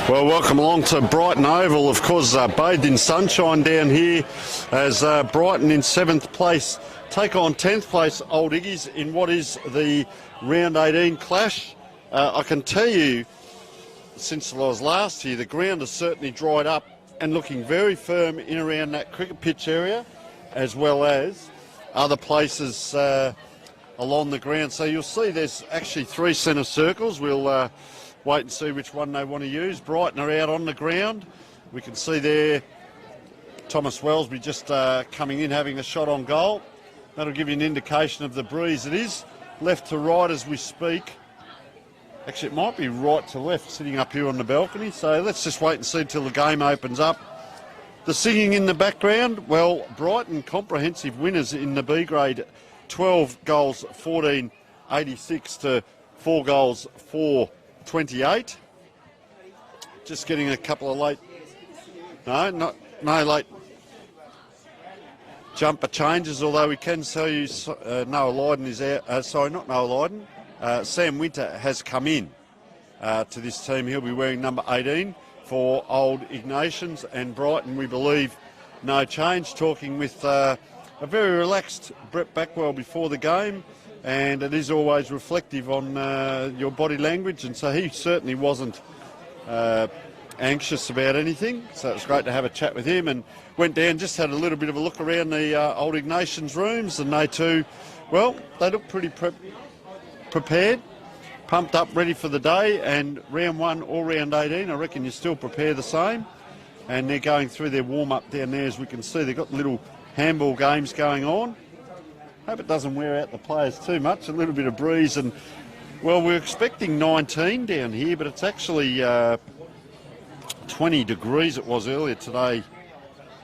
Well, welcome along to Brighton Oval. Of course, bathed in sunshine down here as Brighton in 7th place take on 10th place Old Iggies in what is the round 18 clash. I can tell you, since I was last here, the ground has certainly dried up and looking very firm in around that cricket pitch area, as well as other places along the ground. So you'll see there's actually 3 centre circles. We'll wait and see which one they want to use. Brighton are out on the ground. We can see there Thomas Wellesby just coming in, having a shot on goal. That'll give you an indication of the breeze. It is left to right as we speak. Actually, it might be right to left, sitting up here on the balcony. So let's just wait and see until the game opens up. The singing in the background, well, Brighton comprehensive winners in the B grade, 12 goals, 14, 86 to 4 goals, 428. Just getting a couple of late, no late jumper changes, although we can tell you Noah Lydon is out, not Noah Lydon, Sam Winter has come in to this team. He'll be wearing number 18 for Old Ignatians, and Brighton, we believe, no change. Talking with a very relaxed Brett Backwell before the game, and it is always reflective on your body language, and so he certainly wasn't anxious about anything. So it was great to have a chat with him, and went down, just had a little bit of a look around the Old Ignatians rooms, and they too, well, they look pretty prepared, pumped up, ready for the day. And round 1 or round 18, I reckon you still prepare the same. And they're going through their warm-up down there, as we can see. They've got little handball games going on. Hope it doesn't wear out the players too much. A little bit of breeze, and well, we're expecting 19 down here, but it's actually 20 degrees it was earlier today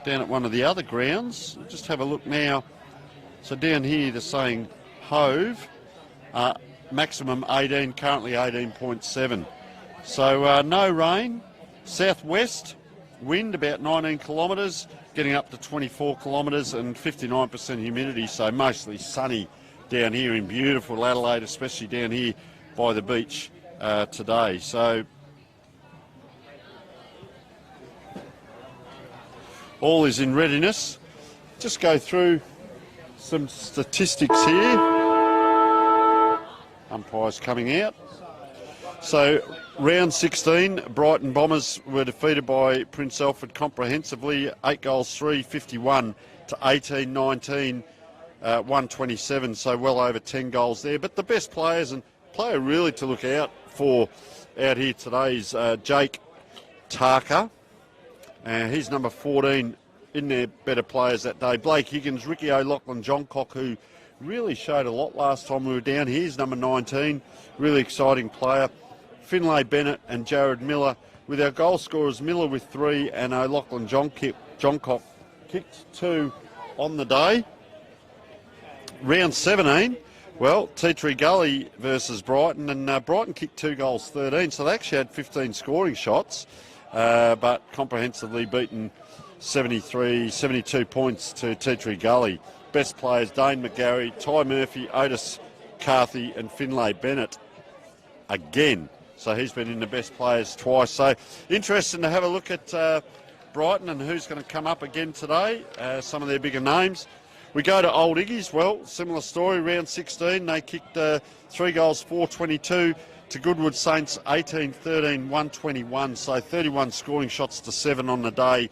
down at one of the other grounds. Just have a look now. So down here they're saying Hove, maximum 18, currently 18.7. So no rain. Southwest wind about 19 kilometres, getting up to 24 kilometres, and 59% humidity, so mostly sunny down here in beautiful Adelaide, especially down here by the beach today. So all is in readiness. Just go through some statistics here. Umpires coming out. So round 16, Brighton Bombers were defeated by Prince Alfred comprehensively, 8 goals, 3, 51 to 18, 19, 127, so well over 10 goals there. But the best players, and player really to look out for out here today, is Jake Tarker. He's number 14 in their better players that day. Blake Higgins, Ricky O'Loughlin, John Cock, who really showed a lot last time we were down here. He's number 19, really exciting player. Finlay Bennett and Jared Miller, with our goal scorers, Miller with 3 and O'Loughlin John Cock kicked 2 on the day. Round 17, well, Tea Tree Gully versus Brighton, and Brighton kicked 2 goals, 13, so they actually had 15 scoring shots, but comprehensively beaten 72 points to Tea Tree Gully. Best players, Dane McGarry, Ty Murphy, Otis Carthy and Finlay Bennett again. So he's been in the best players twice. So interesting to have a look at Brighton and who's going to come up again today, some of their bigger names. We go to Old Iggies. Well, similar story, round 16. They kicked 3 goals, 422 to Goodwood Saints, 18-13, 121. So 31 scoring shots to 7 on the day.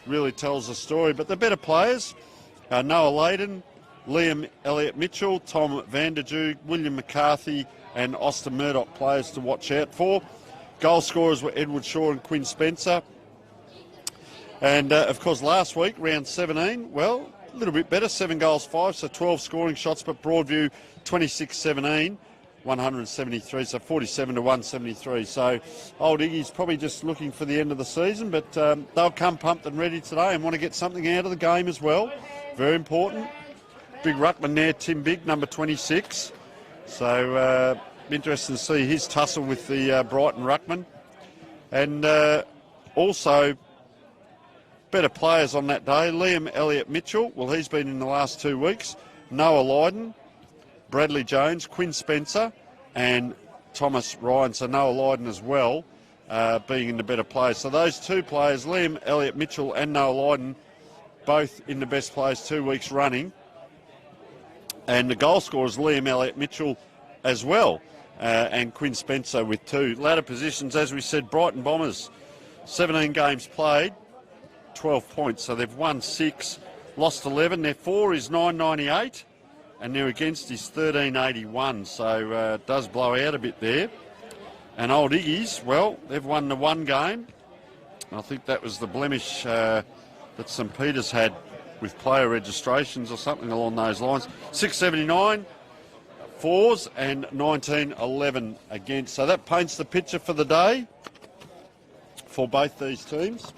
Really tells the story. But the better players, Noah Layden, Liam Elliott-Mitchell, Tom Vanderjoo, William McCarthy and Austin Murdoch, players to watch out for. Goal scorers were Edward Shaw and Quinn Spencer. And, of course, last week, round 17, well, a little bit better, 7 goals, 5, so 12 scoring shots, but Broadview 26-17, 173, so 47 to 173. So Old Iggy's probably just looking for the end of the season, but they'll come pumped and ready today and want to get something out of the game as well. Very important. Big ruckman there, Tim Big, number 26. So interesting to see his tussle with the Brighton ruckman. And also better players on that day. Liam Elliott-Mitchell, well, he's been in the last 2 weeks. Noah Lydon, Bradley Jones, Quinn Spencer and Thomas Ryan. So Noah Lydon as well being in the better players. So those two players, Liam Elliott-Mitchell and Noah Lydon, both in the best players 2 weeks running. And the goal scorer is Liam Elliott-Mitchell as well, and Quinn Spencer with 2. Ladder positions, as we said, Brighton Bombers, 17 games played, 12 points. So they've won 6, lost 11. Their 4 is 998, and their against is 1381. So it does blow out a bit there. And Old Iggy's, well, they've won the 1 game. I think that was the blemish that St Peter's had with player registrations or something along those lines. 679 fours and 1911 against. So that paints the picture for the day for both these teams.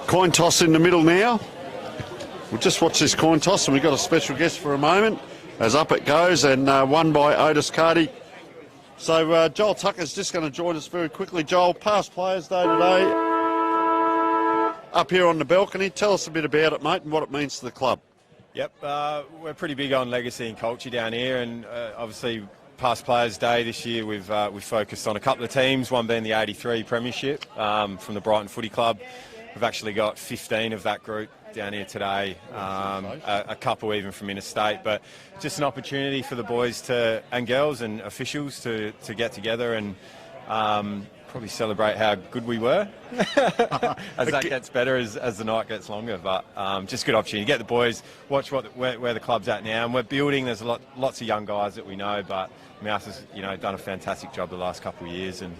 Coin toss in the middle now. We'll just watch this coin toss, and we've got a special guest for a moment as up it goes, and won by Otis Carty. So Joel Tucker's just going to join us very quickly. Joel, past Players Day today, up here on the balcony. Tell us a bit about it, mate, and what it means to the club. Yep, we're pretty big on legacy and culture down here, and obviously past Players Day this year we've focused on a couple of teams, one being the 83 Premiership from the Brighton Footy Club. We've actually got 15 of that group down here today, a couple even from interstate, but just an opportunity for the boys and girls and officials to get together and probably celebrate how good we were as that gets better as the night gets longer. But just good opportunity to get the boys, watch where the club's at now, and we're building. There's lots of young guys that we know, but Mouse has done a fantastic job the last couple of years, and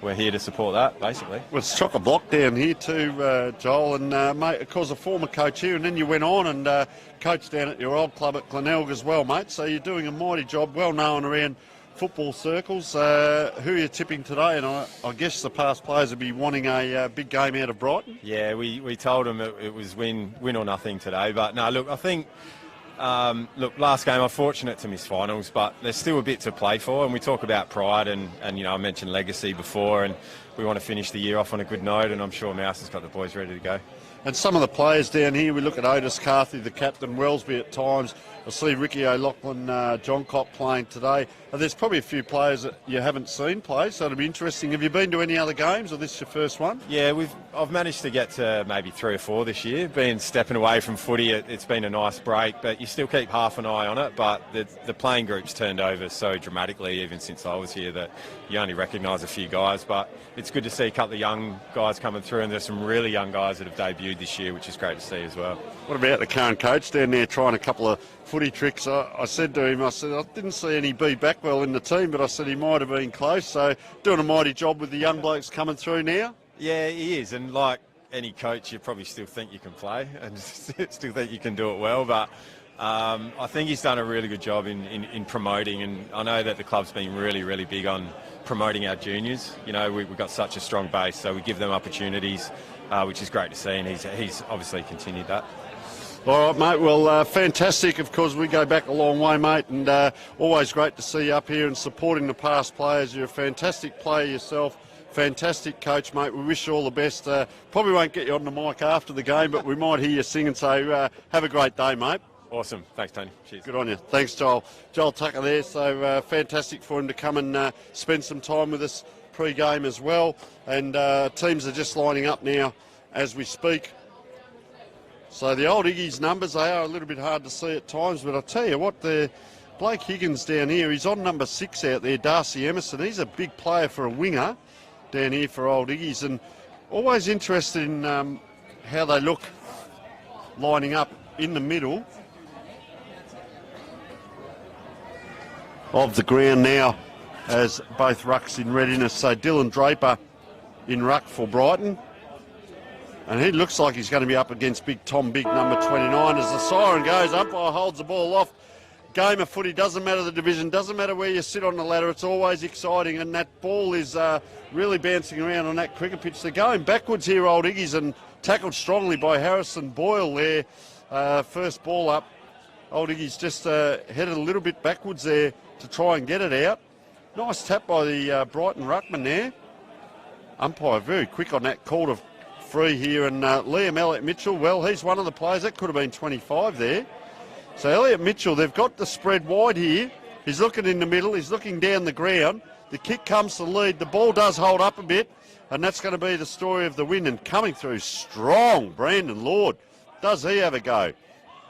we're here to support that, basically. Well, it's chock-a-block down here too, Joel, and mate, of course, a former coach here, and then you went on and coached down at your old club at Glenelg as well, mate, so you're doing a mighty job, well known around football circles. Who are you tipping today? And I guess the past players would be wanting a big game out of Brighton. Yeah, we told them it was win or nothing today, but no, look, I think last game I'm fortunate to miss finals, but there's still a bit to play for, and we talk about pride and I mentioned legacy before, and we want to finish the year off on a good note, and I'm sure Mouse has got the boys ready to go. And some of the players down here, we look at Otis Carthy, the captain, Wellesby at times. I see Ricky O'Loughlin, John Cock playing today. There's probably a few players that you haven't seen play, so it'll be interesting. Have you been to any other games, or this is your first one? Yeah, I've managed to get to maybe 3 or 4 this year. Stepping away from footy, it's been a nice break, but you still keep half an eye on it. But the playing group's turned over so dramatically, even since I was here, that you only recognise a few guys. But it's good to see a couple of young guys coming through, and there's some really young guys that have debuted this year, which is great to see as well. What about the current coach down there trying a couple of footy tricks? I said to him, I didn't see any B Backwell in the team, but I said he might have been close. So doing a mighty job with the young blokes coming through now. Yeah, he is, and like any coach, you probably still think you can play and still think you can do it well, but I think he's done a really good job in promoting, and I know that the club's been really, really big on promoting our juniors. We've got such a strong base, so we give them opportunities, which is great to see, and he's obviously continued that. All right, mate. Well, fantastic. Of course, we go back a long way, mate, and always great to see you up here and supporting the past players. You're a fantastic player yourself, fantastic coach, mate. We wish you all the best. Probably won't get you on the mic after the game, but we might hear you sing, and so have a great day, mate. Awesome. Thanks, Tony. Cheers. Good on you. Thanks, Joel. Joel Tucker there, so fantastic for him to come and spend some time with us pre-game as well. And teams are just lining up now as we speak. So the old Iggy's numbers, they are a little bit hard to see at times, but I'll tell you what, Blake Higgins down here, he's on number 6 out there, Darcy Emerson. He's a big player for a winger down here for old Iggy's, and always interested in how they look lining up in the middle of the ground now as both rucks in readiness. So Dylan Draper in ruck for Brighton. And he looks like he's going to be up against Big Tom Big, number 29. As the siren goes, umpire holds the ball off. Game of footy, doesn't matter the division, doesn't matter where you sit on the ladder, it's always exciting, and that ball is really bouncing around on that cricket pitch. They're going backwards here, old Iggy's, and tackled strongly by Harrison Boyle there. First ball up. Old Iggy's just headed a little bit backwards there to try and get it out. Nice tap by the Brighton ruckman there. Umpire very quick on that call to free here, and Liam Elliott Mitchell, well, he's one of the players. That could have been 25 there. So Elliott Mitchell, they've got the spread wide here. He's looking in the middle. He's looking down the ground. The kick comes to lead. The ball does hold up a bit, and that's going to be the story of the win. And coming through strong, Brandon Lord. Does he have a go?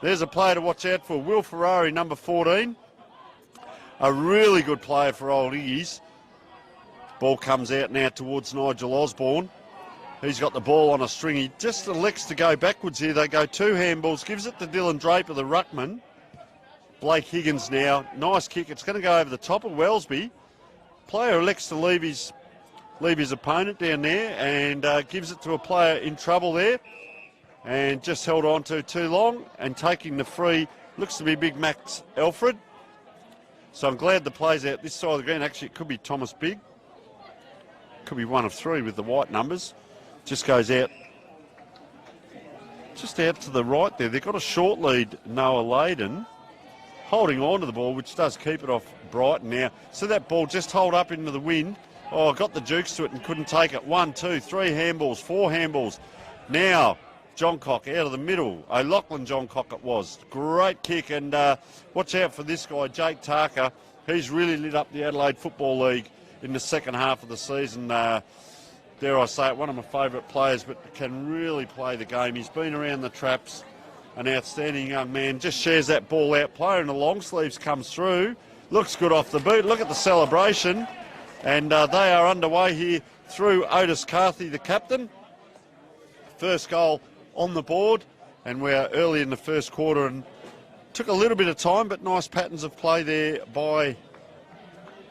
There's a player to watch out for. Will Ferrari, number 14. A really good player for Old Iggy's. Ball comes out now towards Nigel Osborne. He's got the ball on a string. He just elects to go backwards here. They go 2 handballs. Gives it to Dylan Draper, the ruckman. Blake Higgins now. Nice kick. It's going to go over the top of Wellesby. Player elects to leave his opponent down there and gives it to a player in trouble there. And just held on to too long. And taking the free looks to be Big Max Alfred. So I'm glad the play's out this side of the ground. Actually, it could be Thomas Big. Could be one of 3 with the white numbers. Just goes out. Just out to the right there. They've got a short lead, Noah Layden. Holding on to the ball, which does keep it off Brighton now. So that ball just hold up into the wind. Oh, got the jukes to it and couldn't take it. 1, 2, 3 handballs, 4 handballs. Now, Johncock out of the middle. O'Loughlin Johncock it was. Great kick, and watch out for this guy, Jake Tarker. He's really lit up the Adelaide Football League in the second half of the season. Dare I say it, one of my favourite players, but can really play the game. He's been around the traps. An outstanding young man. Just shares that ball out. Player in the long sleeves comes through. Looks good off the boot. Look at the celebration. And they are underway here through Otis Carthy, the captain. First goal on the board. And we're early in the first quarter and took a little bit of time, but nice patterns of play there by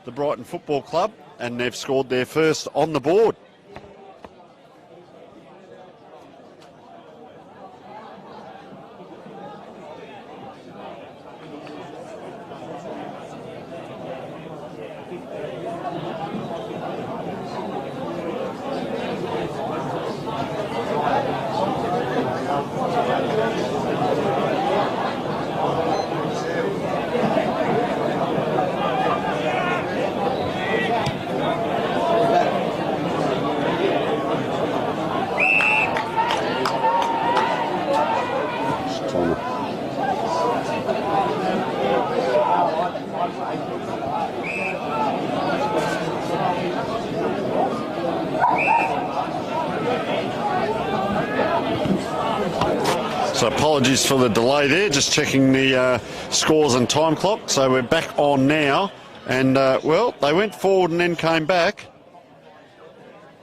the Brighton Football Club. And they've scored their first on the board. So apologies for the delay there, just checking the scores and time clock. So we're back on now. And, well, they went forward and then came back.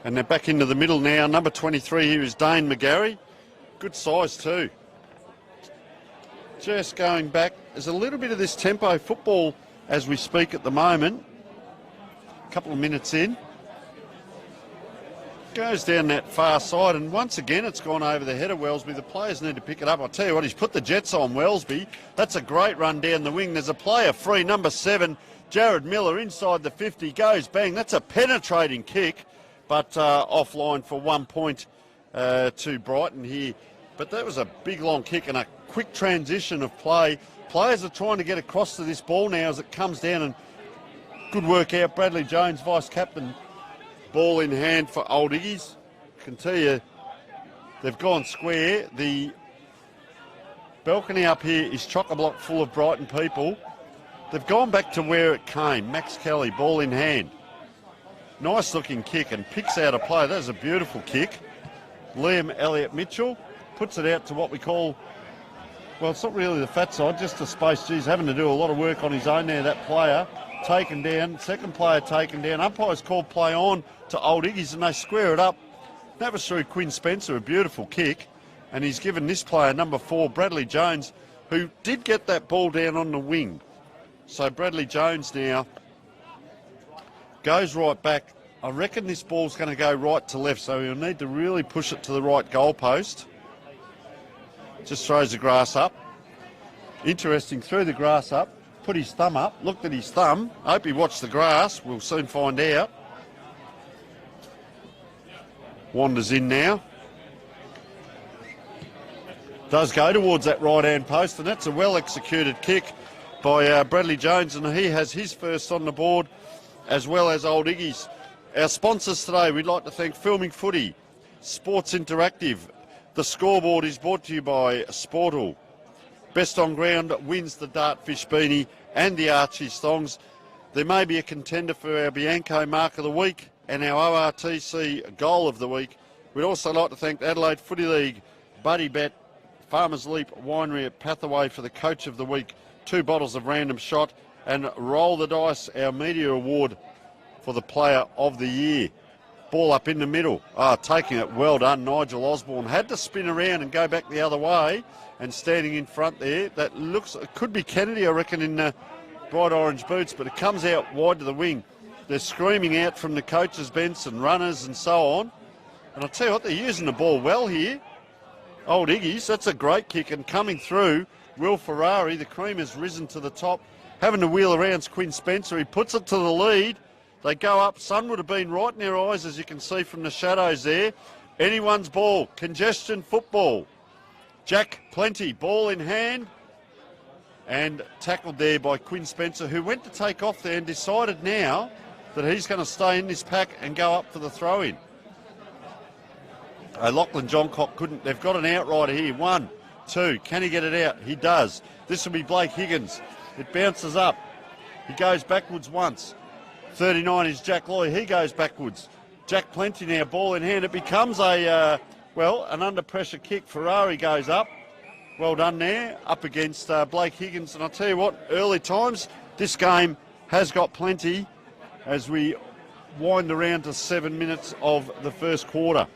And they're back into the middle now. Number 23 here is Dane McGarry. Good size too. Just going back. There's a little bit of this tempo football as we speak at the moment. A couple of minutes in. Goes down that far side, and once again it's gone over the head of Wellesby. The players need to pick it up. I'll tell you what, he's put the Jets on Wellesby. That's a great run down the wing. There's a player free, number 7, Jared Miller, inside the 50, goes bang. That's a penetrating kick, but offline for 1 point to Brighton here. But that was a big long kick and a quick transition of play. Players are trying to get across to this ball now as it comes down, and good work out. Bradley Jones, vice-captain. Ball in hand for Old Iggy's. I can tell you, they've gone square. The balcony up here is chock-a-block full of Brighton people. They've gone back to where it came. Max Kelly, ball in hand. Nice looking kick and picks out a play. That was a beautiful kick. Liam Elliott Mitchell puts it out to what we call, well, it's not really the fat side, just the space. He's having to do a lot of work on his own there, that player. Taken down, second player taken down. Umpires called play on to Old Iggy's and they square it up. That was through Quinn Spencer, a beautiful kick. And he's given this player, number 4, Bradley Jones, who did get that ball down on the wing. So Bradley Jones now goes right back. I reckon this ball's going to go right to left, so he'll need to really push it to the right goalpost. Just throws the grass up. Interesting, threw the grass up. Put his thumb up, looked at his thumb. I hope he watched the grass. We'll soon find out. Wanders in now. Does go towards that right-hand post, and that's a well-executed kick by Bradley Jones, and he has his first on the board, as well as Old Iggy's. Our sponsors today, we'd like to thank Filming Footy, Sports Interactive. The scoreboard is brought to you by Sportal. Best on ground wins the Dartfish Beanie and the Archie's Thongs. There may be a contender for our Bianco Mark of the Week and our ORTC Goal of the Week. We'd also like to thank the Adelaide Footy League, Buddy Bet, Farmers Leap Winery at Pathaway for the Coach of the Week, 2 bottles of Random Shot, and Roll the Dice, our media award for the Player of the Year. Ball up in the middle. Taking it well done. Nigel Osborne had to spin around and go back the other way, and standing in front there, that looks, it could be Kennedy, I reckon, in bright orange boots, but it comes out wide to the wing. They're screaming out from the coaches' bench and runners and so on. And I'll tell you what, they're using the ball well here. Old Iggy's, that's a great kick, and coming through, Will Ferrari, the cream has risen to the top. Having to wheel around's Quinn Spencer. He puts it to the lead. They go up. Sun would have been right in their eyes, as you can see from the shadows there. Anyone's ball. Congestion football. Jack Plenty, ball in hand. And tackled there by Quinn Spencer, who went to take off there and decided now that he's going to stay in this pack and go up for the throw-in. Lachlan Johncock couldn't. They've got an outrider here. 1, 2. Can he get it out? He does. This will be Blake Higgins. It bounces up. He goes backwards once. 39 is Jack Loy. He goes backwards. Jack Plenty now, ball in hand. It becomes an under pressure kick. Ferrari goes up. Well done there, up against Blake Higgins. And I'll tell you what, early times, this game has got plenty as we wind around to 7 minutes of the first quarter.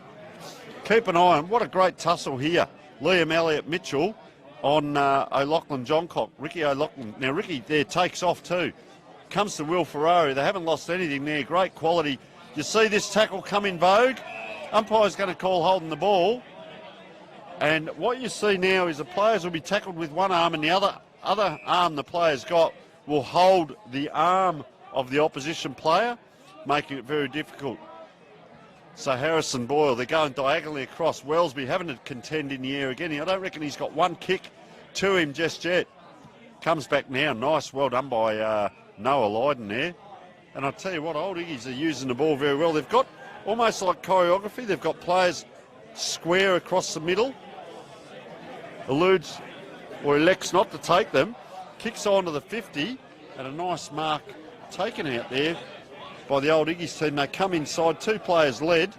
Keep an eye on, what a great tussle here. Liam Elliott-Mitchell on O'Loughlin Johncock. Ricky O'Loughlin. Now, Ricky there takes off too. Comes to Will Ferrari. They haven't lost anything there. Great quality. You see this tackle come in vogue. Umpire's going to call holding the ball. And what you see now is the players will be tackled with one arm, and the other arm the player's got will hold the arm of the opposition player, making it very difficult. So Harrison Boyle, they're going diagonally across. Wellesby having to contend in the air again. I don't reckon he's got one kick to him just yet. Comes back now. Nice, well done by Noah Lydon there. And I'll tell you what, Old Iggies are using the ball very well. They've got almost like choreography. They've got players square across the middle. Eludes or elects not to take them. Kicks on to the 50, and a nice mark taken out there by the Old Iggies team. They come inside, 2 players led.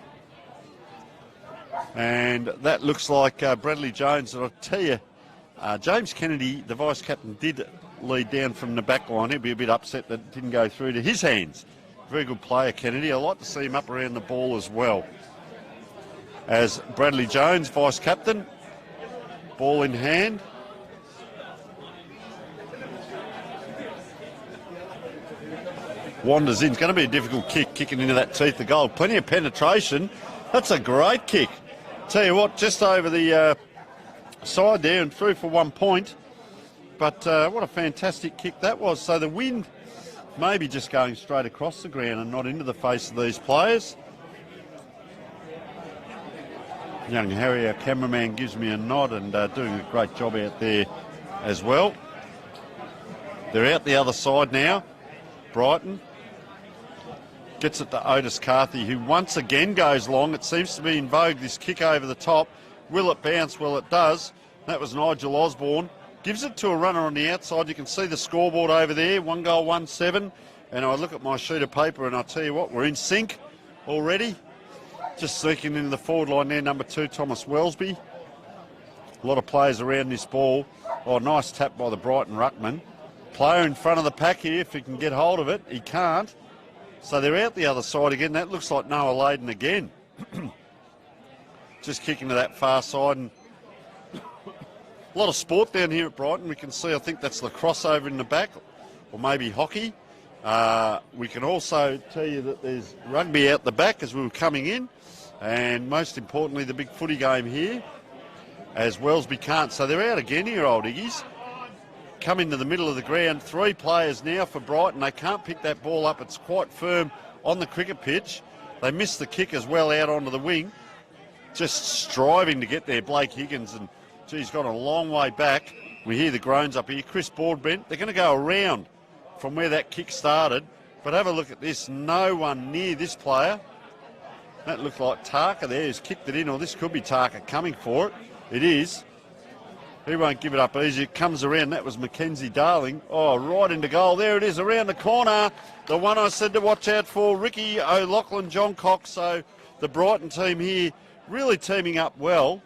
And that looks like Bradley Jones. And I'll tell you, James Kennedy, the vice-captain, did lead down from the back line. He'll be a bit upset that it didn't go through to his hands. Very good player, Kennedy. I like to see him up around the ball as well. As Bradley Jones, vice-captain, ball in hand. Wanders in. It's going to be a difficult kick, kicking into that teeth of goal. Plenty of penetration. That's a great kick. Tell you what, just over the side there and through for 1 point. But what a fantastic kick that was. So the wind maybe just going straight across the ground and not into the face of these players. Young Harry, our cameraman, gives me a nod and doing a great job out there as well. They're out the other side now. Brighton gets it to Otis Carthy, who once again goes long. It seems to be in vogue, this kick over the top. Will it bounce? Well, it does. That was Nigel Osborne. Gives it to a runner on the outside. You can see the scoreboard over there, 1 goal, 1-7. And I look at my sheet of paper and I'll tell you what, we're in sync already. Just sneaking into the forward line there, number 2, Thomas Wellesby. A lot of players around this ball. Oh, nice tap by the Brighton ruckman. Player in front of the pack here, if he can get hold of it. He can't. So they're out the other side again. That looks like Noah Leyden again. Just kicking to that far side. And a lot of sport down here at Brighton. We can see, I think that's lacrosse over in the back, or maybe hockey. We can also tell you that there's rugby out the back as we were coming in. And most importantly, the big footy game here, as Wellesby can't. So they're out again here, Old Iggies. Come into the middle of the ground. 3 players now for Brighton. They can't pick that ball up. It's quite firm on the cricket pitch. They missed the kick as well out onto the wing. Just striving to get there, Blake Higgins. And, gee, he's got a long way back. We hear the groans up here. Chris Broadbent. They're going to go around from where that kick started. But have a look at this. No one near this player. That looked like Tarka there who's kicked it in, or this could be Tarka coming for it. It is. He won't give it up easy. It comes around. That was Mackenzie Darling. Oh, right into goal. There it is around the corner. The one I said to watch out for, Ricky O'Loughlin, John Cox. So the Brighton team here really teaming up well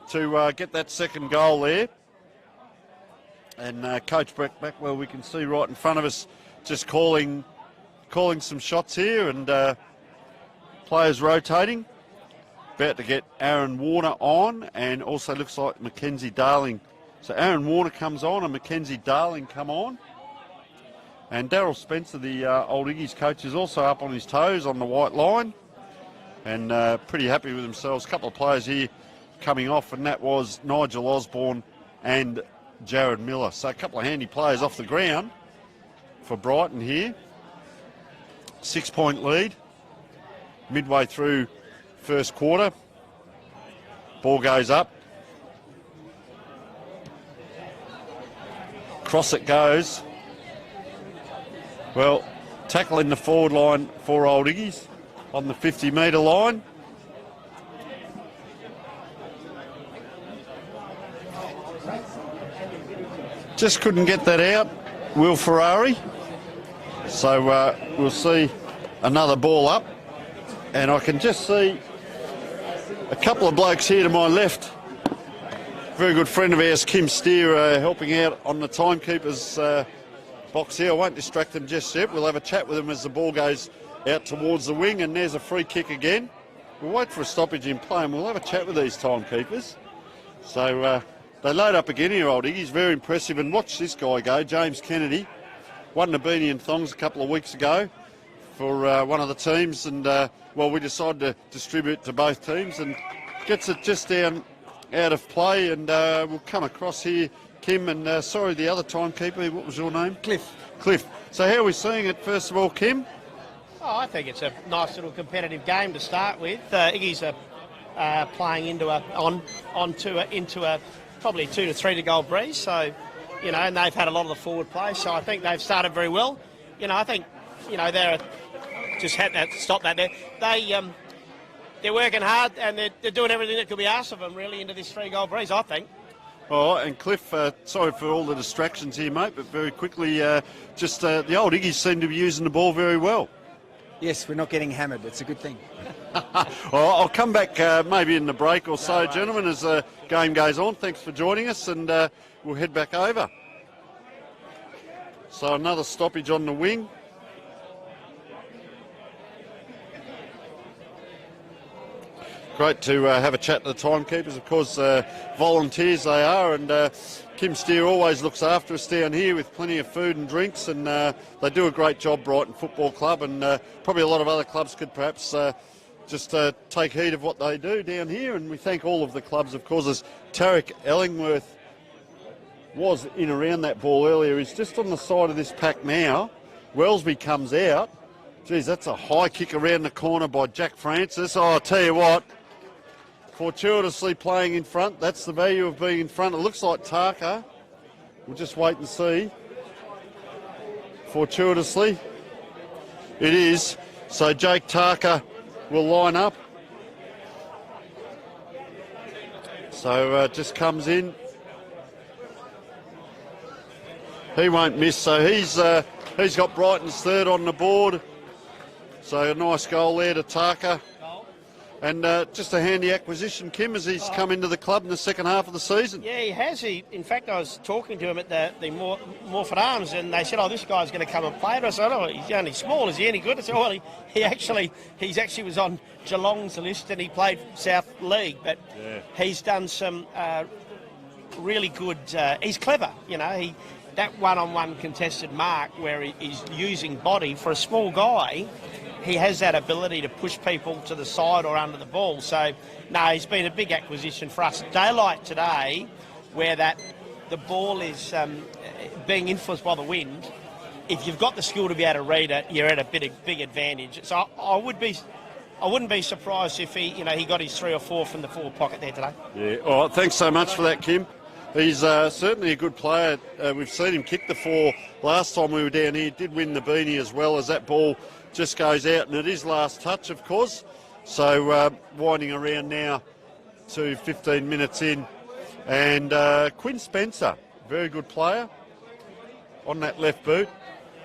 to get that second goal there. And Coach Brett Blackwell, we can see right in front of us, just calling some shots here, and players rotating. About to get Aaron Warner on, and also looks like Mackenzie Darling. So Aaron Warner comes on and Mackenzie Darling come on. And Daryl Spencer, the Old Iggy's coach, is also up on his toes on the white line, and pretty happy with themselves. A couple of players here coming off, and that was Nigel Osborne and Jared Miller. So a couple of handy players off the ground for Brighton here. 6-point lead midway through first quarter. Ball goes up. Cross it goes. Well, tackle in the forward line for Old Iggy's on the 50-metre line. Just couldn't get that out, Will Ferrari. So we'll see another ball up. And I can just see a couple of blokes here to my left. Very good friend of ours, Kim Steer, helping out on the timekeeper's box here. I won't distract them just yet. We'll have a chat with them as the ball goes out towards the wing, and there's a free kick again. We'll wait for a stoppage in play, and we'll have a chat with these timekeepers. So they load up again here, Old Iggy's. Very impressive. And watch this guy go, James Kennedy. Won the beanie and thongs a couple of weeks ago for one of the teams, and well, we decided to distribute to both teams, and gets it just down out of play, and we'll come across here, Kim, and sorry, the other timekeeper, what was your name? Cliff. So how are we seeing it, first of all, Kim? Oh, I think it's a nice little competitive game to start with. Iggy's playing into a probably 2 to 3 to goal breeze, so, you know, and they've had a lot of the forward play, so I think they've started very well. You know, I think, you know, they're just had to stop that there. They're working hard, and they're doing everything that could be asked of them, really, into this 3-goal breeze, I think. Oh, and Cliff, sorry for all the distractions here, mate, but very quickly, just the Old Iggies seem to be using the ball very well. Yes, we're not getting hammered. It's a good thing. Well, I'll come back maybe in the break or so, gentlemen, as the game goes on. Thanks for joining us, and we'll head back over. So another stoppage on the wing. Great to have a chat to the timekeepers, of course, volunteers they are, and Kim Steer always looks after us down here with plenty of food and drinks, and they do a great job, Brighton Football Club, and probably a lot of other clubs could perhaps just take heed of what they do down here, and we thank all of the clubs, of course, as Tarek Ellingworth was in around that ball earlier. He's just on the side of this pack now. Wellesby comes out. Geez, that's a high kick around the corner by Jack Francis. Oh, I'll tell you what, fortuitously playing in front. That's the value of being in front. It looks like Tarka. We'll just wait and see. Fortuitously. It is. So Jake Tarka will line up. So just comes in. He won't miss. So he's got Brighton's third on the board. So a nice goal there to Tarka. And just a handy acquisition, Kim, as he's come into the club in the second half of the season. Yeah, he has. In fact, I was talking to him at the Morford Arms, and they said, "Oh, this guy's going to come and play." And I said, "Oh, he's only small. Is he any good?" I said, "Well, he actually was on Geelong's list, and he played South League, but he's done some really good. He's clever, you know. That one-on-one contested mark where he's using body for a small guy." He has that ability to push people to the side or under the ball. So, no, he's been a big acquisition for us. Daylight today, where the ball is being influenced by the wind, if you've got the skill to be able to read it, you're at a big advantage. So I wouldn't be surprised if he got his 3 or 4 from the forward pocket there today. Yeah. All right, thanks so much for that, Kim. He's certainly a good player. We've seen him kick the 4 last time we were down here. Did win the beanie as well, as that ball just goes out, and it is last touch, of course. So winding around now to 15 minutes in. And Quinn Spencer, very good player on that left boot.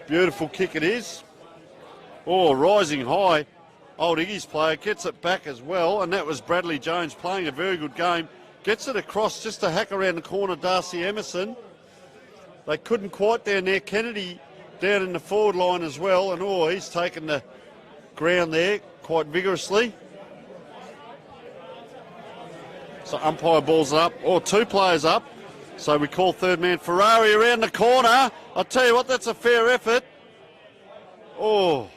Beautiful kick it is. Oh, rising high. Old Iggy's player gets it back as well. And that was Bradley Jones playing a very good game. Gets it across just a hack around the corner, Darcy Emerson. They couldn't quite down there. Kennedy down in the forward line as well. And oh, he's taken the ground there quite vigorously. So umpire balls it up. Oh, two players up. So we call third man. Ferrari around the corner. I'll tell you what, that's a fair effort. Oh,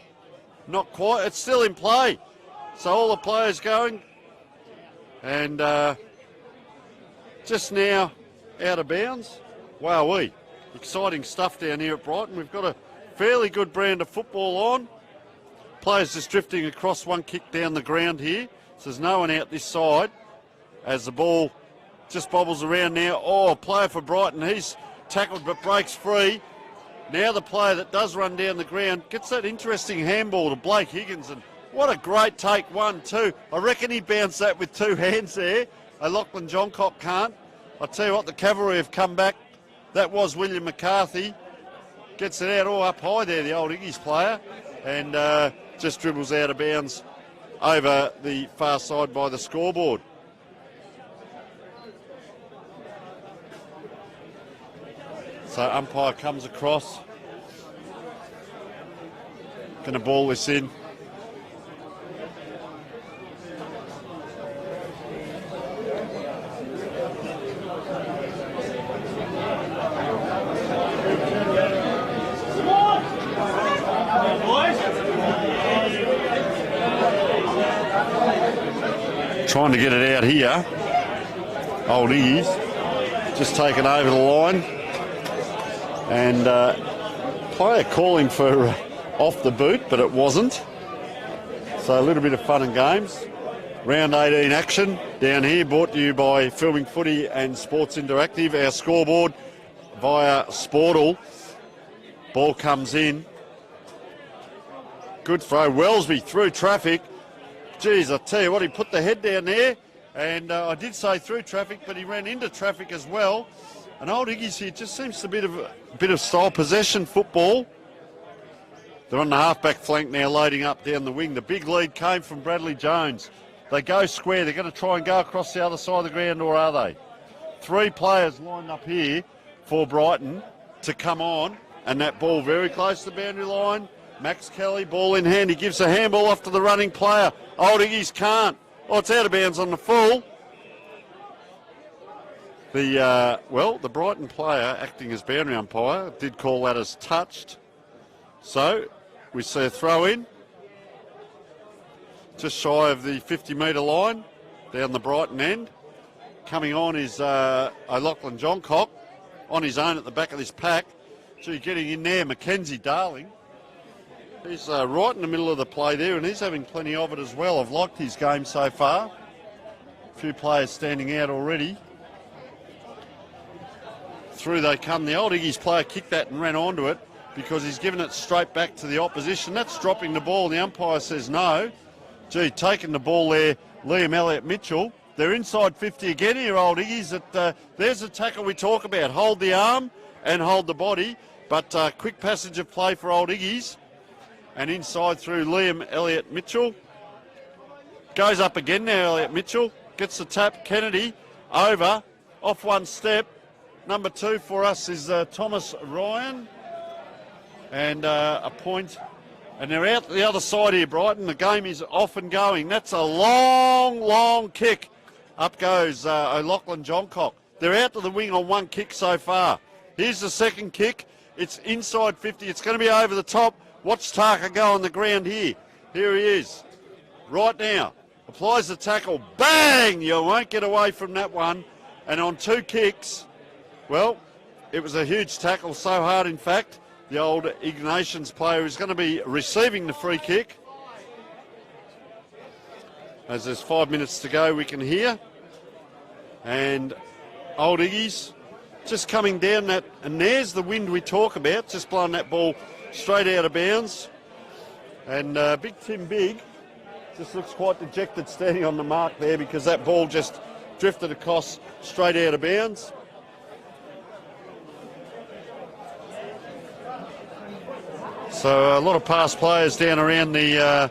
not quite. It's still in play. So all the players going. And just now out of bounds. Wowee. Exciting stuff down here at Brighton. We've got a fairly good brand of football on. Players just drifting across, one kick down the ground here. So there's no one out this side. As the ball just bobbles around now. Oh, a player for Brighton. He's tackled but breaks free. Now the player that does run down the ground gets that interesting handball to Blake Higgins. And what a great take, 1-2. I reckon he bounced that with two hands there. Lachlan Johncock can't. I tell you what, the cavalry have come back. That was William McCarthy. Gets it out all up high there, the old Iggy's player. And just dribbles out of bounds over the far side by the scoreboard. So umpire comes across. Going to ball this in. Trying to get it out here. Old Iggy's just taken over the line. And player calling for off the boot, but it wasn't. So a little bit of fun and games. Round 18 action down here, brought to you by Filming Footy and Sports Interactive. Our scoreboard via Sportal. Ball comes in. Good throw. Wellesby through traffic. Geez, I tell you what, he put the head down there. And I did say through traffic, but he ran into traffic as well. And old Iggy's here just seems to be a bit of style possession football. They're on the halfback flank now, loading up down the wing. The big lead came from Bradley Jones. They go square. They're going to try and go across the other side of the ground, or are they? Three players lined up here for Brighton to come on. And that ball very close to the boundary line. Max Kelly, ball in hand. He gives a handball off to the running player. Old Iggy's can't. Oh, it's out of bounds on the full. The Brighton player, acting as boundary umpire, did call that as touched. So we see a throw in. Just shy of the 50-metre line down the Brighton end. Coming on is Lachlan Johncock on his own at the back of this pack. So you're getting in there, Mackenzie Darling. He's right in the middle of the play there, and he's having plenty of it as well. I've liked his game so far. A few players standing out already. Through they come. The old Iggy's player kicked that and ran onto it because he's given it straight back to the opposition. That's dropping the ball. The umpire says no. Gee, taking the ball there, Liam Elliott-Mitchell. They're inside 50 again here, old Iggy's. There's the tackle we talk about. Hold the arm and hold the body. But quick passage of play for old Iggy's. And inside through Liam Elliott-Mitchell. Goes up again now, Elliott-Mitchell. Gets the tap. Kennedy over. Off one step. Number 2 for us is Thomas Ryan. And a point. And they're out the other side here, Brighton. The game is off and going. That's a long, long kick. Up goes Lachlan Johncock. They're out to the wing on one kick so far. Here's the second kick. It's inside 50. It's going to be over the top. Watch Tarka go on the ground here. Here he is. Right now. Applies the tackle. Bang! You won't get away from that one. And on 2 kicks, well, it was a huge tackle. So hard, in fact. The old Ignatians player is going to be receiving the free kick. As there's 5 minutes to go, we can hear. And old Iggy's just coming down that. And there's the wind we talk about. Just blowing that ball straight out of bounds. And Big Tim Big just looks quite dejected standing on the mark there because that ball just drifted across straight out of bounds. So a lot of past players down around the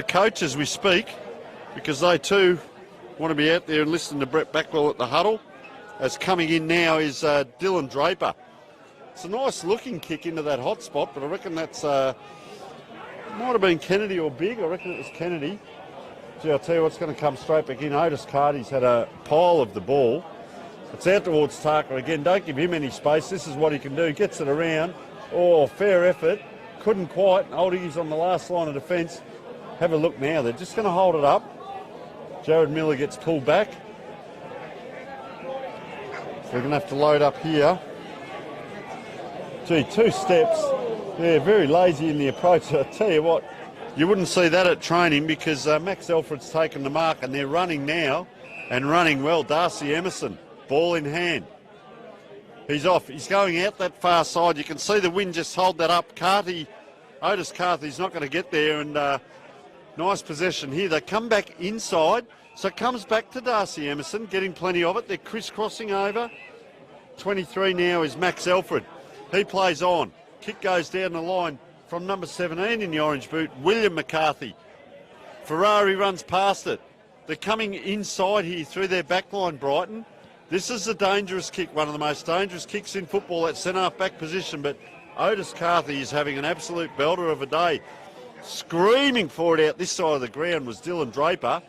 coach as we speak, because they too want to be out there and listening to Brett Backwell at the huddle. As coming in now is Dylan Draper. It's a nice looking kick into that hot spot, but I reckon that's might have been Kennedy or Big. I reckon it was Kennedy. Gee, I'll tell you what's going to come straight back in. Otis Carty's had a pile of the ball. It's out towards Tarker again. Don't give him any space. This is what he can do. Gets it around. Oh, fair effort. Couldn't quite. Old Iggy's on the last line of defence. Have a look now. They're just going to hold it up. Jared Miller gets pulled back. So we're going to have to load up here. Gee, 2 steps. Yeah, very lazy in the approach. I tell you what, you wouldn't see that at training because Max Alfred's taken the mark and they're running now and running well. Darcy Emerson, ball in hand. He's off. He's going out that far side. You can see the wind just hold that up. Otis Carthy's not going to get there, and nice possession here. They come back inside, so it comes back to Darcy Emerson, getting plenty of it. They're crisscrossing over. 23 now is Max Alfred. He plays on. Kick goes down the line from number 17 in the orange boot, William McCarthy. Ferrari runs past it. They're coming inside here through their backline, Brighton. This is a dangerous kick, one of the most dangerous kicks in football, that centre-half back position, but Otis Carthy is having an absolute belter of a day. Screaming for it out this side of the ground was Dylan Draper.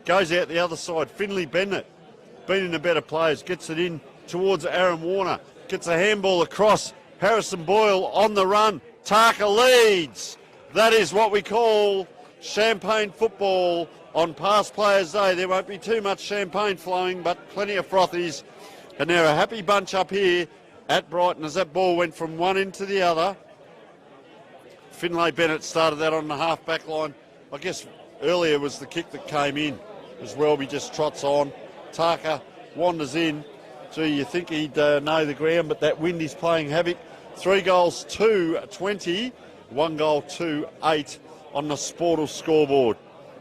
Goes out the other side, Finley Bennett, been in the better players, gets it in towards Aaron Warner, gets a handball across, Harrison Boyle on the run, Tarka leads. That is what we call champagne football on Past Players Day. There won't be too much champagne flowing, but plenty of frothies. And they're a happy bunch up here at Brighton as that ball went from one end to the other. Finlay Bennett started that on the half-back line. I guess earlier was the kick that came in as Welby just trots on. Tarka wanders in. Gee, you think he'd know the ground, but that wind is playing havoc. 3 goals, 2-20. 1 goal, 2-8 on the Sportal scoreboard.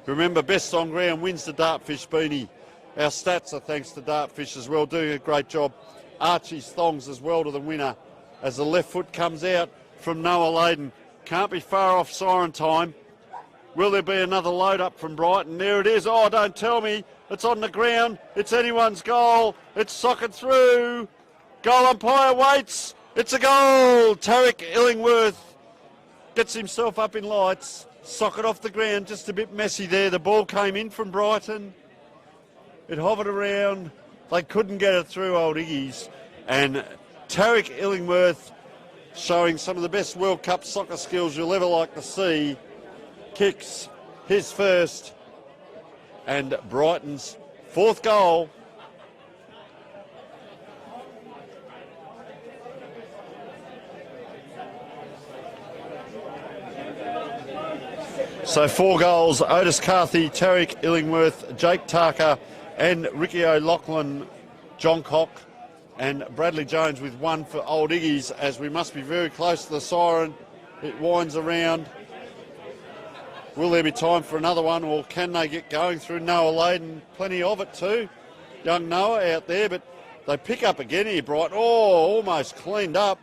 Remember, best on ground wins the Dartfish beanie. Our stats are thanks to Dartfish as well, doing a great job. Archie's thongs as well to the winner as the left foot comes out from Noah Layden. Can't be far off siren time. Will there be another load up from Brighton? There it is. Oh, don't tell me. It's on the ground. It's anyone's goal. It's socket through. Goal umpire waits. It's a goal. Tarek Illingworth gets himself up in lights. Socket off the ground, just a bit messy there. The ball came in from Brighton. It hovered around. They couldn't get it through, Old Iggy's. And Tarek Illingworth, showing some of the best World Cup soccer skills you'll ever like to see, kicks his first and Brighton's 4th goal. So 4 goals, Otis Carthy, Tarek Illingworth, Jake Tarker and Ricky O'Loughlin, John Cock and Bradley Jones with 1 for Old Iggy's, as we must be very close to the siren. It winds around. Will there be time for another one, or can they get going through Noah Layden? Plenty of it too. Young Noah out there, but they pick up again here, Brighton. Oh, almost cleaned up.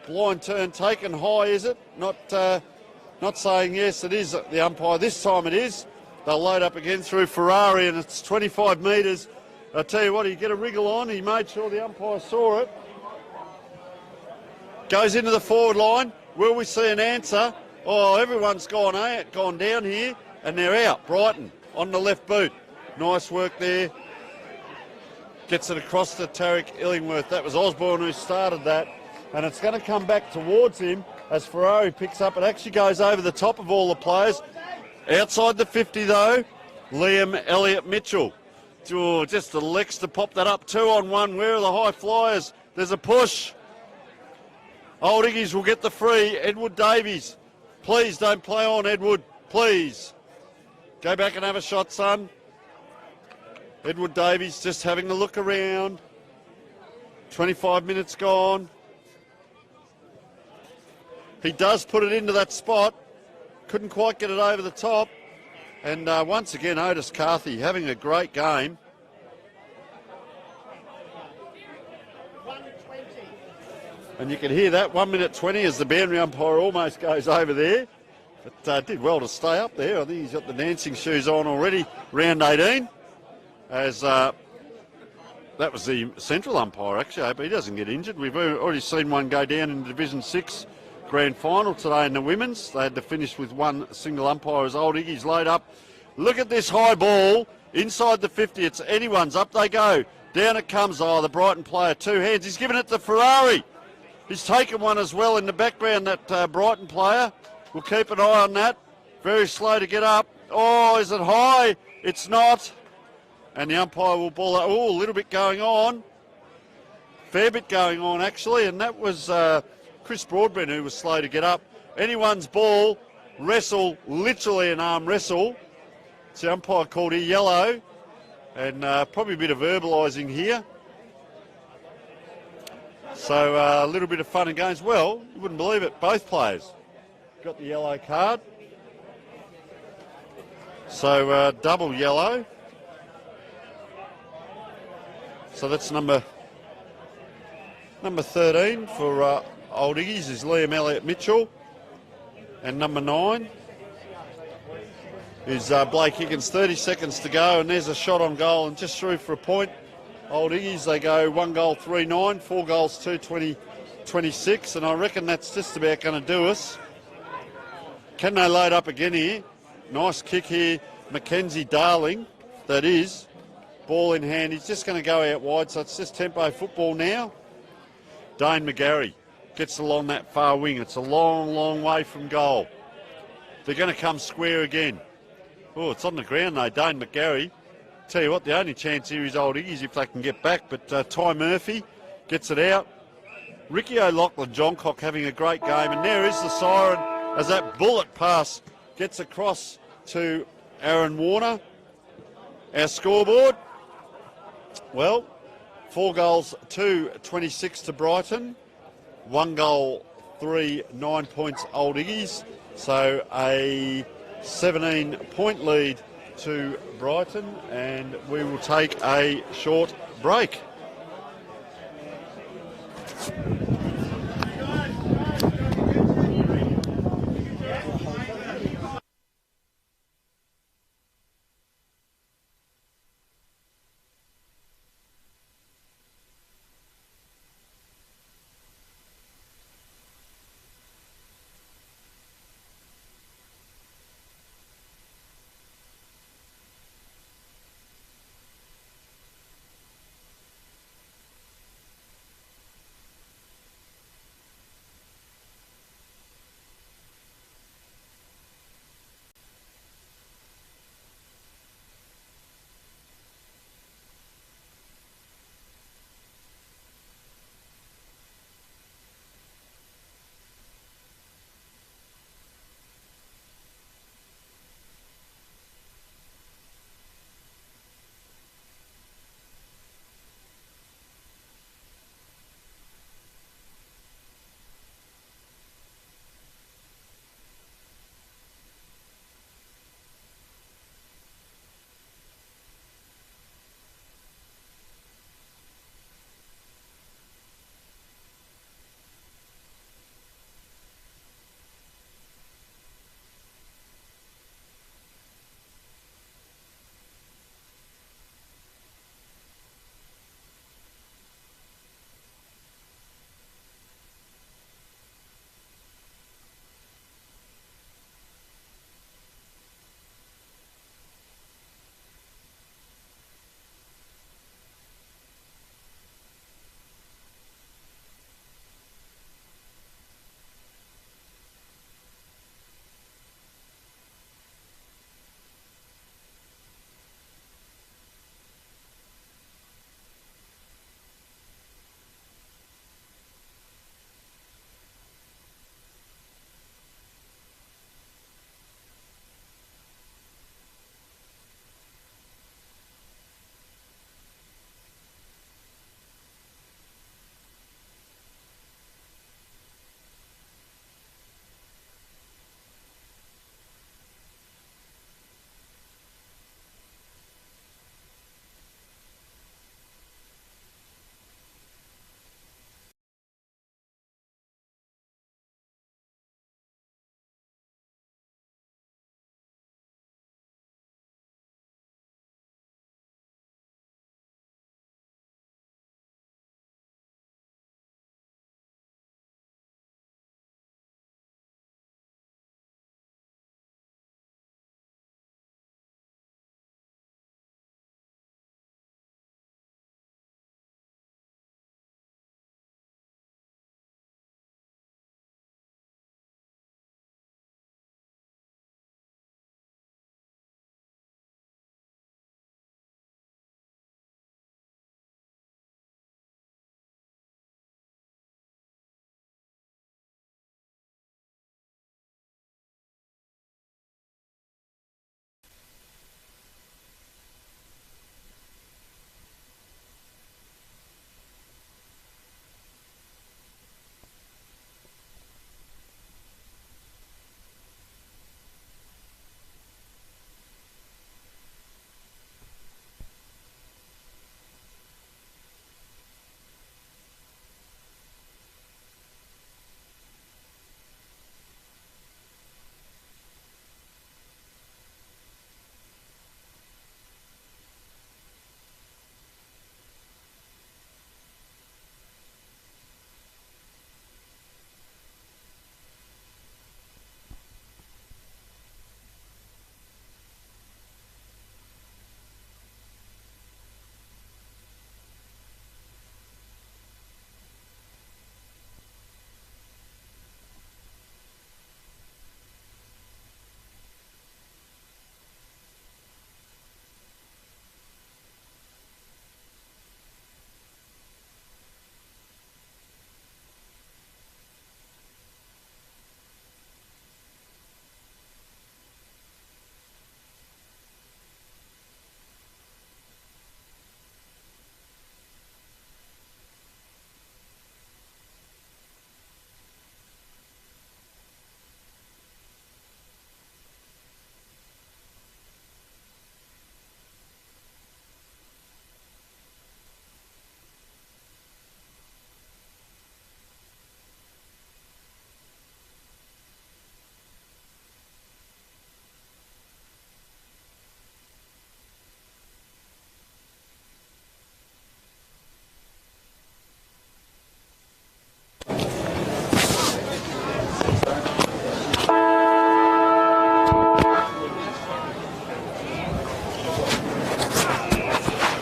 Blind turn taken high, is it? Not saying yes, it is the umpire. This time it is. They'll load up again through Ferrari, and it's 25 metres. I tell you what, he get a wriggle on. He made sure the umpire saw it. Goes into the forward line. Will we see an answer? Oh, everyone's gone down here, and they're out. Brighton on the left boot. Nice work there. Gets it across to Tarek Illingworth. That was Osborne who started that, and it's going to come back towards him as Ferrari picks up. It actually goes over the top of all the players. Outside the 50 though, Liam Elliott Mitchell. Oh, just elects to pop that up. 2-on-1. Where are the high flyers? There's a push. Old Iggy's will get the free. Edward Davies. Please don't play on, Edward. Please. Go back and have a shot, son. Edward Davies just having a look around. 25 minutes gone. He does put it into that spot. Couldn't quite get it over the top. And once again, Otis Carthy having a great game. 120. And you can hear that, 1 minute 20 as the boundary umpire almost goes over there. But did well to stay up there. I think he's got the dancing shoes on already. Round 18. As that was the central umpire, actually. I hope he doesn't get injured. We've already seen one go down in Division 6 grand final today in the women's. They had to finish with one single umpire as Old Iggy's load up. Look at this high ball inside the 50. It's anyone's. Up they go. Down it comes. Oh, the Brighton player, 2 hands. He's given it to Ferrari. He's taken one as well in the background, that Brighton player. We'll keep an eye on that. Very slow to get up. Oh, is it high? It's not. And the umpire will ball out. Oh, a little bit going on. Fair bit going on, actually. And that was Chris Broadbent who was slow to get up. Anyone's ball. Wrestle, literally an arm wrestle. It's the umpire called here yellow. And probably a bit of verbalising here. So a little bit of fun and games. Well, you wouldn't believe it. Both players got the yellow card. So double yellow. So that's number 13 for Old Iggy's is Liam Elliott Mitchell. And number 9 is Blake Higgins. 30 seconds to go, and there's a shot on goal and just through for a point. Old Iggy's, they go 1 goal 3-9, 4 goals 2-20-26, and I reckon that's just about going to do us. Can they load up again here? Nice kick here. Mackenzie Darling, that is. Ball in hand. He's just going to go out wide, so it's just tempo football now. Dane McGarry gets along that far wing. It's a long, long way from goal. They're going to come square again. Oh, it's on the ground though, Dane McGarry. Tell you what, the only chance here is Old Iggy's if they can get back, but Ty Murphy gets it out. Ricky O'Loughlin, Johncock having a great game, and there is the siren as that bullet pass gets across to Aaron Warner. Our scoreboard, well, 4 goals 2-26 to Brighton, 1 goal 9 points Old Iggy's, so a 17-point lead to Brighton, and we will take a short break.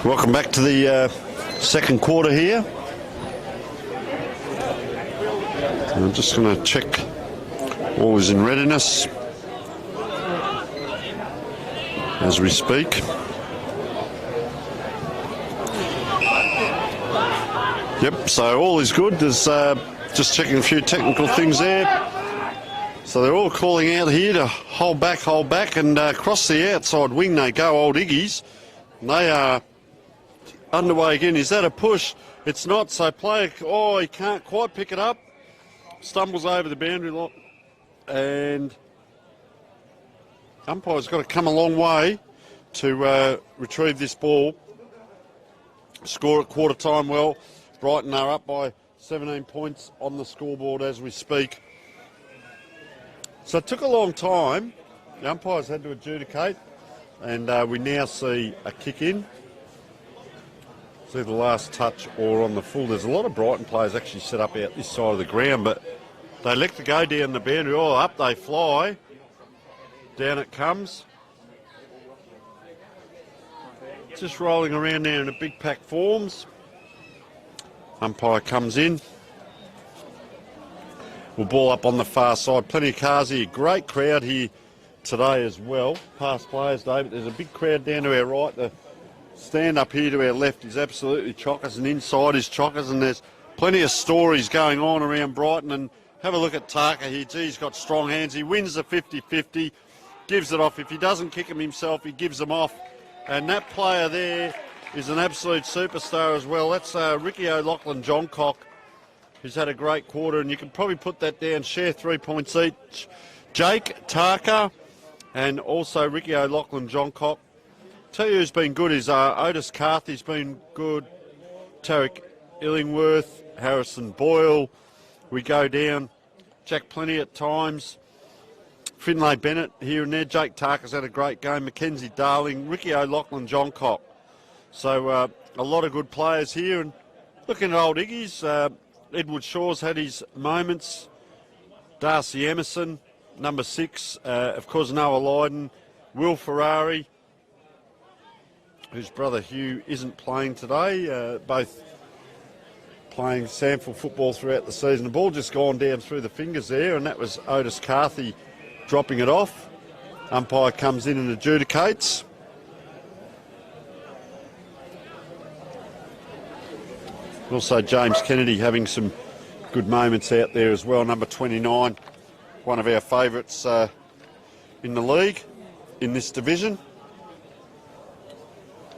Welcome back to the second quarter here. I'm just going to check all is in readiness as we speak. Yep, so all is good. There's just checking a few technical things there. So they're all calling out here to hold back, and across the outside wing they go, old Iggy's. And they are underway again. Is that a push? It's not, so player, he can't quite pick it up. Stumbles over the boundary line, and umpire's got to come a long way to retrieve this ball. Score at quarter time. Well, Brighton are up by 17 points on the scoreboard as we speak. So it took a long time. The umpires had to adjudicate, and we now see a kick in. See the last touch or on the full. There's a lot of Brighton players actually set up out this side of the ground, but they elect to go down the boundary. Up they fly. Down it comes. Just rolling around there in a big pack forms. Umpire comes in. We'll ball up on the far side. Plenty of cars here. Great crowd here today as well. Past players day, but there's a big crowd down to our right. The stand up here to our left is absolutely chockers, and inside is chockers, and there's plenty of stories going on around Brighton. And have a look at Tarka here. Gee, he's got strong hands. He wins the 50-50, gives it off. If he doesn't kick them himself, he gives them off. And that player there is an absolute superstar as well. That's Ricky O'Loughlin-Johncock, who's had a great quarter, and you can probably put that down, share 3 points each. Jake Tarka and also Ricky O'Loughlin-Johncock. Tell you who's been good is Otis Carthy's been good, Tarek Illingworth, Harrison Boyle. We go down, Jack Plenty at times, Finlay Bennett here and there. Jake Tarka's had a great game, Mackenzie Darling, Ricky O'Loughlin-Johncock. So a lot of good players here, and looking at old Iggy's, Edward Shaw's had his moments, Darcy Emerson, number 6, of course Noah Lydon, Will Ferrari, whose brother Hugh isn't playing today, both playing Samford football throughout the season. The ball just gone down through the fingers there, and that was Otis Carthy dropping it off. Umpire comes in and adjudicates. Also James Kennedy having some good moments out there as well, number 29, one of our favourites in the league, in this division.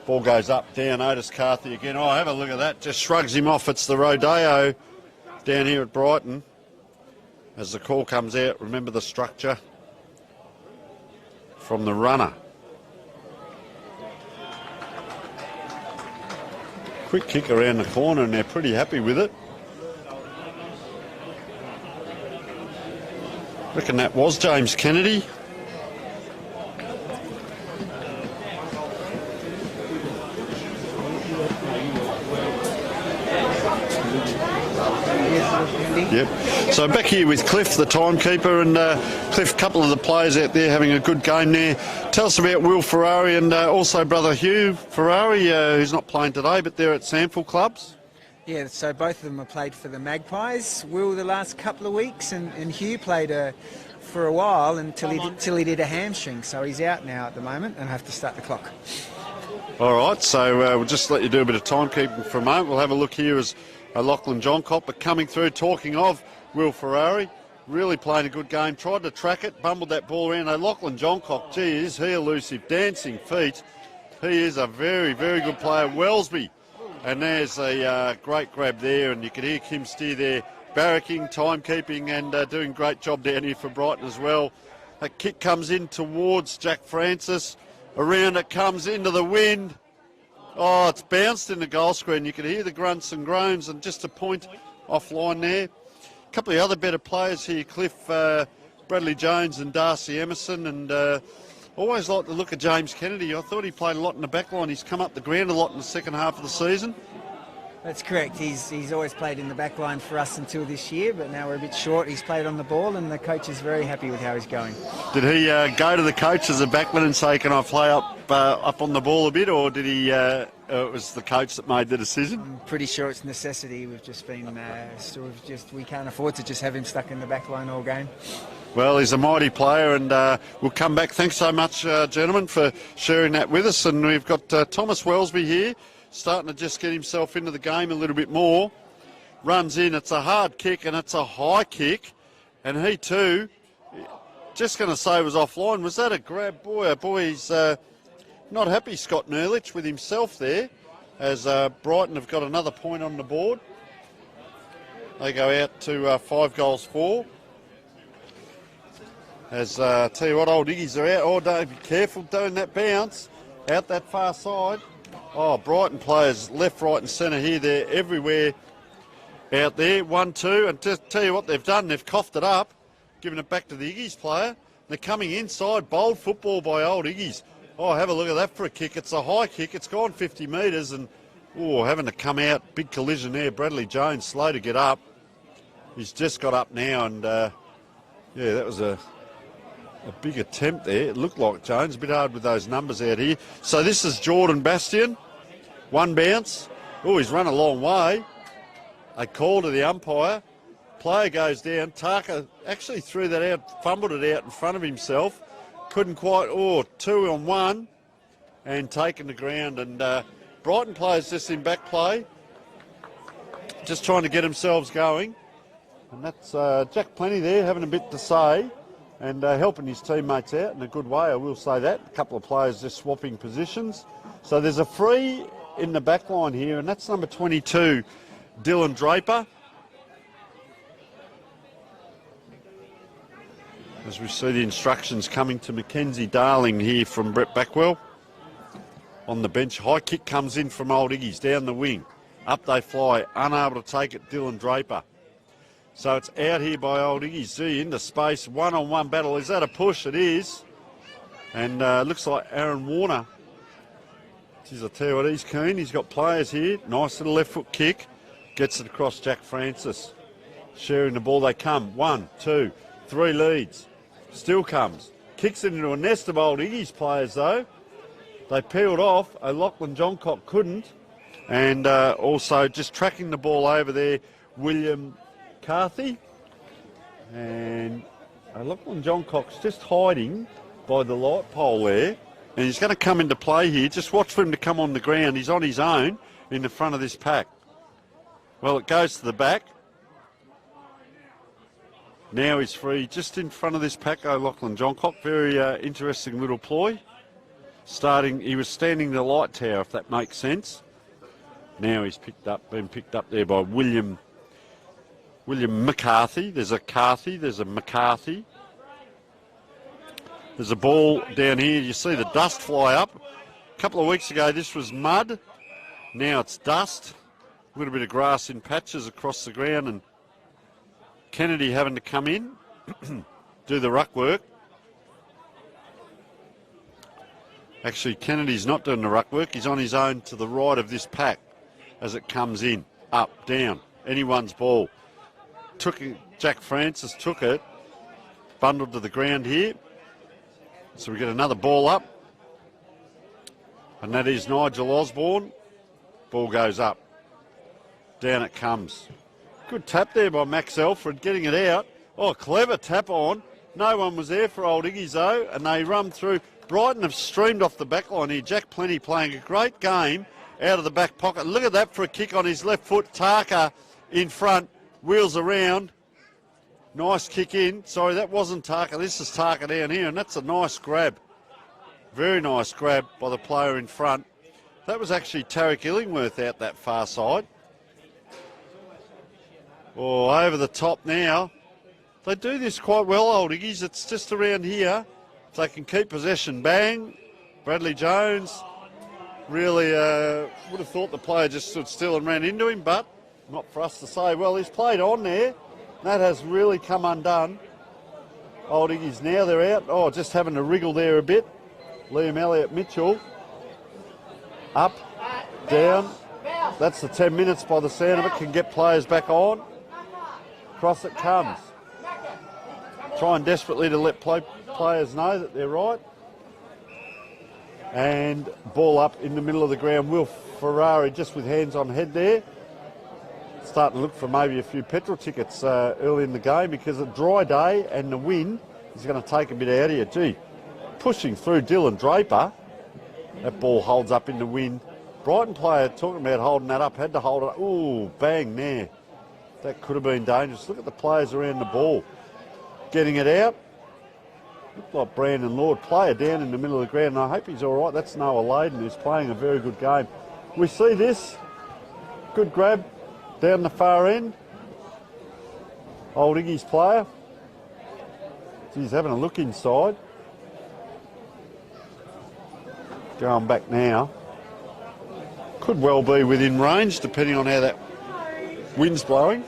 Ball goes up, down, Otis Carthy again. Oh, have a look at that, just shrugs him off. It's the rodeo down here at Brighton. As the call comes out, remember the structure from the runner. Quick kick around the corner, and they're pretty happy with it. Reckon that was James Kennedy. Yep. So back here with Cliff, the timekeeper, and Cliff, a couple of the players out there having a good game there. Tell us about Will Ferrari and also brother Hugh Ferrari, who's not playing today, but they're at Samford clubs. Yeah, so both of them have played for the Magpies. Will the last couple of weeks, and Hugh played for a while until he did a hamstring. So he's out now at the moment, and have to start the clock. All right, so we'll just let you do a bit of timekeeping for a moment. We'll have a look here as O'Loughlin-Johncock, but coming through, talking of Will Ferrari, really playing a good game, tried to track it, bumbled that ball around. O'Loughlin-Johncock, gee, is he elusive, dancing feet. He is a very, very good player. Wellesby, and there's a great grab there, and you can hear Kim Steer there, barracking, timekeeping, and doing a great job down here for Brighton as well. A kick comes in towards Jack Francis, around it comes into the wind. Oh, it's bounced in the goal screen. You can hear the grunts and groans, and just a point offline there. A couple of other better players here, Cliff, Bradley Jones and Darcy Emerson, and always like to look at James Kennedy. I thought he played a lot in the back line. He's come up the ground a lot in the second half of the season. That's correct. He's always played in the back line for us until this year, but now we're a bit short. He's played on the ball, and the coach is very happy with how he's going. Did he go to the coach as a backman and say, can I play up on the ball a bit, or did he it was the coach that made the decision? I'm pretty sure it's necessity. We've just been we can't afford to just have him stuck in the back line all game. Well, he's a mighty player, and we'll come back. Thanks so much, gentlemen, for sharing that with us. And we've got Thomas Wellesby here, starting to just get himself into the game a little bit more. Runs in, it's a hard kick, and it's a high kick. And he too, just going to say was offline. Was that a grab? Boy, oh boy, he's not happy, Scott Nerlich, with himself there, as Brighton have got another point on the board. They go out to 5-4. As tell you what, old Iggy's are out. Oh, don't be careful doing that bounce out that far side. Oh, Brighton players left, right, and centre here. They're everywhere out there. 1-2, and just tell you what they've done. They've coughed it up, giving it back to the Iggy's player. They're coming inside. Bold football by old Iggy's. Oh, have a look at that for a kick. It's a high kick. It's gone 50 metres, and having to come out. Big collision there. Bradley Jones slow to get up. He's just got up now, and yeah, that was a big attempt there. It looked like Jones, a bit hard with those numbers out here. So this is Jordan Bastian. One bounce. Oh, he's run a long way. A call to the umpire. Player goes down. Tarka actually threw that out, fumbled it out in front of himself. Couldn't quite, 2 on 1. And taken the ground. And Brighton players just in back play. Just trying to get themselves going. And that's Jack Plenty there having a bit to say. And helping his teammates out in a good way, I will say that. A couple of players just swapping positions. So there's a free in the back line here, and that's number 22, Dylan Draper. As we see the instructions coming to Mackenzie Darling here from Brett Backwell. On the bench, high kick comes in from Old Iggy's, down the wing. Up they fly, unable to take it, Dylan Draper. So it's out here by Old Iggy's. Z into space, one-on-one battle. Is that a push? It is. And looks like Aaron Warner. Geez, I tell you what, he's keen. He's got players here. Nice little left foot kick. Gets it across Jack Francis. Sharing the ball, they come. 1, 2, 3 leads. Still comes. Kicks it into a nest of Old Iggy's players though. They peeled off. O'Loughlin Johncock couldn't. And also just tracking the ball over there, William Carthy, and Lachlan Johncock's just hiding by the light pole there, and he's going to come into play here. Just watch for him to come on the ground. He's on his own in the front of this pack. Well, it goes to the back. Now he's free just in front of this pack, Lachlan Johncock. Very interesting little ploy. He was standing the light tower, if that makes sense. Now he's been picked up there by William McCarthy. There's a Carthy, there's a McCarthy. There's a ball down here. You see the dust fly up. A couple of weeks ago this was mud. Now it's dust. A little bit of grass in patches across the ground, and Kennedy having to come in, do the ruck work. Actually, Kennedy's not doing the ruck work. He's on his own to the right of this pack as it comes in. Up, down, anyone's ball. Jack Francis took it, bundled to the ground here. So we get another ball up. And that is Nigel Osborne. Ball goes up. Down it comes. Good tap there by Max Alfred, getting it out. Oh, clever tap on. No one was there for Old Iggy's though, and they run through. Brighton have streamed off the back line here. Jack Plenty playing a great game out of the back pocket. Look at that for a kick on his left foot. Tarka in front. Wheels around. Nice kick in. Sorry, that wasn't Tarka. This is Tarka down here, and that's a nice grab. Very nice grab by the player in front. That was actually Tarek Illingworth out that far side. Oh, over the top now. They do this quite well, Old Iggy's. It's just around here. If they can keep possession, bang. Bradley Jones really would have thought the player just stood still and ran into him, but not for us to say. Well, he's played on there. That has really come undone. Old Iggy's now, they're out. Oh, just having to wriggle there a bit. Liam Elliott Mitchell. Up, down. That's the 10 minutes by the sound of it. Can get players back on. Cross it comes. Trying desperately to let players know that they're right. And ball up in the middle of the ground. Will Ferrari just with hands on head there. Starting to look for maybe a few petrol tickets early in the game because a dry day and the wind is going to take a bit out of you. Gee, pushing through Dylan Draper. That ball holds up in the wind. Brighton player talking about holding that up, had to hold it. Ooh, bang there. That could have been dangerous. Look at the players around the ball. Getting it out. Looked like Brandon Lord, player down in the middle of the ground. And I hope he's all right. That's Noah Layden, who's playing a very good game. We see this. Good grab down the far end. Old Iggy's player. He's having a look inside. Going back now. Could well be within range, depending on how that wind's blowing.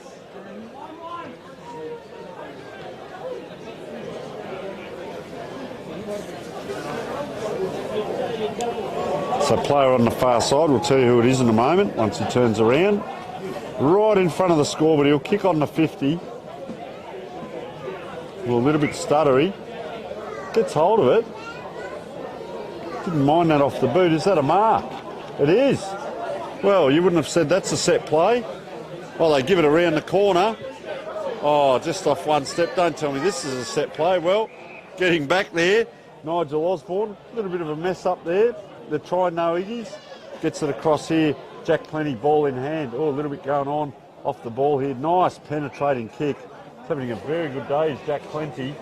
So player on the far side, we'll tell you who it is in a moment once he turns around. Right in front of the score, but he'll kick on the 50. Well, a little bit stuttery. Gets hold of it. Didn't mind that off the boot. Is that a mark? It is. Well, you wouldn't have said that's a set play. Well, they give it around the corner. Oh, just off one step. Don't tell me this is a set play. Well, getting back there, Nigel Osborne. A little bit of a mess up there. They're trying no Iggies. Gets it across here. Jack Plenty, ball in hand. Oh, a little bit going on off the ball here. Nice penetrating kick. He's having a very good day, is Jack Plenty.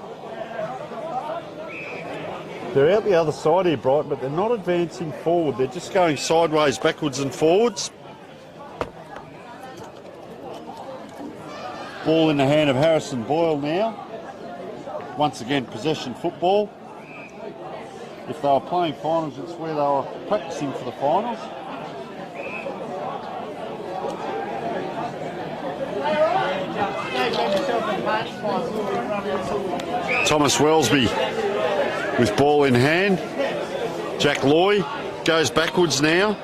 They're out the other side here, Brighton, but they're not advancing forward. They're just going sideways, backwards and forwards. Ball in the hand of Harrison Boyle now. Once again, possession football. If they were playing finals, it's where they were practicing for the finals. Thomas Wellesby with ball in hand. Jack Loy goes backwards now.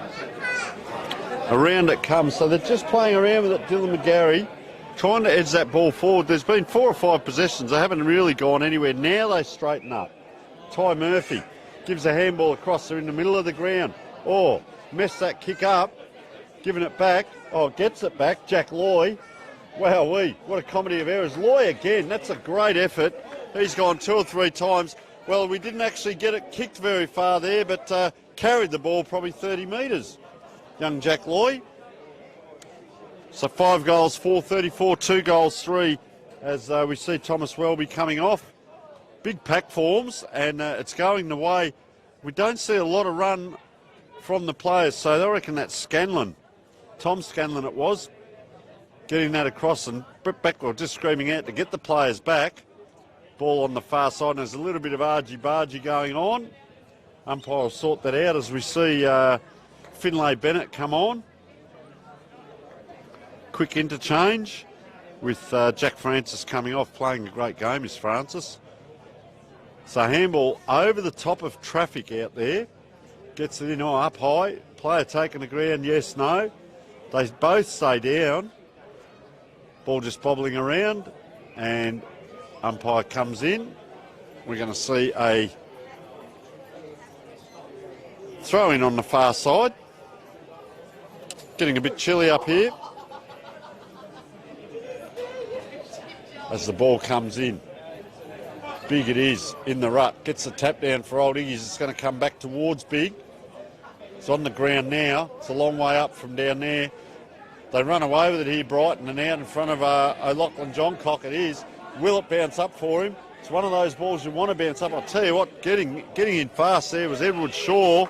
Around it comes. So they're just playing around with it, Dylan McGarry, trying to edge that ball forward. There's been 4 or 5 possessions. They haven't really gone anywhere. Now they straighten up. Ty Murphy gives a handball across. They're in the middle of the ground. Oh, messed that kick up. Giving it back. Oh, gets it back. Jack Loy. Wowee, what a comedy of errors. Loy again. That's a great effort. He's gone 2 or 3 times. Well, we didn't actually get it kicked very far there, but carried the ball probably 30 metres. Young Jack Loy. So 5 goals, 4-34, 2 goals, 3, as we see Thomas Welby coming off. Big pack forms, and it's going the way. We don't see a lot of run from the players, so I reckon that's Scanlon. Tom Scanlon it was. Getting that across and backward, just screaming out to get the players back. Ball on the far side, and there's a little bit of argy-bargy going on. Umpire will sort that out as we see Finlay Bennett come on. Quick interchange with Jack Francis coming off, playing a great game is Francis. So handball over the top of traffic out there. Gets it in up high. Player taking the ground, yes, no. They both stay down. Ball just bobbling around, and umpire comes in. We're going to see a throw in on the far side. Getting a bit chilly up here as the ball comes in. Big it is in the rut. Gets the tap down for old Iggy's. It's going to come back towards Big. It's on the ground now. It's a long way up from down there. They run away with it here, Brighton, and out in front of O'Loughlin Johncock it is. Will it bounce up for him? It's one of those balls you want to bounce up. I'll tell you what, getting in fast there was Edward Shaw,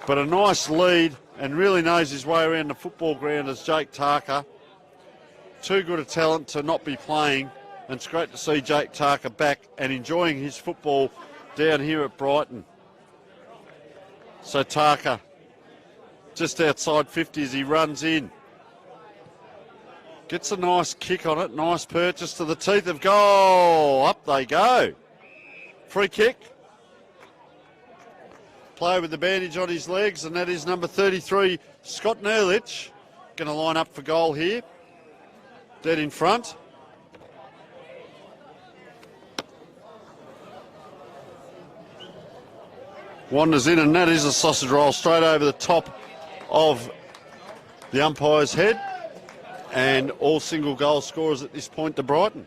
but a nice lead, and really knows his way around the football ground as Jake Tarker. Too good a talent to not be playing, and it's great to see Jake Tarker back and enjoying his football down here at Brighton. So Tarker just outside 50 as he runs in. Gets a nice kick on it, nice purchase to the teeth of goal. Up they go. Free kick. Player with the bandage on his legs, and that is number 33, Scott Nerlich. Going to line up for goal here. Dead in front. Wanders in, and that is a sausage roll straight over the top of the umpire's head, and all single goal scorers at this point to Brighton.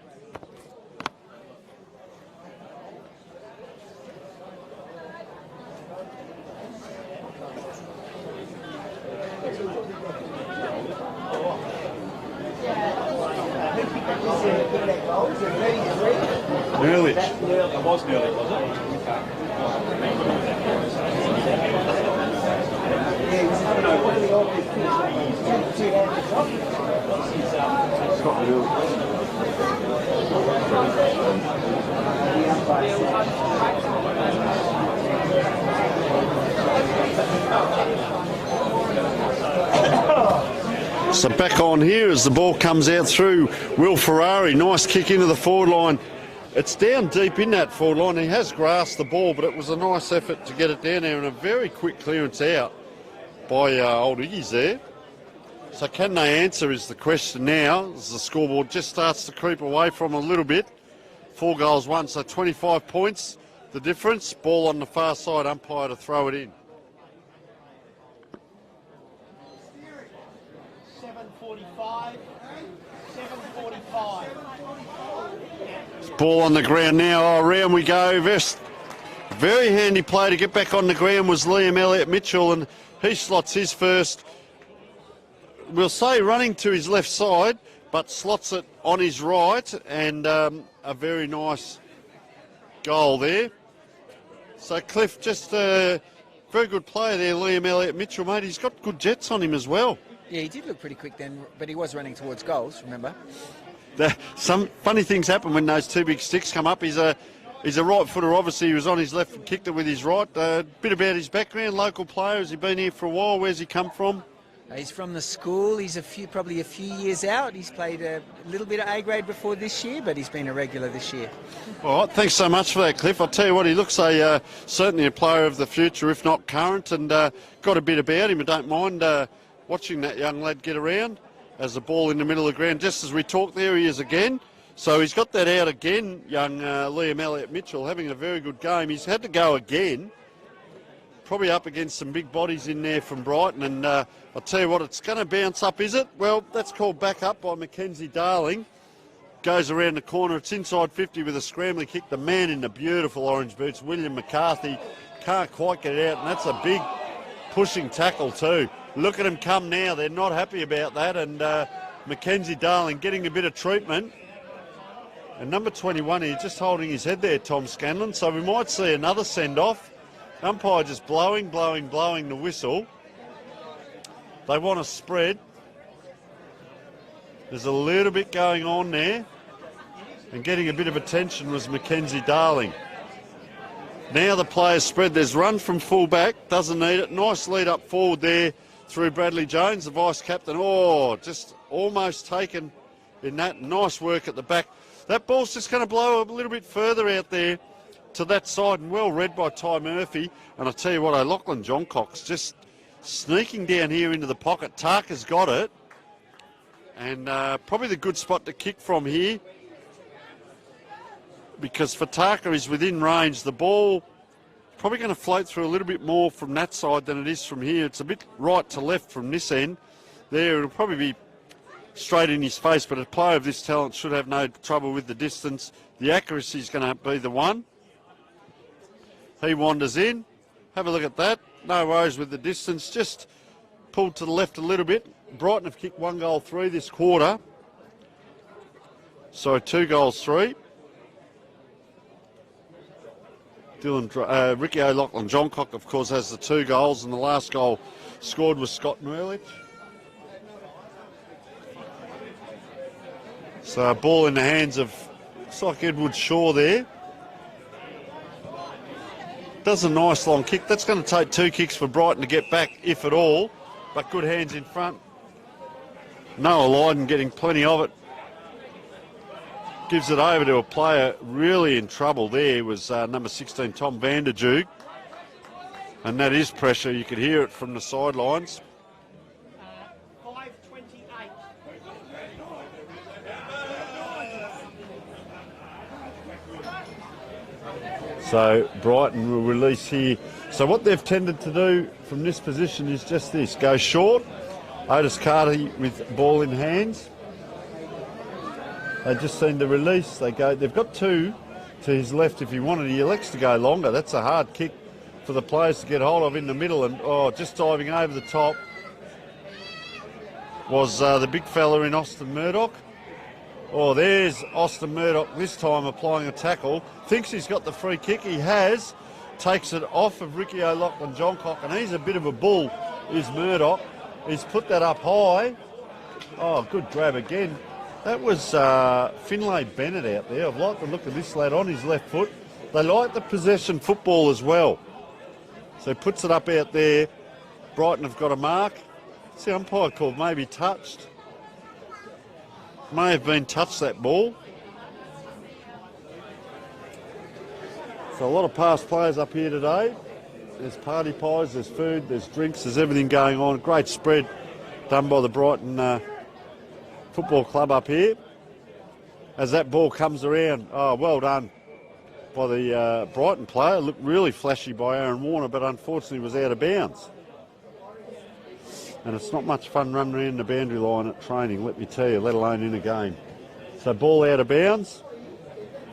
Nearly. It was nearly, was it? So back on here as the ball comes out through Will Ferrari. Nice kick into the forward line. It's down deep in that forward line. He has grasped the ball, but it was a nice effort to get it down there and a very quick clearance out by old Iggy's there. So can they answer is the question now, as the scoreboard just starts to creep away from a little bit. 4 goals, 1, so 25 points. The difference, ball on the far side, umpire to throw it in. 7:45. 7:45. Ball on the ground now. Oh, around we go. Very handy play to get back on the ground was Liam Elliott-Mitchell, and he slots his first. We'll say running to his left side, but slots it on his right, and a very nice goal there. So Cliff, just a very good player there, Liam Elliott-Mitchell, mate. He's got good jets on him as well. Yeah, he did look pretty quick then, but he was running towards goals, remember? Some funny things happen when those two big sticks come up. He's a right footer, obviously. He was on his left and kicked it with his right. A bit about his background, local player. Has he been here for a while? Where's he come from? He's from the school. He's probably a few years out. He's played a little bit of A grade before this year, but he's been a regular this year. All right, thanks so much for that, Cliff. I'll tell you what, he looks certainly a player of the future, if not current, and got a bit about him. I don't mind watching that young lad get around as the ball in the middle of the ground. Just as we talk, there he is again. So he's got that out again, young Liam Elliott-Mitchell, having a very good game. He's had to go again, probably up against some big bodies in there from Brighton, and I'll tell you what, it's going to bounce up, is it? Well, that's called back up by Mackenzie Darling. Goes around the corner. It's inside 50 with a scrambling kick. The man in the beautiful orange boots, William McCarthy, can't quite get it out, and that's a big pushing tackle too. Look at him come now. They're not happy about that, and Mackenzie Darling getting a bit of treatment. And number 21 here just holding his head there, Tom Scanlon, so we might see another send-off. Umpire just blowing the whistle. They want to spread. There's a little bit going on there. And getting a bit of attention was Mackenzie Darling. Now the players spread. There's run from full back. Doesn't need it. Nice lead up forward there through Bradley Jones, the vice-captain. Oh, just almost taken in that. Nice work at the back. That ball's just going to blow a little bit further out there to that side, and well read by Ty Murphy. And I tell you what, Lachlan Johncock's just sneaking down here into the pocket. Tarker's got it, and probably the good spot to kick from here, because for Tarker is within range. The ball probably going to float through a little bit more from that side than it is from here. It's a bit right to left from this end. There, it'll probably be straight in his face, but a player of this talent should have no trouble with the distance. The accuracy is going to be the one. He wanders in. Have a look at that. No worries with the distance. Just pulled to the left a little bit. Brighton have kicked 1 goal 3 this quarter. So 2 goals 3. Ricky O'Loughlin Johncock, of course, has the 2 goals, and the last goal scored was Scott Merlich. So a ball in the hands of, looks like Edward Shaw there. Does a nice long kick. That's going to take 2 kicks for Brighton to get back, if at all. But good hands in front. Noah Lydon getting plenty of it. Gives it over to a player really in trouble there, was number 16, Tom Vanderjoog. And that is pressure. You could hear it from the sidelines. 5:28. So Brighton will release here. So what they've tended to do from this position is just this. Go short. Otis Carty with ball in hands. They just seem to release. They've got two to his left if he wanted. He elects to go longer. That's a hard kick for the players to get hold of in the middle. And, just diving over the top was the big fella in Austin Murdoch. There's Austin Murdoch this time applying a tackle. Thinks he's got the free kick. He has. Takes it off of Ricky O'Loughlin-Johncock, and he's a bit of a bull, is Murdoch. He's put that up high. Good grab again. That was Finlay Bennett out there. I've liked the look of this lad on his left foot. They like the possession football as well. So he puts it up out there. Brighton have got a mark. See, umpire called maybe touched. May have been touched, that ball. So a lot of past players up here today. There's party pies, there's food, there's drinks, there's everything going on. Great spread done by the Brighton Football Club up here. As that ball comes around, well done by the Brighton player. Looked really flashy by Aaron Warner, but unfortunately was out of bounds. And it's not much fun running around the boundary line at training, let me tell you, let alone in a game. So ball out of bounds.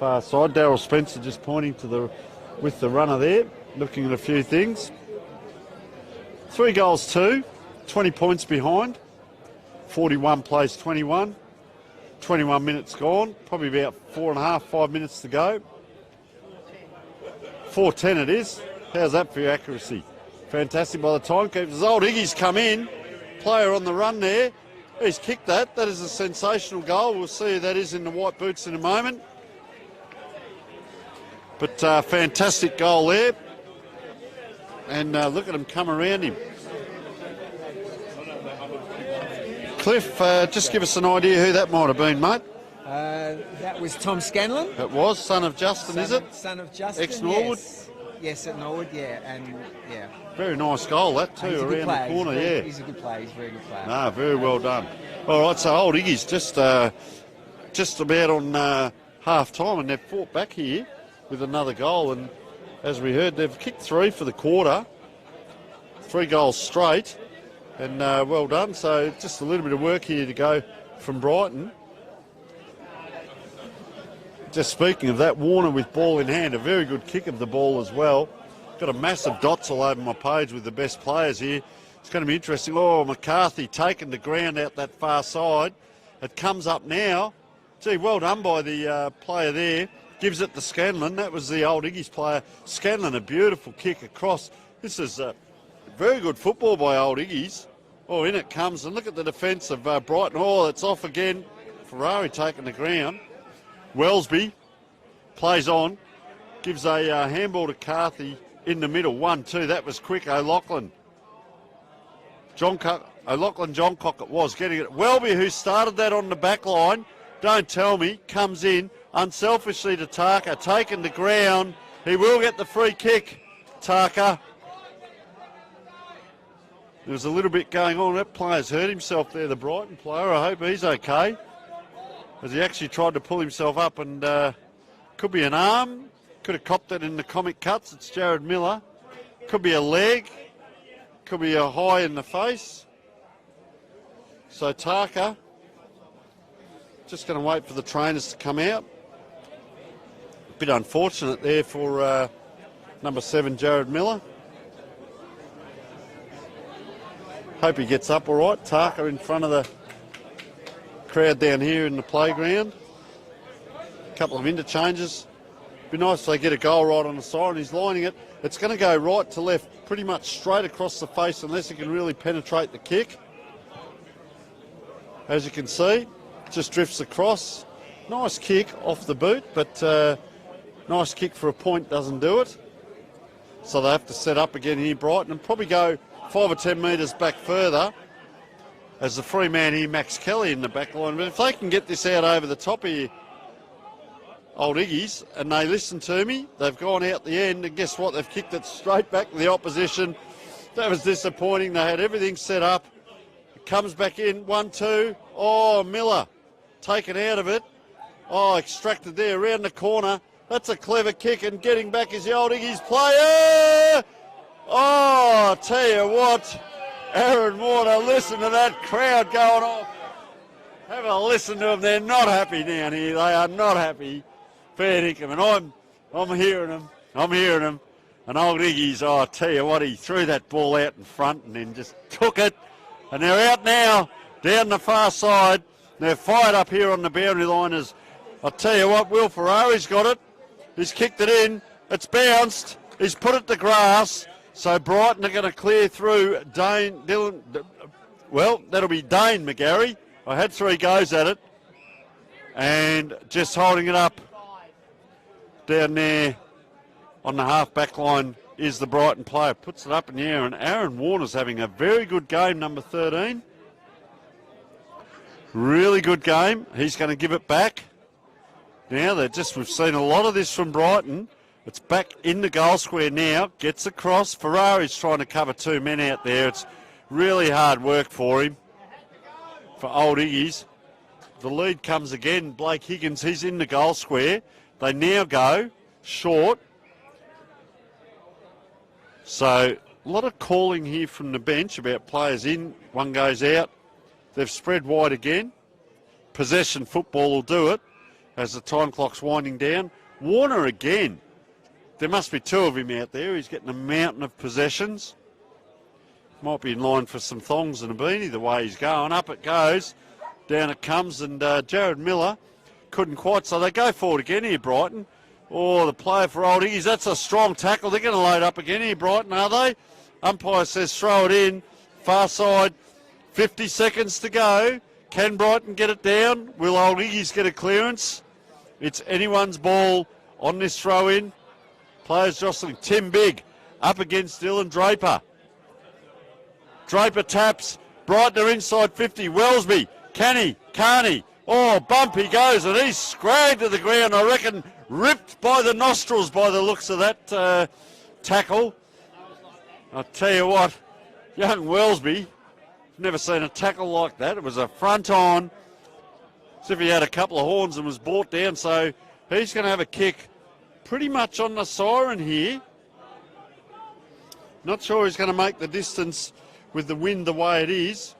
Far side, Daryl Spencer just pointing to with the runner there, looking at a few things. 3 goals 2, 20 points behind. 41 plays 21. 21 minutes gone, probably about 4.5, 5 minutes to go. 4:10 it is. How's that for your accuracy? Fantastic by the timekeepers. Old Iggy's come in. Player on the run there. He's kicked that. That is a sensational goal. We'll see who that is in the white boots in a moment. But fantastic goal there. And look at him come around him. Cliff, just give us an idea who that might have been, mate. That was Tom Scanlon. It was, son of Justin, is it? Son of Justin, Ex-Norwood? Yes, at Norwood, yeah. And, yeah. Very nice goal, that too, around the corner, yeah. He's a good player, he's a very good player. No, very well done. All right, so old Iggy's just about on half-time, and they've fought back here with another goal, and as we heard, they've kicked 3 for the quarter, 3 goals straight, and well done. So just a little bit of work here to go from Brighton. Just speaking of that, Warner with ball in hand, a very good kick of the ball as well. Got a massive dots all over my page with the best players here. It's going to be interesting. McCarthy taking the ground out that far side. It comes up now. Gee, well done by the player there. Gives it to Scanlon. That was the old Iggy's player. Scanlon, a beautiful kick across. This is very good football by old Iggy's. In it comes. And look at the defence of Brighton. It's off again. Ferrari taking the ground. Wellesby plays on. Gives a handball to Carthy in the middle. 1-2. That was quick. O'Loughlin. O'Loughlin-Johncock it was. Getting it. Welby, who started that on the back line. Don't tell me. Comes in. Unselfishly to Tarka, taken the ground. He will get the free kick, Tarka. There was a little bit going on. That player's hurt himself there, the Brighton player. I hope he's okay. As he actually tried to pull himself up, and could be an arm. Could have copped it in the comic cuts. It's Jared Miller. Could be a leg. Could be a high in the face. So Tarka, just going to wait for the trainers to come out. Bit unfortunate there for number 7, Jared Miller. Hope he gets up all right. Tarka in front of the crowd down here in the playground. A couple of interchanges. Be nice if they get a goal right on the side. He's lining it. It's going to go right to left, pretty much straight across the face unless he can really penetrate the kick. As you can see, just drifts across. Nice kick off the boot, but nice kick for a point doesn't do it. So they have to set up again here, Brighton, and probably go 5 or 10 metres back further. As the free man here, Max Kelly in the back line. But if they can get this out over the top of you, old Iggy's, and they listen to me, they've gone out the end, and guess what? They've kicked it straight back to the opposition. That was disappointing. They had everything set up. It comes back in, 1-2. Miller taken out of it. Extracted there around the corner. That's a clever kick, and getting back is the old Iggy's player. Oh, I tell you what, Aaron Warner, listen to that crowd going off. Have a listen to them. They're not happy down here. They are not happy. Fair dinkum. And I'm hearing them. I'm hearing them. And old Iggy's, oh, I tell you what, he threw that ball out in front and then just took it. And they're out now, down the far side. They're fired up here on the boundary line. As I tell you what, Will Ferrari's got it. He's kicked it in. It's bounced. He's put it to grass. So Brighton are going to clear through Dane Dylan. Well, that'll be Dane McGarry. I had 3 goes at it. And just holding it up down there on the half-back line is the Brighton player. Puts it up in the air, and Aaron Warner's having a very good game, number 13. Really good game. He's going to give it back. Now, we've seen a lot of this from Brighton. It's back in the goal square now. Gets across. Ferrari's trying to cover 2 men out there. It's really hard work for him, for old Iggy's. The lead comes again. Blake Higgins, he's in the goal square. They now go short. So a lot of calling here from the bench about players in. One goes out. They've spread wide again. Possession football will do it as the time clock's winding down. Warner again. There must be 2 of him out there. He's getting a mountain of possessions. Might be in line for some thongs and a beanie the way he's going. Up it goes. Down it comes, and Jared Miller couldn't quite. So they go forward again here, Brighton. Oh, the player for Old Iggy's. That's a strong tackle. They're going to load up again here, Brighton, are they? Umpire says throw it in. Far side. 50 seconds to go. Can Brighton get it down? Will Old Iggy's get a clearance? It's anyone's ball on this throw in. Players jostling. Tim Big up against Dylan Draper. Draper taps. Brighton are inside 50. Wellesby. Can he? Can't he? Oh, bump he goes, and he's scragged to the ground. I reckon ripped by the nostrils by the looks of that tackle. I'll tell you what, young Wellesby, never seen a tackle like that. It was a front on, as if he had a couple of horns and was brought down. So he's going to have a kick pretty much on the siren here. Not sure he's going to make the distance with the wind the way it is.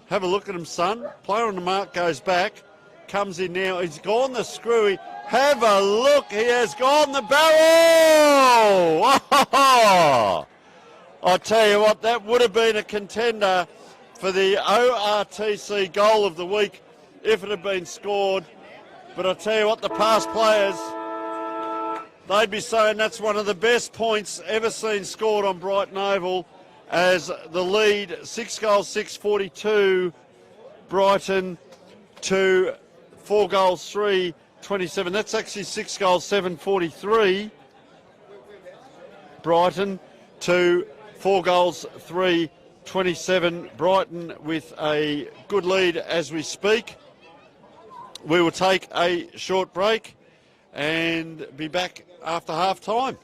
Have a look at him, son. Player on the mark goes back. Comes in now. He's gone the screwy. Have a look. He has gone the barrel. Oh, I tell you what, that would have been a contender for the ORTC goal of the week if it had been scored. But I tell you what, the past players, they'd be saying that's one of the best points ever seen scored on Brighton Oval, as the lead, 6 goals, 6-42, Brighton to 4 goals, 3-27. That's actually 6 goals, 7-43. Brighton to 4 goals, 3-27. Brighton with a good lead as we speak. We will take a short break and be back after half time.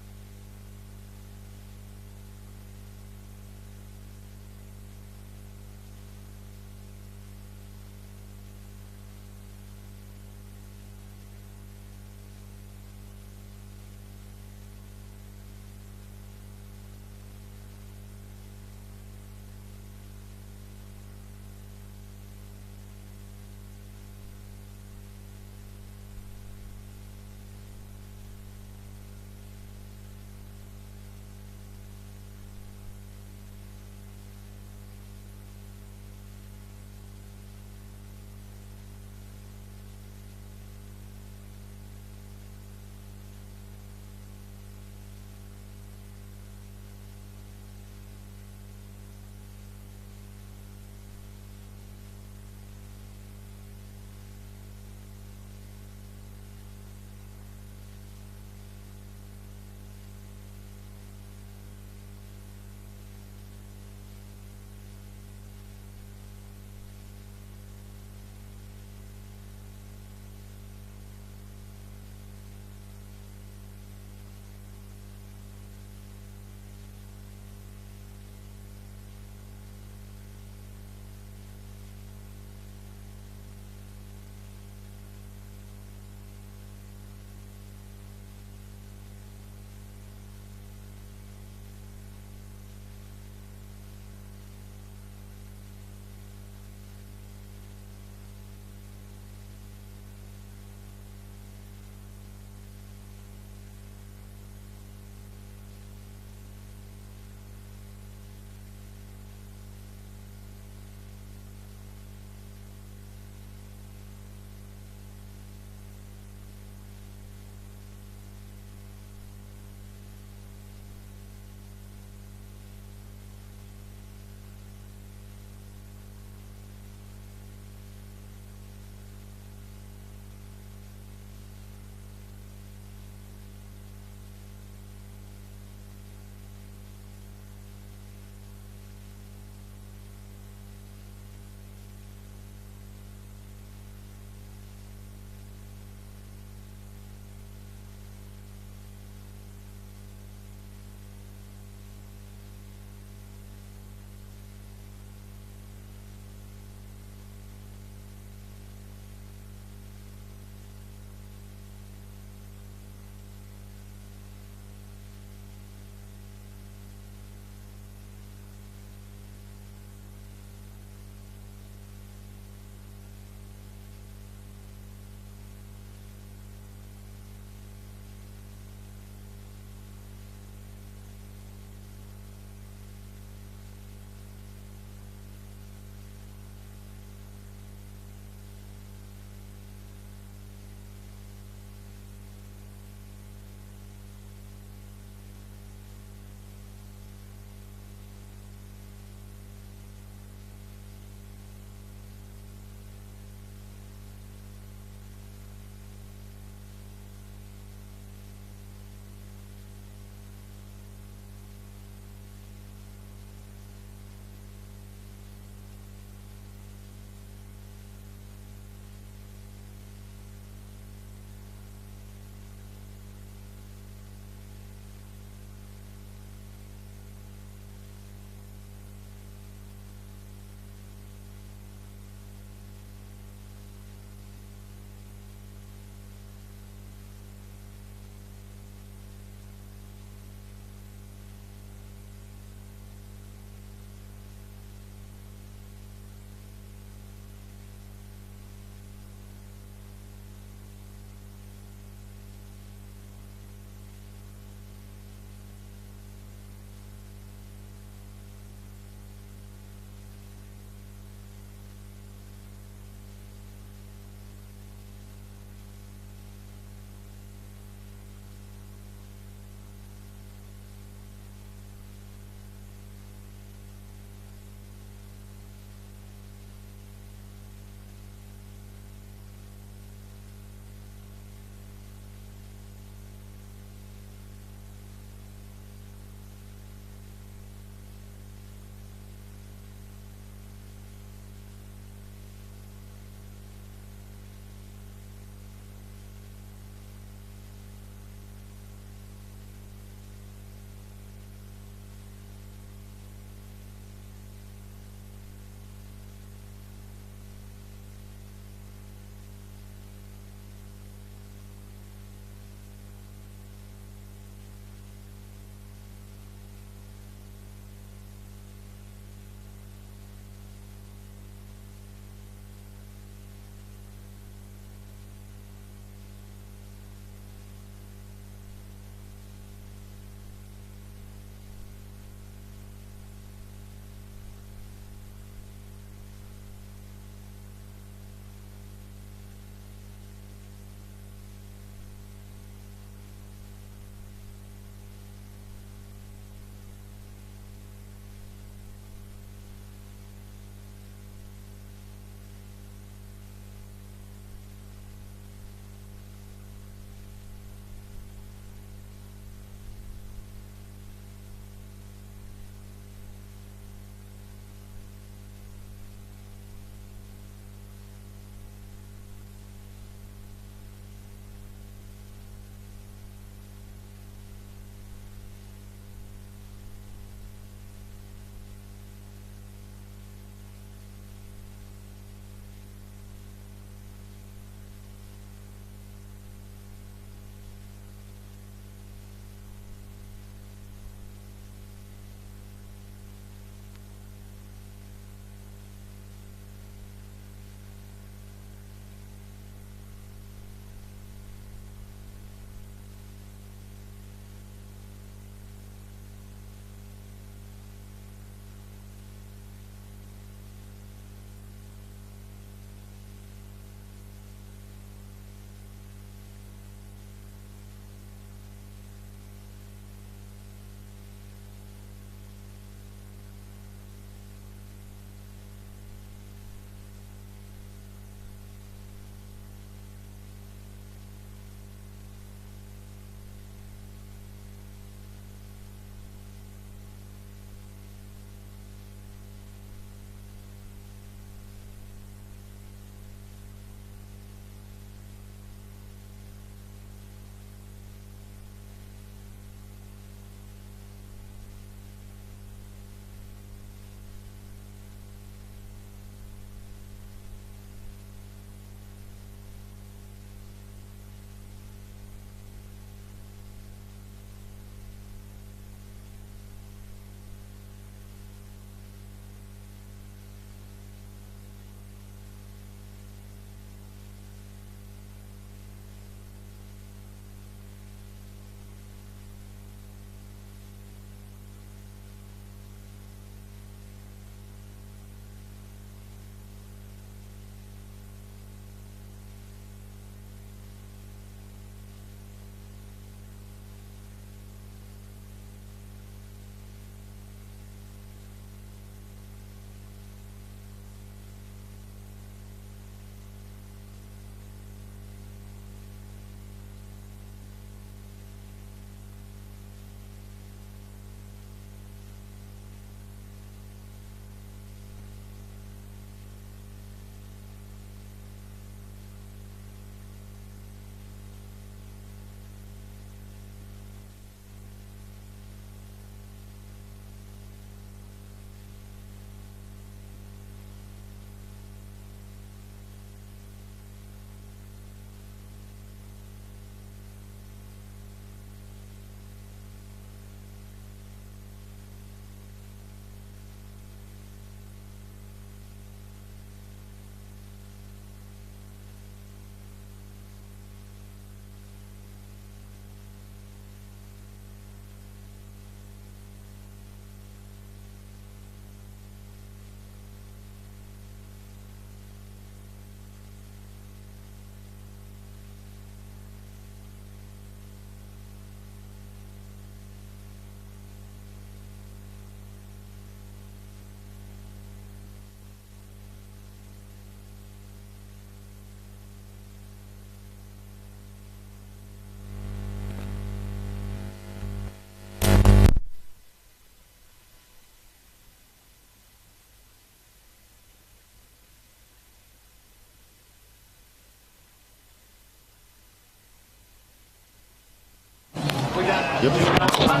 Yep. I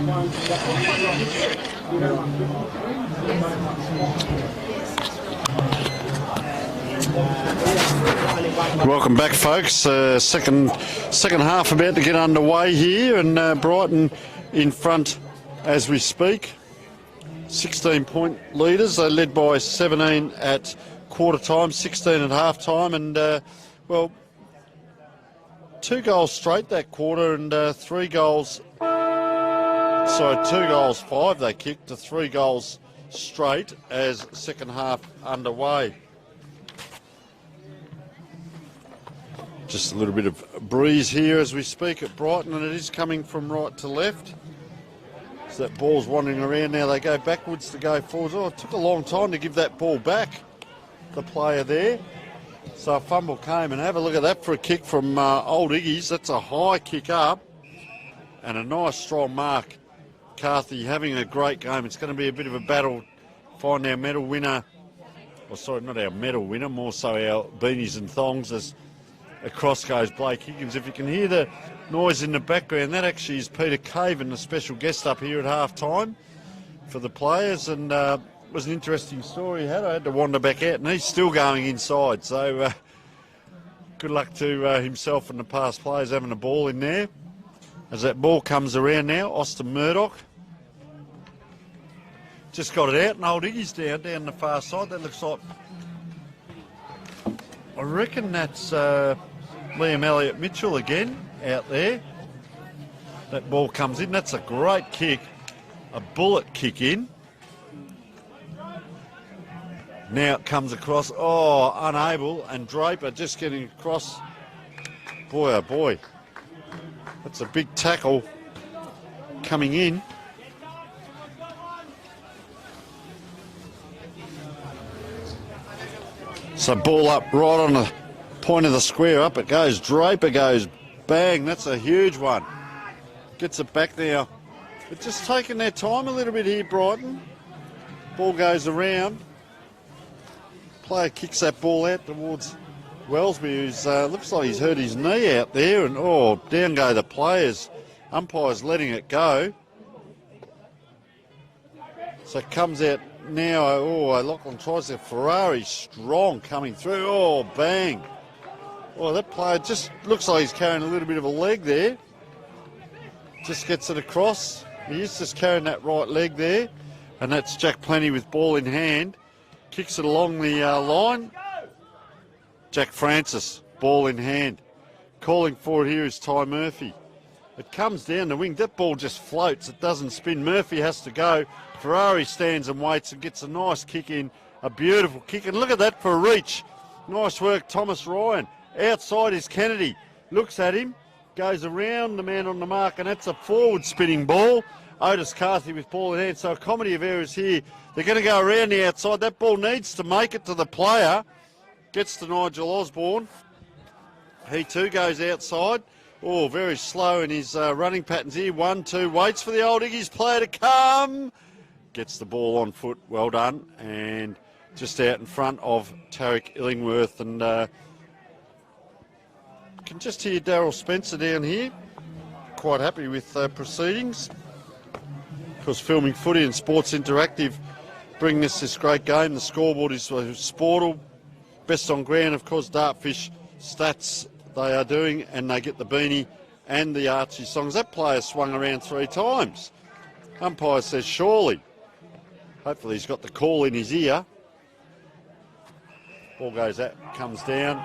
know that. Welcome back, folks. Second half about to get underway here, and Brighton in front as we speak. 16-point leaders. They led by 17 at quarter time, 16 at half time, and well, 2 goals straight that quarter, and 2 goals 5 they kicked to 3 goals straight as second half underway. Just a little bit of breeze here as we speak at Brighton, and it is coming from right to left. So that ball's wandering around now. They go backwards to go forwards. Oh, it took a long time to give that ball back, the player there. So a fumble came, and have a look at that for a kick from Old Iggy's. That's a high kick up and a nice strong mark. Carthy having a great game. It's going to be a bit of a battle. Find our medal winner. Well, sorry, not our medal winner, more so our beanies and thongs as across goes Blake Higgins. If you can hear the noise in the background, that actually is Peter Caven, the special guest up here at half-time for the players, and it was an interesting story he had. I had to wander back out, and he's still going inside, so good luck to himself and the past players having a ball in there. As that ball comes around now, Austin Murdoch just got it out, and Old Iggy's down the far side. That looks like, I reckon that's Liam Elliott Mitchell again out there. That ball comes in. That's a great kick, a bullet kick in. Now it comes across. Oh, unable, and Draper just getting across. Boy, oh boy. That's a big tackle coming in. So ball up right on the point of the square. Up it goes. Draper goes bang. That's a huge one. Gets it back now. But just taking their time a little bit here, Brighton. Ball goes around. Player kicks that ball out towards Wellesby, who's looks like he's hurt his knee out there. And oh, down go the players. Umpire's letting it go. So it comes out now. Oh, Lachlan tries it. Ferrari strong coming through. Oh, bang. Oh, that player just looks like he's carrying a little bit of a leg there. Just gets it across. He is just carrying that right leg there. And that's Jack Plenty with ball in hand. Kicks it along the line. Jack Francis, ball in hand. Calling for it here is Ty Murphy. It comes down the wing. That ball just floats. It doesn't spin. Murphy has to go. Ferrari stands and waits and gets a nice kick in. A beautiful kick. And look at that for a reach. Nice work, Thomas Ryan. Outside is Kennedy. Looks at him. Goes around the man on the mark. And that's a forward spinning ball. Otis Carthy with ball in hand. So a comedy of errors here. They're going to go around the outside. That ball needs to make it to the player. Gets to Nigel Osborne. He too goes outside. Oh, very slow in his running patterns here. 1-2. Waits for the Old Iggy's player to come. Gets the ball on foot. Well done. And just out in front of Tarek Illingworth. And can just hear Darryl Spencer down here. Quite happy with proceedings. Of course, filming Footy and Sports Interactive bringing us this great game. The scoreboard is Sportal. Best on ground, of course, Dartfish stats they are doing, and they get the beanie and the Archie songs. That player swung around 3 times. Umpire says surely. Hopefully he's got the call in his ear. Ball goes out, comes down.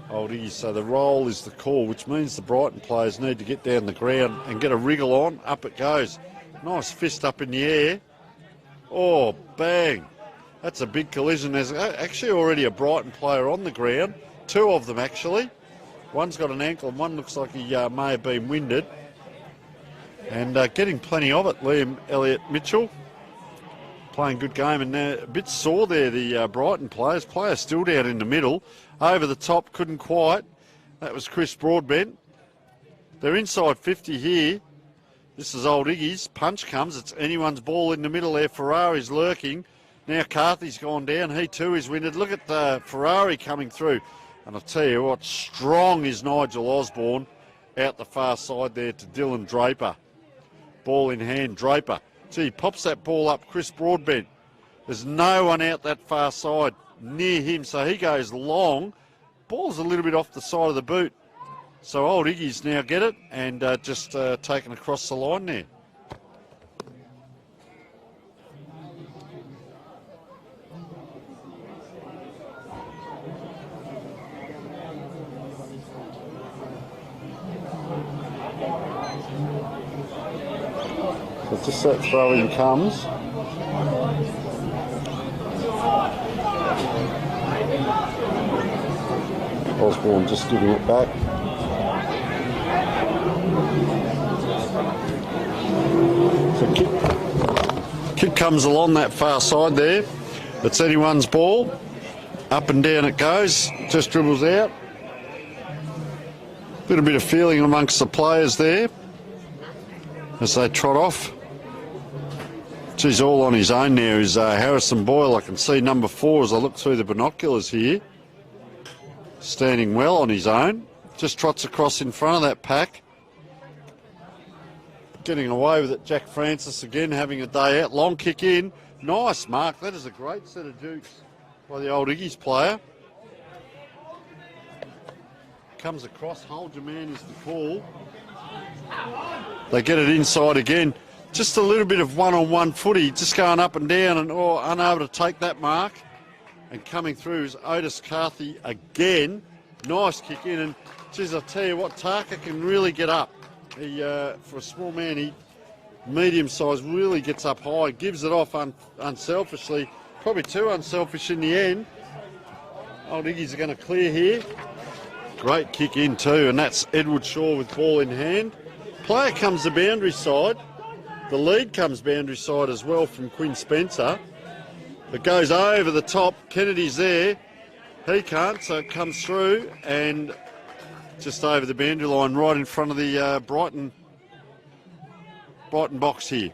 Old Iggy, so the roll is the call, which means the Brighton players need to get down the ground and get a wriggle on. Up it goes. Nice fist up in the air. Oh, bang. That's a big collision. There's actually already a Brighton player on the ground. 2 of them, actually. One's got an ankle and one looks like he may have been winded. And getting plenty of it, Liam Elliott Mitchell. Playing good game, and a bit sore there, the Brighton players. Player still down in the middle. Over the top, couldn't quite. That was Chris Broadbent. They're inside 50 here. This is Old Iggy's. Punch comes. It's anyone's ball in the middle there. Ferrari's lurking. Now Carthy's gone down. He too is winded. Look at the Ferrari coming through. And I'll tell you what, strong is Nigel Osborne out the far side there to Dylan Draper. Ball in hand, Draper. Gee, he pops that ball up, Chris Broadbent. There's no one out that far side near him, so he goes long. Ball's a little bit off the side of the boot. So old Iggy's now get it and just taken across the line there. So just that throw in comes. Osborne just giving it back. So kick comes along that far side there. It's anyone's ball. Up and down it goes. Just dribbles out. Little bit of feeling amongst the players there as they trot off. He's all on his own now is Harrison Boyle. I can see number 4 as I look through the binoculars here. Standing well on his own. Just trots across in front of that pack. Getting away with it, Jack Francis again having a day out. Long kick in. Nice mark. That is a great set of dukes by the old Iggy's player. Comes across. Hold your man is the call. They get it inside again. Just a little bit of one-on-one footy, just going up and down and unable to take that mark. And coming through is Otis Carthy again. Nice kick in, and geez, I'll tell you what, Tarka can really get up. He, for a small man, he medium size, really gets up high, gives it off unselfishly. Probably too unselfish in the end. Old Iggy's are going to clear here. Great kick in too, and that's Edward Shaw with ball in hand. Player comes the boundary side. The lead comes boundary side as well from Quinn Spencer. It goes over the top. Kennedy's there. He can't, so it comes through and just over the boundary line right in front of the Brighton box here.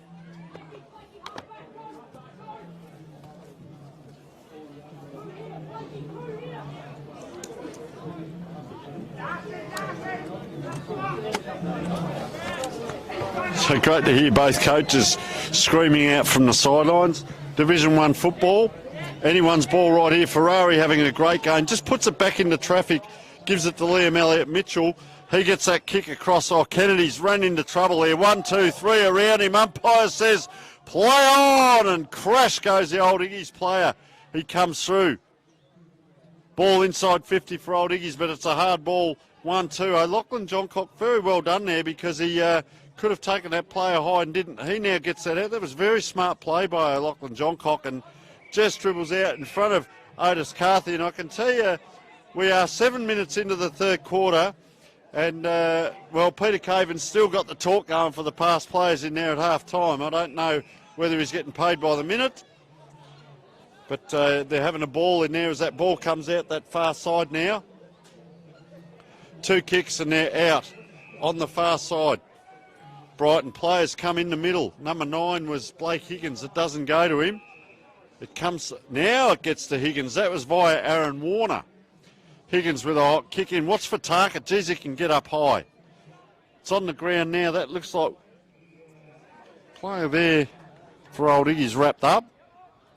So great to hear both coaches screaming out from the sidelines. Division 1 football. Anyone's ball right here. Ferrari having a great game. Just puts it back into traffic. Gives it to Liam Elliott-Mitchell. He gets that kick across. Oh, Kennedy's run into trouble here. 1, 2, 3 around him. Umpire says, play on. And crash goes the old Iggy's player. He comes through. Ball inside 50 for old Iggy's, but it's a hard ball. 1, 2. Lachlan Johncock, very well done there because he could have taken that player high and didn't. He now gets that out. That was very smart play by Lachlan Johncock and just dribbles out in front of Otis Carthy. And I can tell you, we are 7 minutes into the third quarter and, well, Peter Caven's still got the talk going for the past players in there at half-time. I don't know whether he's getting paid by the minute, but they're having a ball in there as that ball comes out that far side now. 2 kicks and they're out on the far side. Brighton players come in the middle. Number 9 was Blake Higgins. It doesn't go to him. It comes, now it gets to Higgins. That was via Aaron Warner. Higgins with a hot kick in. Watch for Tarka. Geez, he can get up high. It's on the ground now. That looks like player there for old Iggy's wrapped up.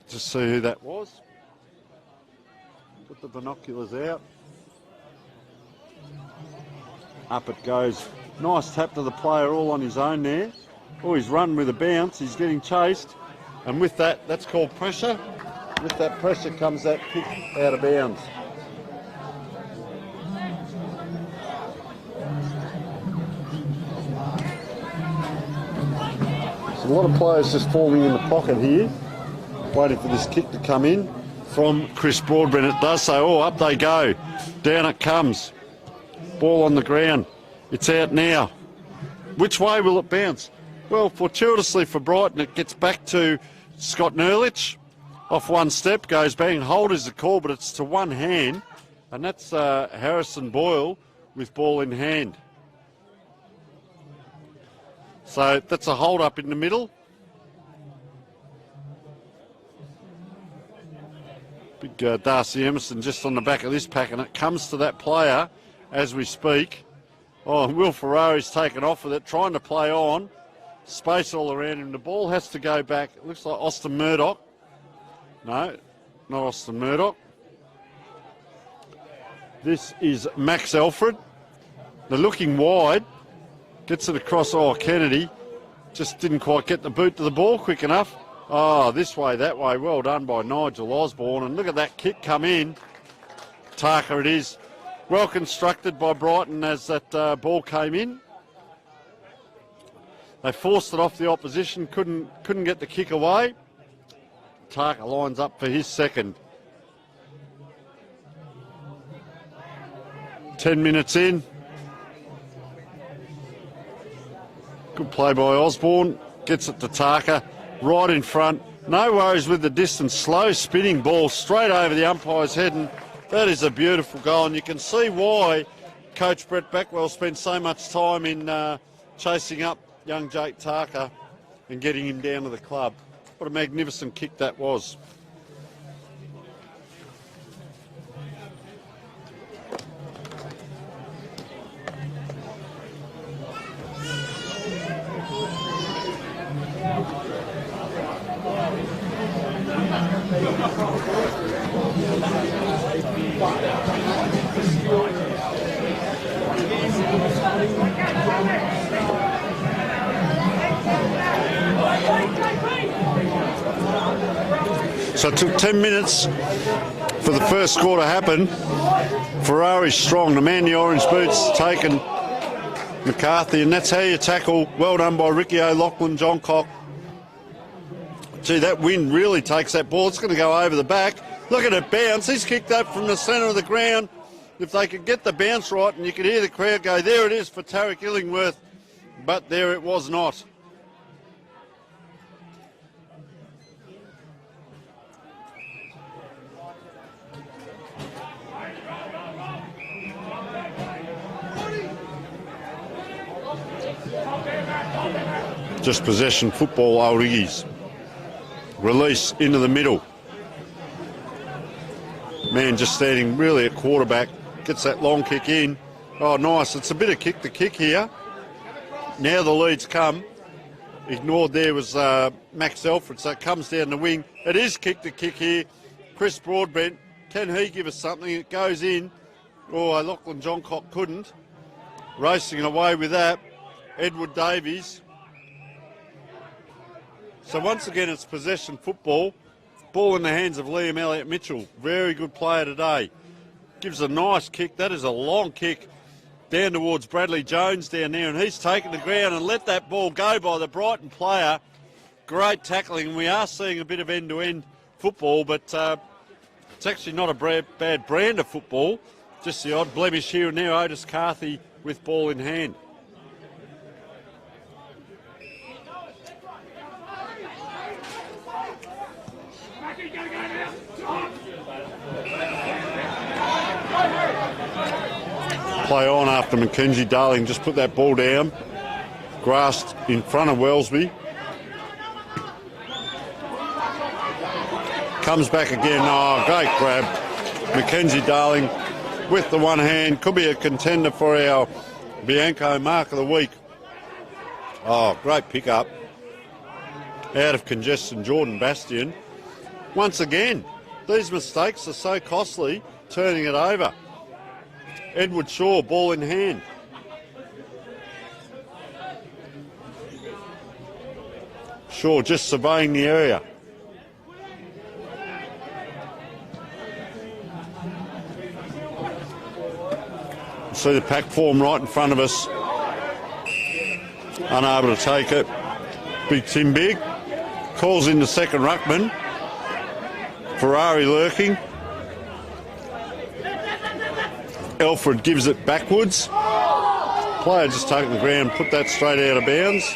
Just see who that was. Put the binoculars out. Up it goes. Nice tap to the player all on his own there. Oh, he's run with a bounce. He's getting chased. And with that, that's called pressure. With that pressure comes that kick out of bounds. So a lot of players just forming in the pocket here, waiting for this kick to come in from Chris Broadbent. It does so. Oh, up they go. Down it comes. Ball on the ground. It's out now. Which way will it bounce? Well, fortuitously for Brighton, it gets back to Scott Nerlich. Off one step, goes bang. Hold is the call, but it's to one hand. And that's Harrison Boyle with ball in hand. So that's a hold up in the middle. Big Darcy Emerson just on the back of this pack, and it comes to that player as we speak. Oh, Will Ferrari's taken off with it, trying to play on. Space all around him. The ball has to go back. It looks like Austin Murdoch. No, not Austin Murdoch. This is Max Alfred. They're looking wide. Gets it across. Oh, Kennedy just didn't quite get the boot to the ball quick enough. Oh, this way, that way. Well done by Nigel Osborne. And look at that kick come in. Tarka it is. Well constructed by Brighton as that ball came in. They forced it off the opposition, couldn't get the kick away. Tarka lines up for his second. 10 minutes in. Good play by Osborne. Gets it to Tarka, right in front. No worries with the distance. Slow spinning ball straight over the umpire's head, and that is a beautiful goal. And you can see why Coach Brett Backwell spent so much time in chasing up young Jake Tarka and getting him down to the club. What a magnificent kick that was. So it took 10 minutes for the first score to happen. Ferrari's strong. The man in the orange boots taken McCarthy, and that's how you tackle. Well done by Ricky O'Loughlin, John Cock. Gee, that wind really takes that ball. It's going to go over the back. Look at it bounce. He's kicked that from the centre of the ground. If they could get the bounce right, and you could hear the crowd go, there it is for Tarek Illingworth. But there it was not. Just possession football, old Iggy's. Release into the middle. Man just standing really at quarterback. Gets that long kick in. Oh, nice. It's a bit of kick to kick here. Now the leads come. Ignored there was Max Alfred, so it comes down the wing. It is kick to kick here. Chris Broadbent, can he give us something? It goes in. Oh, Lachlan Johncock couldn't. Racing away with that. Edward Davies. So once again, it's possession football. Ball in the hands of Liam Elliott Mitchell. Very good player today. Gives a nice kick. That is a long kick down towards Bradley Jones down there, and he's taken the ground and let that ball go by the Brighton player. Great tackling. We are seeing a bit of end-to-end football, but it's actually not a bad brand of football. Just the odd blemish here and there. Otis Carthy with ball in hand. Play on after Mackenzie Darling just put that ball down. Grasped in front of Wellesby. Comes back again. Oh, great grab. Mackenzie Darling with the one hand. Could be a contender for our Bianco Mark of the Week. Oh, great pickup. Out of congestion, Jordan Bastian. Once again, these mistakes are so costly, turning it over. Edward Shaw, ball in hand. Shaw just surveying the area. See the pack form right in front of us. Unable to take it. Big Tim Big. Calls in the second ruckman. Ferrari lurking. Alfred gives it backwards. Player just taking the ground, put that straight out of bounds.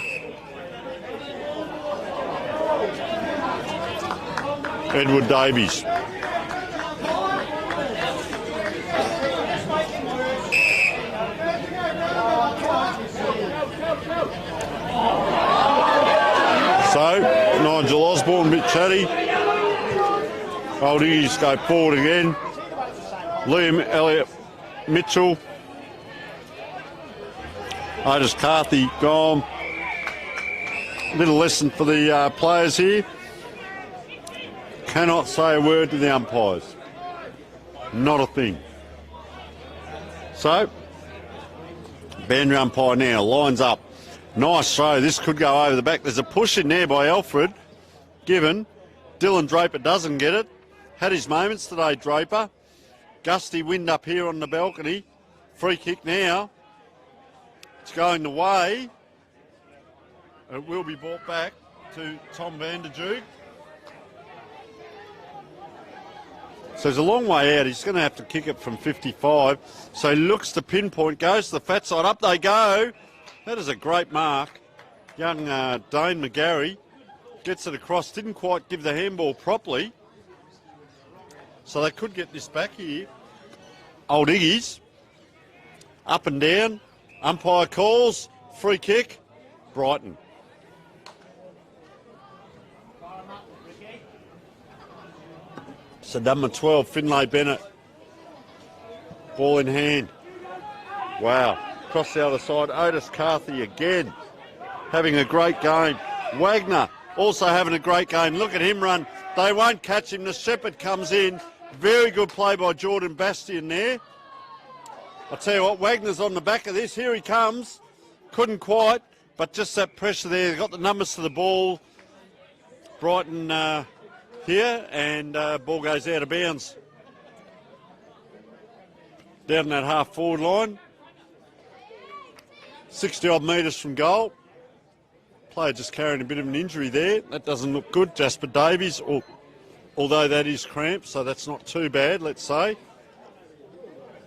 Edward Davies. So, Nigel Osborne, a bit chatty. Old Iggy's go forward again. Liam Elliott Mitchell. Otis Carthy gone. Little lesson for the players here. Cannot say a word to the umpires. Not a thing. So, boundary umpire now lines up. Nice throw. This could go over the back. There's a push in there by Alfred. Given. Dylan Draper doesn't get it. Had his moments today, Draper. Gusty wind up here on the balcony. Free kick now. It's going the way. It will be brought back to Tom Vanderjoog. So he's a long way out. He's going to have to kick it from 55. So he looks to pinpoint, goes to the fat side. Up they go. That is a great mark. Young Dane McGarry gets it across. Didn't quite give the handball properly. So they could get this back here. Old Iggy's. Up and down. Umpire calls. Free kick. Brighton. So number 12, Finlay Bennett. Ball in hand. Wow. Across the other side, Otis Carthy again. Having a great game. Wagner also having a great game. Look at him run. They won't catch him. The Shepherd comes in. Very good play by Jordan Bastian there. I'll tell you what, Wagner's on the back of this. Here he comes. Couldn't quite, but just that pressure there. They got the numbers to the ball. Brighton here, and ball goes out of bounds. Down that half forward line. 60 odd metres from goal. Player just carrying a bit of an injury there. That doesn't look good. Jasper Davies, although that is cramped, so that's not too bad, let's say.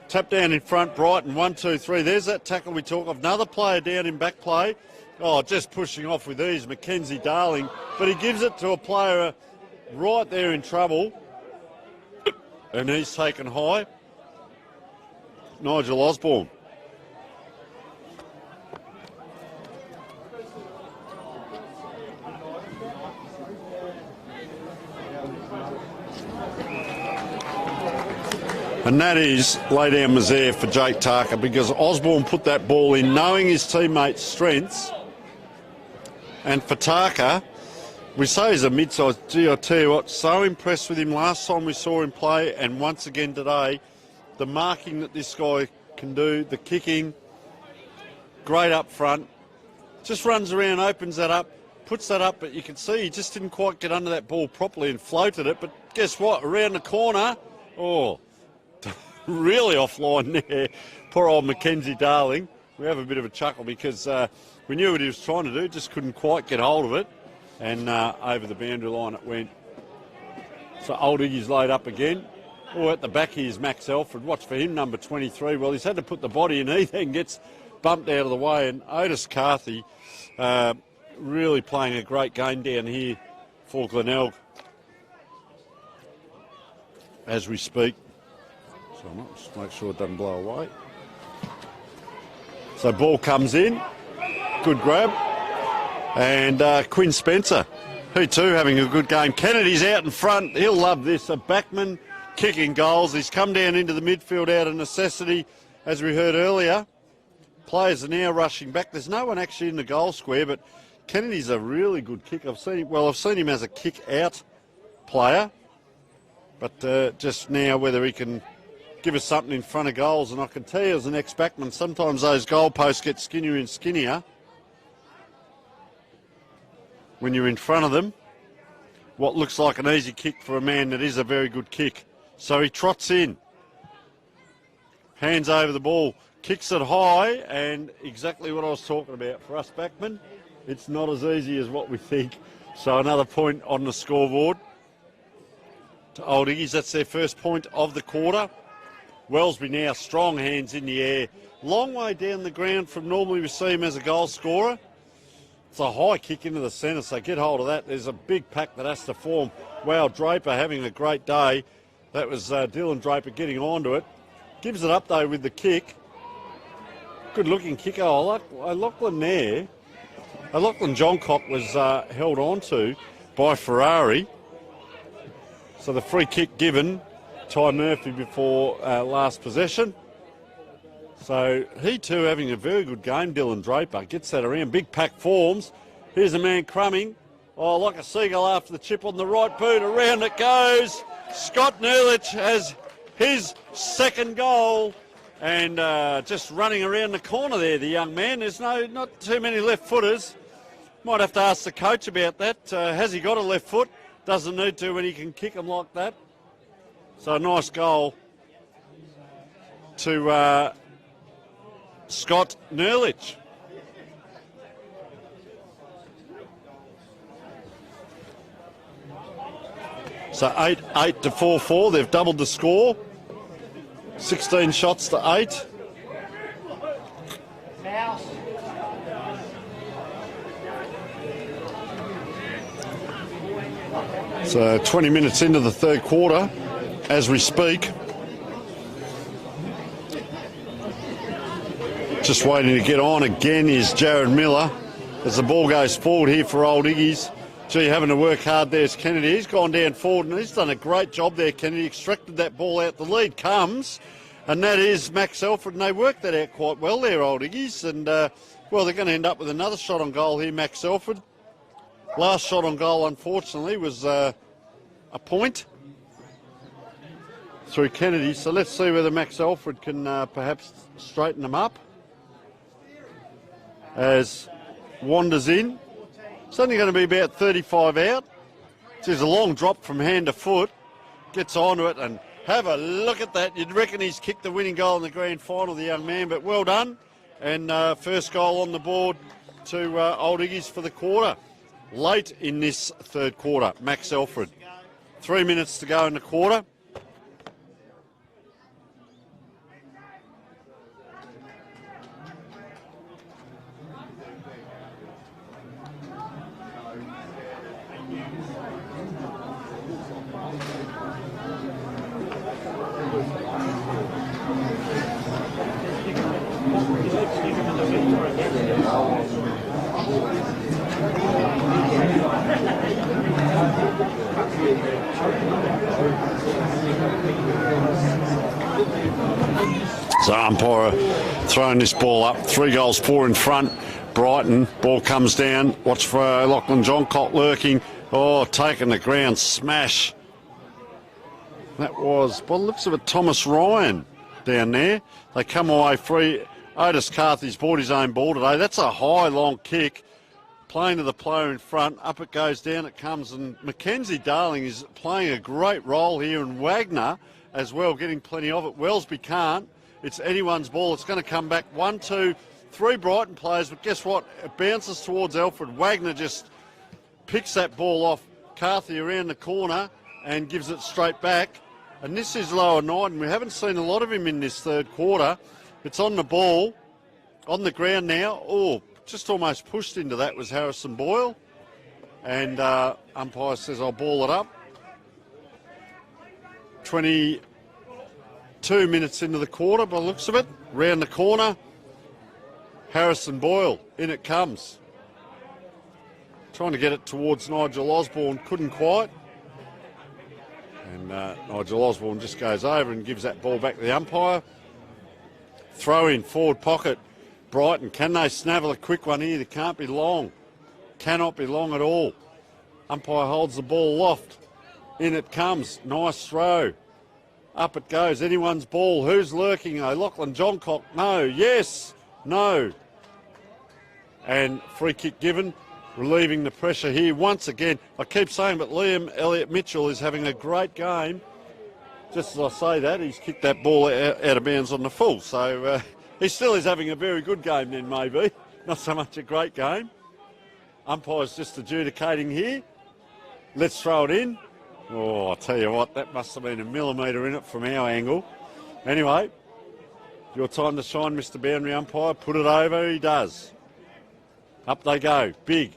Tap down in front, Brighton, 1, 2, 3. There's that tackle we talk of. Another player down in back play. Oh, just pushing off with ease, Mackenzie Darling. But he gives it to a player right there in trouble. And he's taken high. Nigel Osborne. And that is lay down misère for Jake Tarker, because Osborne put that ball in knowing his teammates' strengths. And for Tarker, we say he's a mid-sized. Gee, I tell you what, so impressed with him last time we saw him play, and once again today. The marking that this guy can do, the kicking, great up front. Just runs around, opens that up, puts that up, but you can see he just didn't quite get under that ball properly and floated it. But guess what? Around the corner, oh, really offline there. Poor old Mackenzie Darling. We have a bit of a chuckle because we knew what he was trying to do, just couldn't quite get hold of it. And over the boundary line it went. So Old Iggy's laid up again. Oh, at the back here's Max Alfred. Watch for him, number 23. Well, he's had to put the body in. He then gets bumped out of the way. And Otis Carthy really playing a great game down here for Glenelg as we speak. So I might just make sure it doesn't blow away. So ball comes in. Good grab. And Quinn Spencer, he too having a good game. Kennedy's out in front. He'll love this. A backman kicking goals. He's come down into the midfield out of necessity, as we heard earlier. Players are now rushing back. There's no one actually in the goal square, but Kennedy's a really good kick. I've seen him as a kick-out player, but just now whether he can give us something in front of goals. And I can tell you as an ex-backman, sometimes those goalposts get skinnier and skinnier when you're in front of them. What looks like an easy kick for a man that is a very good kick. So he trots in, hands over the ball, kicks it high, and exactly what I was talking about. For us backmen, it's not as easy as what we think. So another point on the scoreboard to Old Iggy's. That's their first point of the quarter. Wellesby now, strong hands in the air. Long way down the ground from normally we see him as a goal scorer. It's a high kick into the centre, so get hold of that. There's a big pack that has to form. Wow, Draper having a great day. That was Dylan Draper getting onto it. Gives it up, though, with the kick. Good-looking kick. Oh, Lachlan there. Lachlan Johncock was held on to by Ferrari. So the free kick given, Ty Murphy before last possession. So he too having a very good game, Dylan Draper. Gets that around, big pack forms. Here's a man crumbing. Oh, like a seagull after the chip on the right boot. Around it goes. Scott Nerlich has his second goal. And just running around the corner there, the young man. There's not too many left footers. Might have to ask the coach about that. Has he got a left foot? Doesn't need to when he can kick them like that. So a nice goal to Scott Nerlich. So 8 to 4-4. They've doubled the score. 16 shots to 8. So 20 minutes into the third quarter as we speak. Just waiting to get on again is Jared Miller as the ball goes forward here for Old Iggy's. Gee, having to work hard there's Kennedy. He's gone down forward and he's done a great job there, Kennedy. Extracted that ball out. The lead comes, and that is Max Elford, and they worked that out quite well there, Old Iggy's. And, well, they're going to end up with another shot on goal here, Max Elford. Last shot on goal, unfortunately, was a point through Kennedy. So let's see whether Max Elford can perhaps straighten them up as wanders in. It's only going to be about 35 out. There's a long drop from hand to foot. Gets onto it and have a look at that. You'd reckon he's kicked the winning goal in the grand final, the young man, but well done. And first goal on the board to Old Iggy's for the quarter. Late in this third quarter, Max Elford. 3 minutes to go in the quarter. So umpire throwing this ball up. 3 goals, 4 in front. Brighton, ball comes down. Watch for Lachlan Johncock lurking. Oh, taking the ground smash. That was, by the looks of it, Thomas Ryan down there. They come away free. Otis Carthy's bought his own ball today. That's a high, long kick. Playing to the player in front. Up it goes, down it comes. And Mackenzie Darling is playing a great role here. And Wagner as well, getting plenty of it. Wellesby can't. It's anyone's ball. It's going to come back. 1, 2, 3 Brighton players. But guess what? It bounces towards Alfred. Wagner just picks that ball off Carthy around the corner and gives it straight back. And this is Lower Knighton. We haven't seen a lot of him in this third quarter. It's on the ball, on the ground now. Oh, just almost pushed into that was Harrison Boyle. And umpire says, I'll ball it up. 22 minutes into the quarter by the looks of it. Round the corner. Harrison Boyle, in it comes. Trying to get it towards Nigel Osborne, couldn't quite. And Nigel Osborne just goes over and gives that ball back to the umpire. Throw in, forward pocket. Brighton, can they snavel a quick one here? They can't be long. Cannot be long at all. Umpire holds the ball aloft. In it comes. Nice throw. Up it goes. Anyone's ball. Who's lurking though? Lachlan Johncock. No. Yes. No. And free kick given. Relieving the pressure here once again. I keep saying, but Liam Elliott Mitchell is having a great game. Just as I say that, he's kicked that ball out of bounds on the full. So he still is having a very good game then, maybe. Not so much a great game. Umpire's just adjudicating here. Let's throw it in. Oh, I tell you what, that must have been a millimetre in it from our angle. Anyway, your time to shine, Mr. Boundary Umpire. Put it over, he does. Up they go. Big.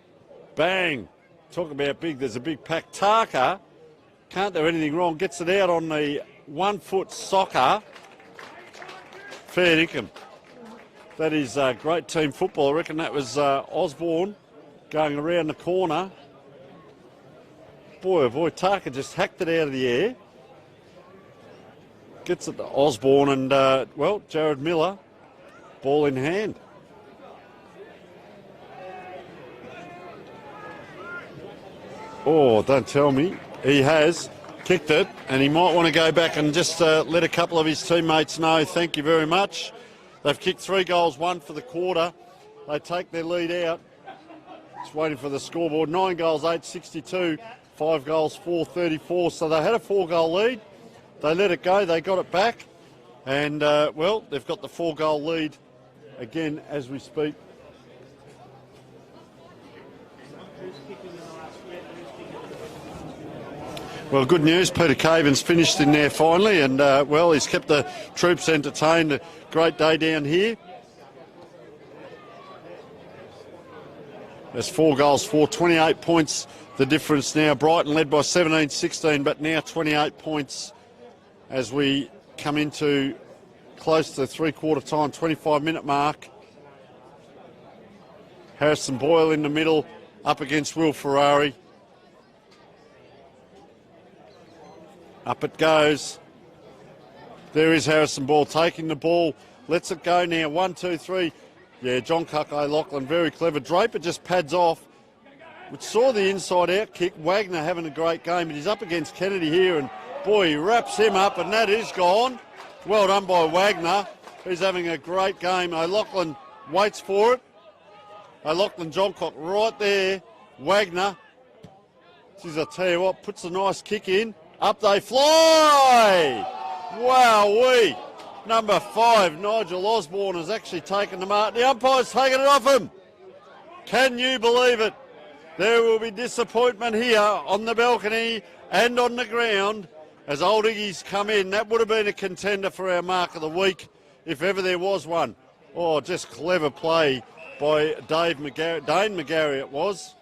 Bang. Talk about big. There's a big pack. Tarka can't do anything wrong. Gets it out on the 1 foot soccer. Fair income. That is great team football. I reckon that was Osborne going around the corner. Boy, oh boy, Tarka just hacked it out of the air. Gets it to Osborne and, well, Jared Miller, ball in hand. Oh, don't tell me. He has kicked it, and he might want to go back and just let a couple of his teammates know, thank you very much. They've kicked 3 goals, 1 for the quarter. They take their lead out. Just waiting for the scoreboard. 9 goals, 8-62. 5 goals, 4-34. So they had a 4-goal lead. They let it go. They got it back. And, well, they've got the 4-goal lead again as we speak. Well, good news. Peter Caven's finished in there finally, and, well, he's kept the troops entertained. A great day down here. There's 4 goals, 28 points the difference now. Brighton led by 17-16, but now 28 points as we come into close to the three-quarter time, 25-minute mark. Harrison Boyle in the middle, up against Will Ferrari. Up it goes. There is Harrison Boyle taking the ball. Lets it go now. 1, 2, 3. Yeah, John Cuck-O'Loughlin, very clever. Draper just pads off, which saw the inside-out kick. Wagner having a great game, but he's up against Kennedy here, and boy, he wraps him up, and that is gone. Well done by Wagner. He's having a great game. O'Loughlin waits for it. O'Loughlin, Johncock right there. Wagner, geez, I tell you what, puts a nice kick in. Up they fly! Wowee! Number 5, Nigel Osborne, has actually taken the mark. The umpire's taken it off him. Can you believe it? There will be disappointment here on the balcony and on the ground as Old Iggy's come in. That would have been a contender for our mark of the week if ever there was one. Oh, just clever play by Dane McGarry it was.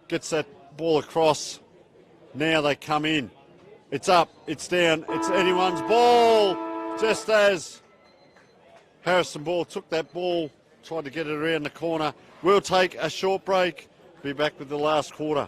Gets that ball across. Now they come in. It's up, it's down, it's anyone's ball. Just as Harrison Ball took that ball, tried to get it around the corner. We'll take a short break. Be back with the last quarter.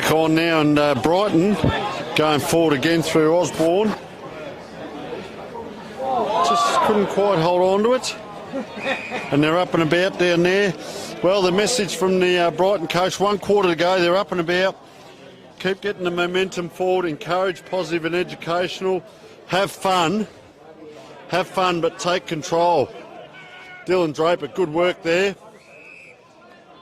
back on now, and Brighton going forward again through Osborne. Just couldn't quite hold on to it. And they're up and about down there. Well, the message from the Brighton coach, 1 quarter to go, they're up and about. Keep getting the momentum forward, encourage, positive and educational. Have fun, but take control. Dylan Draper, good work there.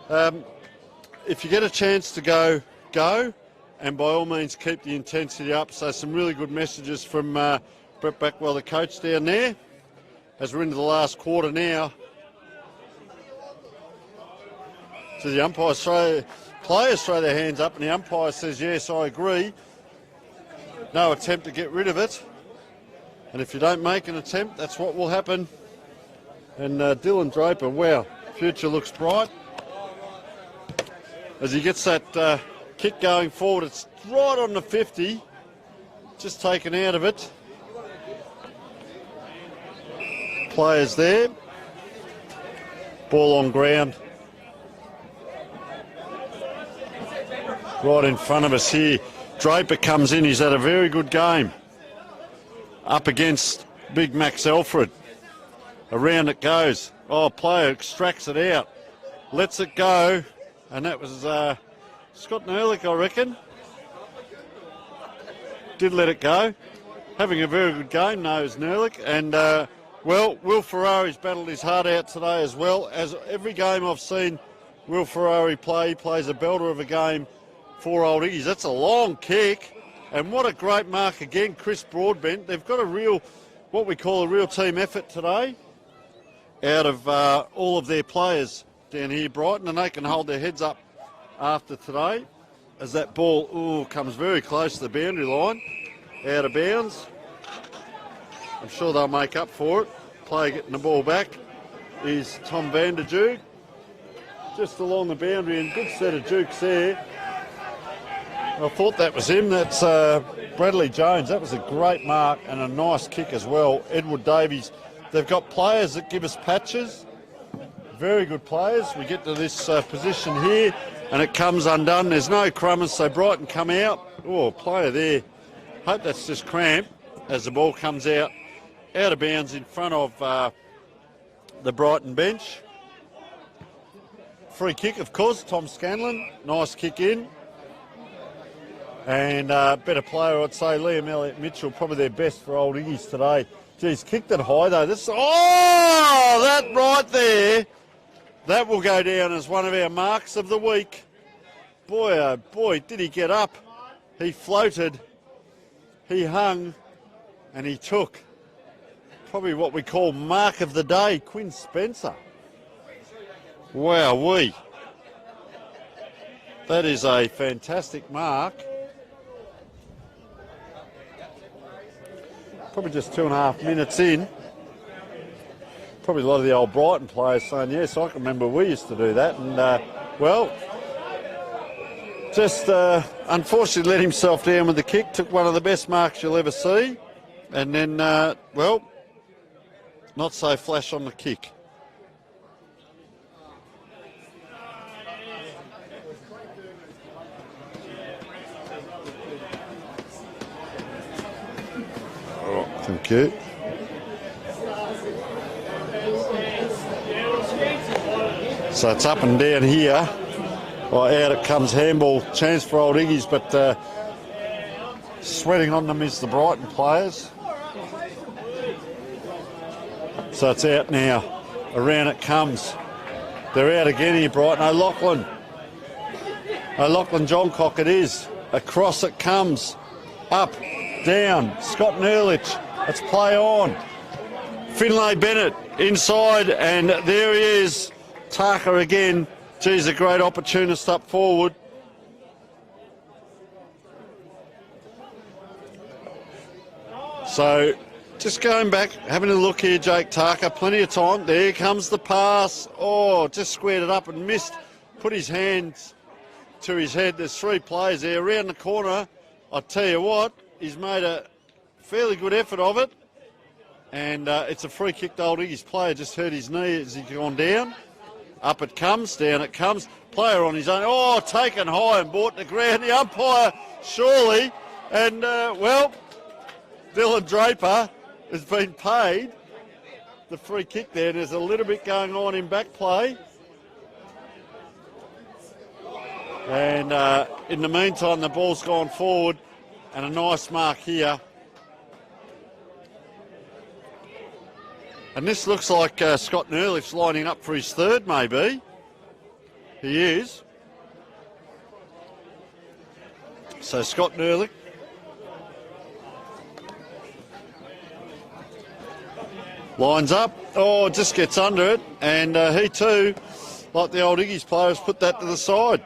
If you get a chance to go, go. And by all means, keep the intensity up. So some really good messages from Brett Backwell, the coach down there. As we're into the last quarter now. So the players throw their hands up and the umpire says, yes, I agree. No attempt to get rid of it. And if you don't make an attempt, that's what will happen. And Dylan Draper, wow, future looks bright. As he gets that kick going forward, it's right on the 50. Just taken out of it. Players there. Ball on ground. Right in front of us here. Draper comes in. He's had a very good game. Up against big Max Alfred. Around it goes. Oh, player extracts it out. Lets it go. And that was Scott Nerlich, I reckon. Did let it go. Having a very good game, knows Nerlich. And well, Will Ferrari's battled his heart out today as well. As every game I've seen Will Ferrari play, he plays a belter of a game for Old Iggy's. That's a long kick. And what a great mark again, Chris Broadbent. They've got a real, what we call a real team effort today out of all of their players down here, Brighton, and they can hold their heads up after today as that ball comes very close to the boundary line, out of bounds. I'm sure they'll make up for it. Player getting the ball back is Tom Vanderjoog. Just along the boundary, and good set of jukes there. I thought that was him. That's Bradley Jones. That was a great mark and a nice kick as well. Edward Davies. They've got players that give us patches. Very good players. We get to this position here and it comes undone. There's no crummers, so Brighton come out. Oh, player there. Hope that's just cramp as the ball comes out of bounds in front of the Brighton bench. Free kick, of course, Tom Scanlon. Nice kick in. And better player, I'd say, Liam Elliott-Mitchell, probably their best for Old Iggy's today. Geez, kicked it high though. That right there, that will go down as one of our marks of the week. Boy, oh boy, did he get up. He floated, he hung, and he took probably what we call mark of the day, Quinn Spencer. Wowee. That is a fantastic mark. Probably just 2.5 minutes in. Probably a lot of the old Brighton players saying, yes, I can remember we used to do that. And, well, just unfortunately let himself down with the kick. Took one of the best marks you'll ever see. And then, well, not so flash on the kick. Thank you. So it's up and down here. Well, out it comes, handball chance for Old Iggy's, but sweating on them is the Brighton players. So it's out now. Around it comes. They're out again here, Brighton. O'Loughlin Johncock it is. Across it comes. Up, down. Scott Nerlich. Let's play on. Finlay Bennett inside, and there he is. Tarka again. Geez, a great opportunist up forward. So, just going back, having a look here, Jake Tarka. Plenty of time. There comes the pass. Oh, just squared it up and missed. Put his hands to his head. There's 3 players there around the corner. I tell you what, he's made a fairly good effort of it, and it's a free kick to Old Iggy's. Player just hurt his knee as he's gone down. Up it comes, down it comes. Player on his own. Oh, taken high and brought to ground. The umpire, surely. And, well, Dylan Draper has been paid the free kick there. There's a little bit going on in back play. And in the meantime, the ball's gone forward. And a nice mark here. And this looks like Scott Nerliff's lining up for his third, maybe. He is. So Scott Nerliff. Lines up. Oh, just gets under it. And he too, like the old Iggy's players, put that to the side.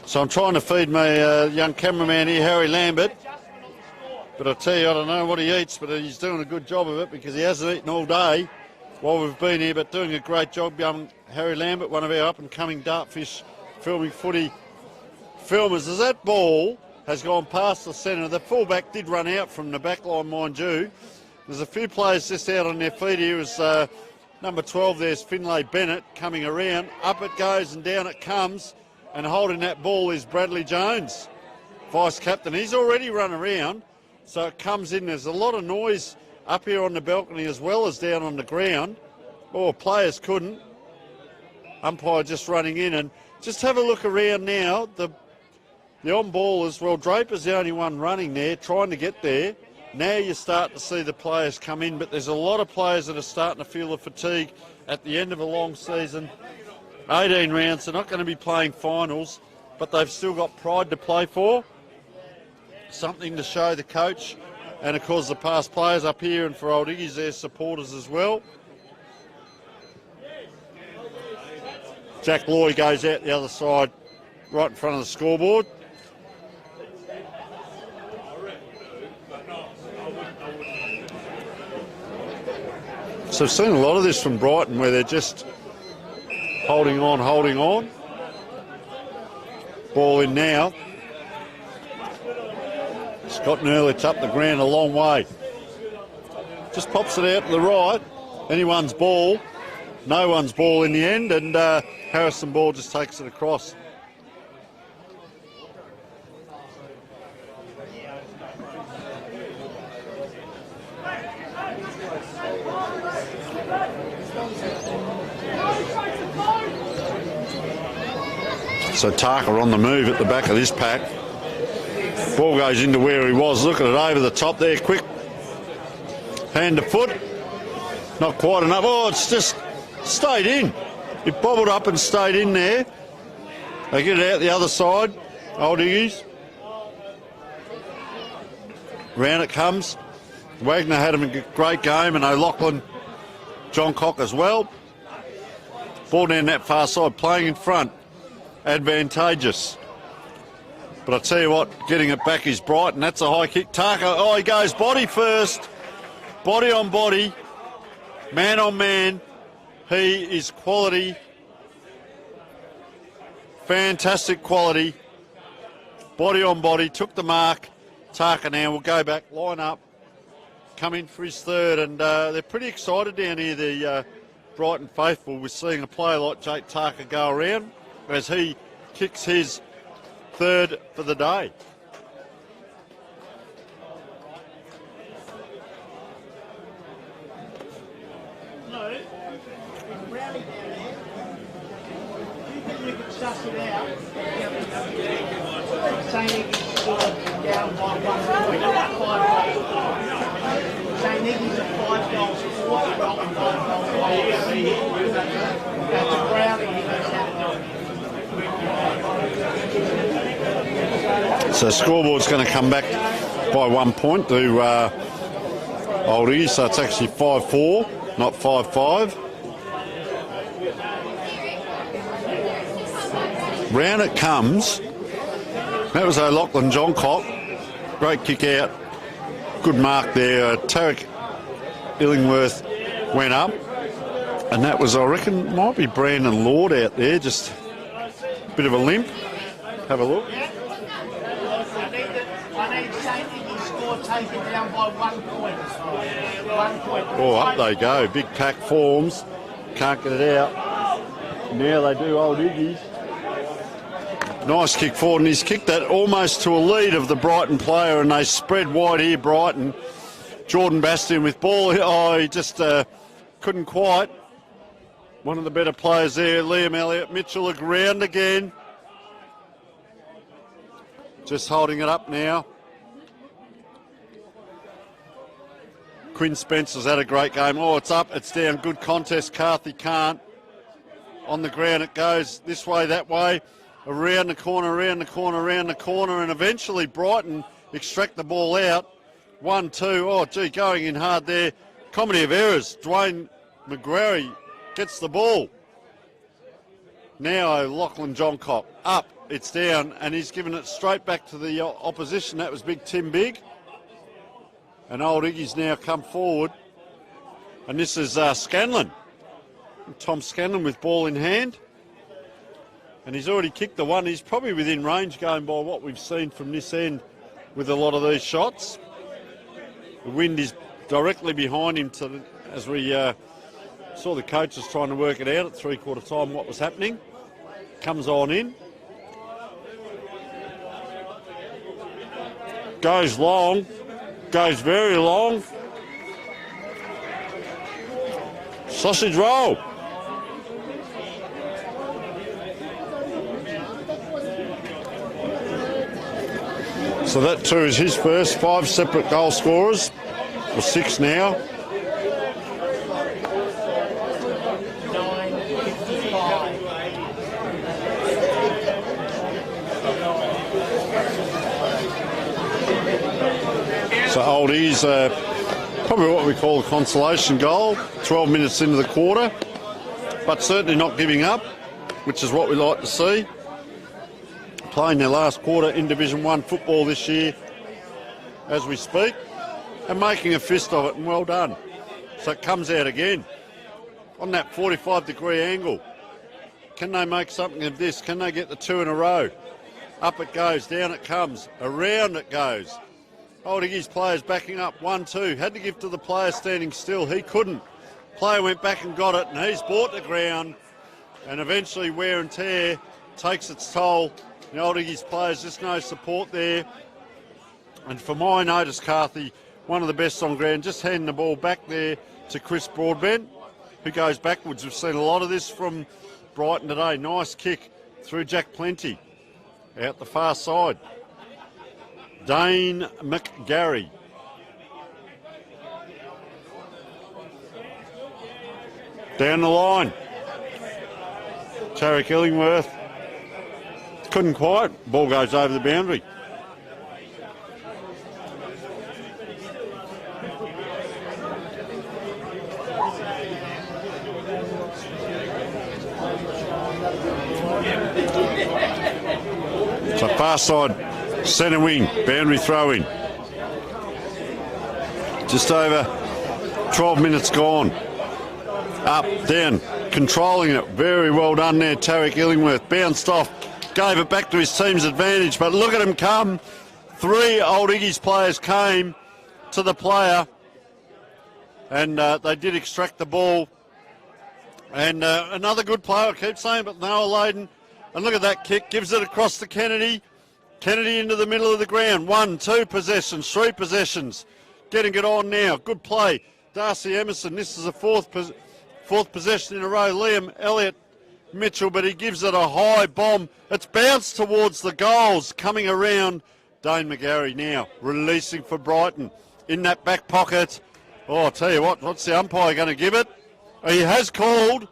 So I'm trying to feed my young cameraman here, Harry Lambert. But I tell you, I don't know what he eats, but he's doing a good job of it because he hasn't eaten all day while we've been here, but doing a great job, young Harry Lambert, one of our up-and-coming Dartfish filming footy filmers. As that ball has gone past the centre, the fullback did run out from the back line, mind you. There's a few players just out on their feet here. As number 12, there's Finlay Bennett coming around. Up it goes and down it comes, and holding that ball is Bradley Jones, vice-captain. He's already run around. So it comes in. There's a lot of noise up here on the balcony as well as down on the ground. Oh, players couldn't. Umpire just running in. And just have a look around now. The on-ballers, well, Draper's the only one running there, trying to get there. Now you start to see the players come in, but there's a lot of players that are starting to feel the fatigue at the end of a long season. 18 rounds, they're not going to be playing finals, but they've still got pride to play for. Something to show the coach and, of course, the past players up here, and for Old Iggy's, their supporters as well. Jack Loy goes out the other side, right in front of the scoreboard. So I've seen a lot of this from Brighton where they're just holding on. Ball in now. Scott Nerliff's up the ground a long way. Just pops it out to the right. Anyone's ball. No one's ball in the end, and Harrison Ball just takes it across. So Tarker on the move at the back of this pack. Ball goes into where he was. Look at it over the top there. Quick hand to foot. Not quite enough. Oh, it's just stayed in. It bobbled up and stayed in there. They get it out the other side. Old Iggy's. Round it comes. Wagner had him a great game, and O'Loughlin, John Cock as well. Ball down that far side, playing in front. Advantageous. But I tell you what, getting it back is Brighton. That's a high kick. Tarker, oh, he goes body first. Body on body. Man on man. He is quality. Fantastic quality. Body on body. Took the mark. Tarker now will go back, line up, come in for his third. And they're pretty excited down here, the Brighton faithful, with seeing a player like Jake Tarker go around as he kicks his third for the day. No, Rowley down there. Do you think you could suss it out? Saying he's down by 1 point, not 5 goals. Saying Iggy's at 5 goals for not 5 goals. That's a Rowley he knows how to do it. So scoreboard's going to come back by 1 point to Old Iggy, so it's actually 5-4, not 5-5. Round it comes. That was O'Loughlin, John Cock. Great kick out. Good mark there. Tarek Illingworth went up. And that was, I reckon, might be Brandon Lord out there. Just a bit of a limp. Have a look. I man St. Iggy score taken down by 1 point. 1 point. Oh, up they go. Big pack forms. Can't get it out. Now they do, old Iggy's. Nice kick forward, and he's kicked that almost to a lead of the Brighton player, and they spread wide here, Brighton. Jordan Bastian with ball. Oh, he just couldn't quite. One of the better players there, Liam Elliott. Mitchell aground again. Just holding it up now. Quinn Spencer's had a great game. Oh, it's up, it's down. Good contest. Carthy can't. On the ground it goes this way, that way. Around the corner, around the corner, around the corner, and eventually Brighton extract the ball out. 1-2. Oh, gee, going in hard there. Comedy of errors. Dwayne McGrary gets the ball. Now Lachlan Johncock up. It's down, and he's given it straight back to the opposition. That was Big Tim Big. And old Iggy's now come forward. And this is Scanlon. Tom Scanlon with ball in hand. And he's already kicked the one. He's probably within range going by what we've seen from this end with a lot of these shots. The wind is directly behind him as we saw the coaches trying to work it out at three-quarter time what was happening. Comes on in. Goes long. Goes very long. Sausage roll. So that too is his first. 5 separate goal scorers, or 6 now. So Oldie's probably what we call a consolation goal, 12 minutes into the quarter, but certainly not giving up, which is what we like to see. Playing their last quarter in Division 1 football this year as we speak, and making a fist of it, and well done. So it comes out again on that 45-degree angle. Can they make something of this? Can they get the 2 in a row? Up it goes, down it comes, around it goes. Old Iggy's players backing up, 1-2. Had to give to the player standing still. He couldn't. Player went back and got it, and he's brought the ground, and eventually wear and tear takes its toll. The old Iggy's players, just no support there. And for my notice, Carthy, one of the best on ground, just handing the ball back there to Chris Broadbent, who goes backwards. We've seen a lot of this from Brighton today. Nice kick through Jack Plenty, out the far side. Dane McGarry. Down the line. Tarek Illingworth. Couldn't quite. Ball goes over the boundary. So far side, centre wing, boundary throw in. Just over 12 minutes gone. Up, down, controlling it. Very well done there, Tarek Illingworth. Bounced off. Gave it back to his team's advantage, but look at him come. 3 Old Iggy's players came to the player, and they did extract the ball. And another good player, I keep saying, but Noah Layden. And look at that kick, gives it across to Kennedy. Kennedy into the middle of the ground. 1, 2 possessions, 3 possessions. Getting it on now. Good play. Darcy Emerson, this is a fourth possession in a row. Liam Elliott. Mitchell, but he gives it a high bomb. It's bounced towards the goals. Coming around, Dane McGarry now releasing for Brighton in that back pocket. Oh, I'll tell you what, what's the umpire going to give it? He has called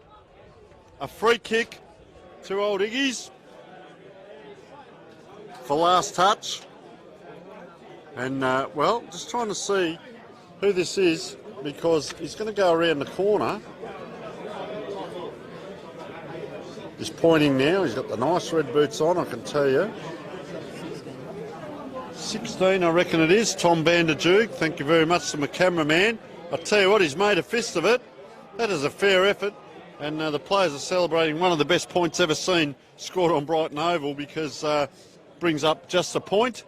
a free kick to Old Iggy's for last touch. And, well, just trying to see who this is, because he's going to go around the corner. He's pointing now. He's got the nice red boots on, I can tell you. 16, I reckon it is. Tom Vanderjoog. Thank you very much to my cameraman. I tell you what, he's made a fist of it. That is a fair effort. And the players are celebrating one of the best points ever seen scored on Brighton Oval, because brings up just a point.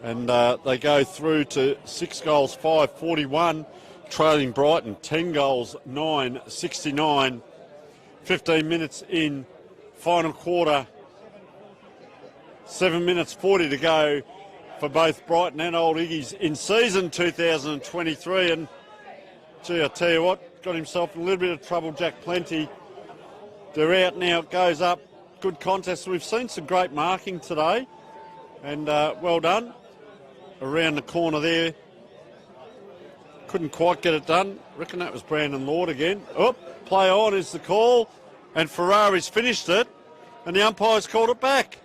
And they go through to 6 goals, 5-41, trailing Brighton, 10 goals, 9-69. 15 minutes in, final quarter, 7 minutes 40 to go for both Brighton and Old Iggy's in season 2023. And gee, I tell you what, got himself in a little bit of trouble, Jack Plenty. They're out now, it goes up. Good contest. We've seen some great marking today, and well done. Around the corner there. Couldn't quite get it done. Reckon that was Brandon Lord again. Oh, play on is the call, and Ferrari's finished it, and the umpire's called it back.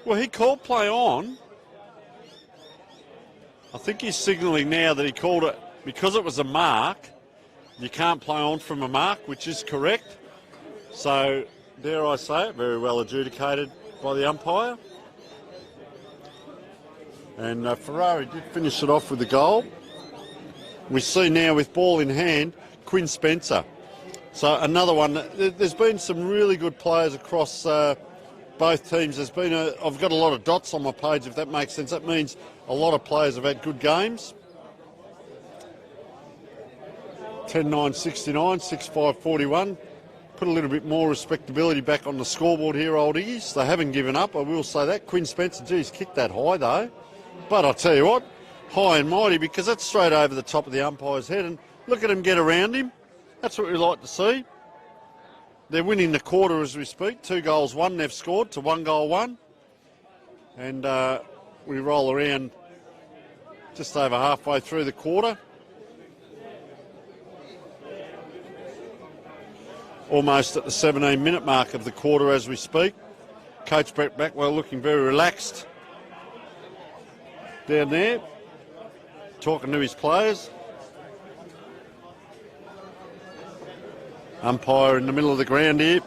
Well, he called play on. I think he's signalling now that he called it because it was a mark. You can't play on from a mark, which is correct. So, dare I say it, very well adjudicated by the umpire. And Ferrari did finish it off with a goal. We see now with ball in hand, Quinn Spencer. So another one. There's been some really good players across both teams. I've got a lot of dots on my page, if that makes sense. That means a lot of players have had good games. 10-9-69, 6-5-41. Put a little bit more respectability back on the scoreboard here, Old Iggies. They haven't given up, I will say that. Quinn Spencer, geez, kicked that high though. But I'll tell you what, high and mighty, because that's straight over the top of the umpire's head. And look at him get around him. That's what we like to see. They're winning the quarter as we speak. 2 goals, 1 they've scored to 1 goal, 1. And we roll around just over halfway through the quarter. Almost at the 17-minute mark of the quarter as we speak. Coach Brett Blackwell looking very relaxed down there, talking to his players. Umpire in the middle of the ground here,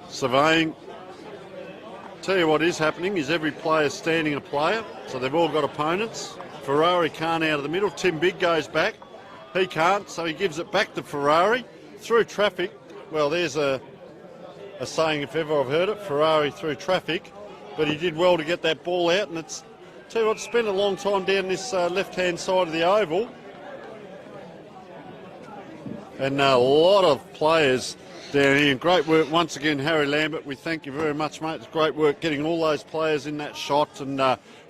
surveying. Tell you what is happening is every player's standing a player, so they've all got opponents. Ferrari can't out of the middle. Tim Big goes back. He can't, so he gives it back to Ferrari. Through traffic, well, there's a saying if ever I've heard it, Ferrari through traffic, but he did well to get that ball out, and it's, tell you what, spent a long time down this left-hand side of the oval, and a lot of players down here. Great work once again, Harry Lambert. We thank you very much, mate. It's great work getting all those players in that shot, and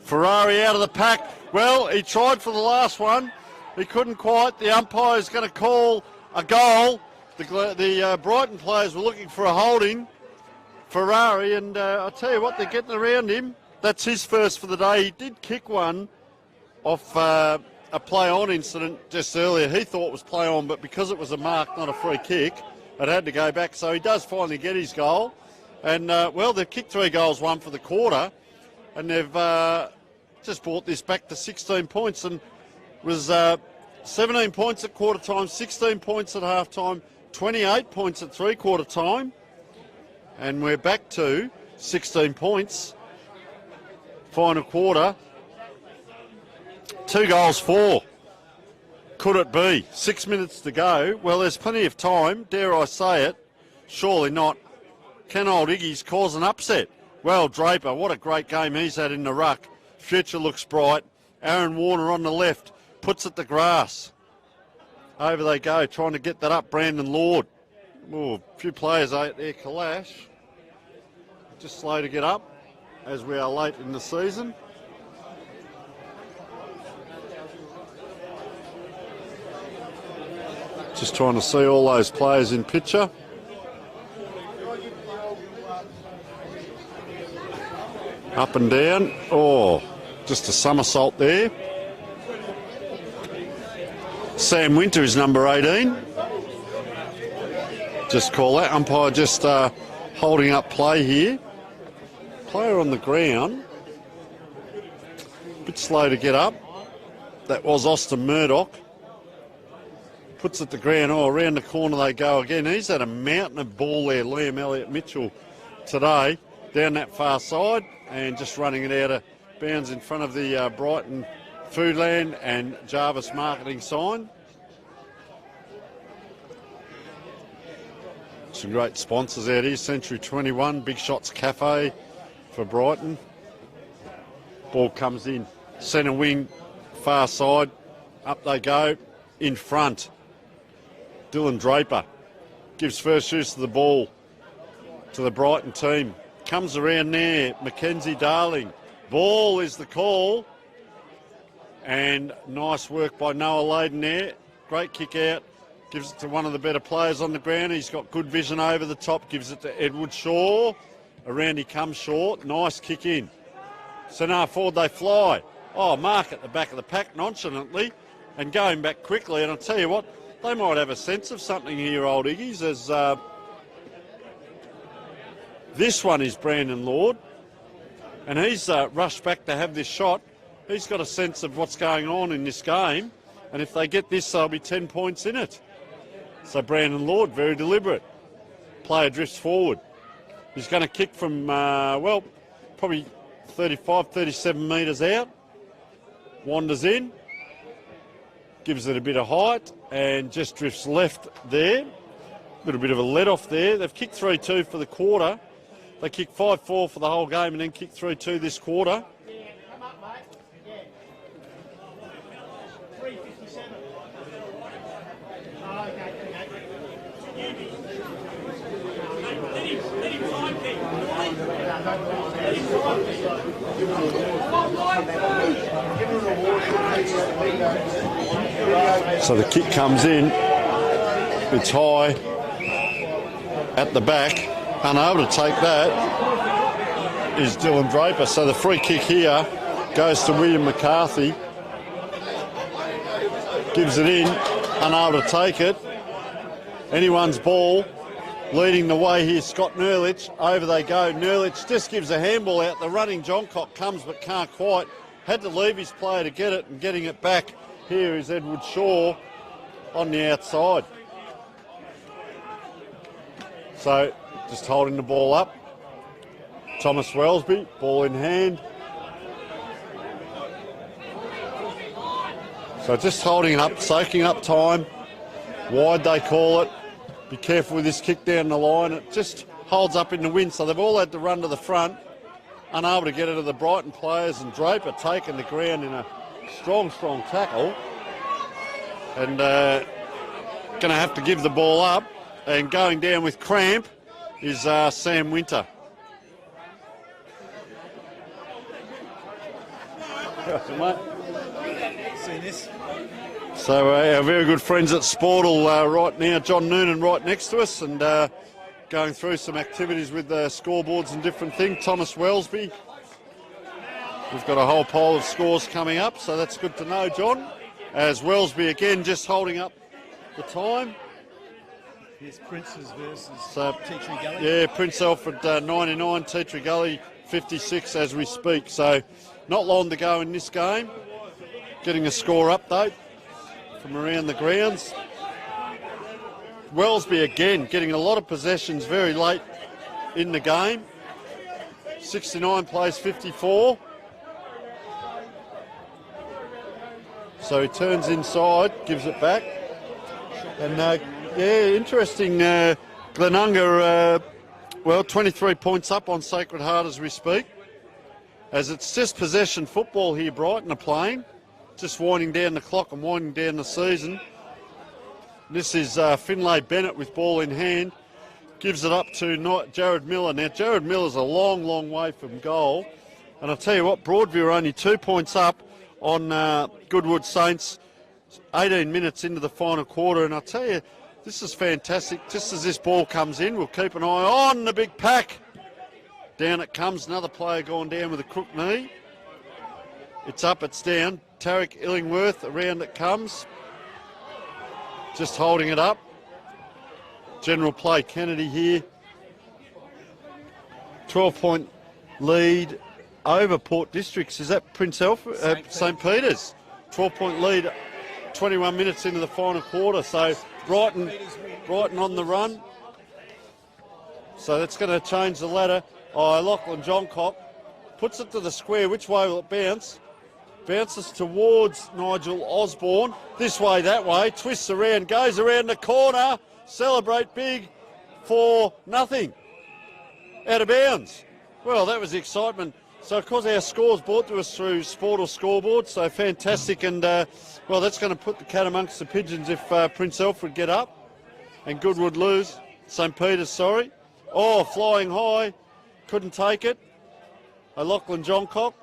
Ferrari out of the pack. Well, he tried for the last one. He couldn't quite. The umpire's going to call a goal. The Brighton players were looking for a holding, Ferrari, and I'll tell you what, they're getting around him. That's his first for the day. He did kick one off a play-on incident just earlier. He thought it was play-on, but because it was a mark, not a free kick, it had to go back. So he does finally get his goal. And, well, they've kicked 3 goals, 1 for the quarter, and they've just brought this back to 16 points, and was 17 points at quarter time, 16 points at half time, 28 points at 3/4 time, and we're back to 16 points. Final quarter, 2 goals, 4. Could it be? 6 minutes to go. Well, there's plenty of time, dare I say it. Surely not. Can Old Iggy's cause an upset? Well, Draper, what a great game he's had in the ruck. Future looks bright. Aaron Warner on the left, puts it to grass. Over they go, trying to get that up, Brandon Lord. Oh, a few players out there, Kalash. Just slow to get up, as we are late in the season. Just trying to see all those players in picture. Up and down. Oh, just a somersault there. Sam Winter is number 18. Just call that. Umpire just holding up play here. Player on the ground. A bit slow to get up. That was Austin Murdoch. Puts it to ground. Oh, around the corner they go again. He's had a mountain of ball there, Liam Elliott Mitchell, today. Down that far side and just running it out of bounds in front of the Brighton Foodland and Jarvis marketing sign. Some great sponsors out here. Century 21, Big Shots Cafe for Brighton. Ball comes in. Centre wing, far side. Up they go. In front. Dylan Draper gives first use of the ball to the Brighton team. Comes around there. Mackenzie Darling. Ball is the call. And nice work by Noah Layden there. Great kick out. Gives it to one of the better players on the ground. He's got good vision over the top. Gives it to Edward Shaw. Around he comes short. Nice kick in. Centre forward they fly. Oh, Mark at the back of the pack nonchalantly and going back quickly. And I'll tell you what, they might have a sense of something here, old Iggies, as this one is Brandon Lord. And he's rushed back to have this shot. He's got a sense of what's going on in this game. And if they get this, there'll be 10 points in it. So Brandon Lord, very deliberate. Player drifts forward. He's going to kick from, well, probably 35, 37 metres out. Wanders in. Gives it a bit of height and just drifts left there. A little bit of a let-off there. They've kicked 3-2 for the quarter. They kicked 5-4 for the whole game and then kicked 3-2 this quarter. Come up, mate. Yeah. 3:57. Oh, okay. So the kick comes in. It's high at the back. Unable to take that is Dylan Draper. So the free kick here goes to William McCarthy. Gives it in. Unable to take it. Anyone's ball. Leading the way here, Scott Nerlich. Over they go. Nerlich just gives a handball out. The running Johncock comes but can't quite. Had to leave his player to get it, and getting it back here is Edward Shaw on the outside. So just holding the ball up. Thomas Wellesby, ball in hand. So just holding it up, soaking up time. Wide they call it. Be careful with this kick down the line. It just holds up in the wind, so they've all had to run to the front. Unable to get it to the Brighton players, and Draper taking the ground in a strong tackle. And going to have to give the ball up. And going down with cramp is Sam Winter. Seen this? So our very good friends at Sportal right now, John Noonan right next to us, and going through some activities with the scoreboards and different things. Thomas Wellesby. We've got a whole pile of scores coming up, so that's good to know, John. As Wellesby again just holding up the time. Here's Prince's versus Tea Tree Gully. Yeah, Prince Alfred 99, Tea Tree Gully 56 as we speak. So not long to go in this game. Getting a score update from around the grounds. Wellesby again getting a lot of possessions very late in the game. 69 plays 54. So he turns inside, gives it back. And yeah, interesting. Glenunga, well, 23 points up on Sacred Heart as we speak. As it's just possession football here, Brighton are playing. Just winding down the clock and winding down the season. This is Finlay Bennett with ball in hand. Gives it up to Jared Miller. Now, Jared Miller's a long way from goal. And I'll tell you what, Broadview are only 2 points up on Goodwood Saints. 18 minutes into the final quarter. And I'll tell you, this is fantastic. Just as this ball comes in, we'll keep an eye on the big pack. Down it comes. Another player gone down with a crook knee. It's up, it's down. Tarek Illingworth, around it comes. Just holding it up. General play, Kennedy here. 12-point lead over Port Districts. Is that Prince Alfred? St. Peter's. 12-point lead, 21 minutes into the final quarter. So Brighton on the run. So that's going to change the ladder. Oh, Lachlan Johncock puts it to the square. Which way will it bounce? Bounces towards Nigel Osborne. This way, that way. Twists around, goes around the corner. Celebrate big for nothing. Out of bounds. Well, that was the excitement So, of course, our score's brought to us through Sport or Scoreboard, so fantastic. And, well, that's going to put the cat amongst the pigeons if Prince Alfred get up and Goodwood lose. St. Peter's, sorry. Oh, flying high. Couldn't take it. Lachlan Johncock.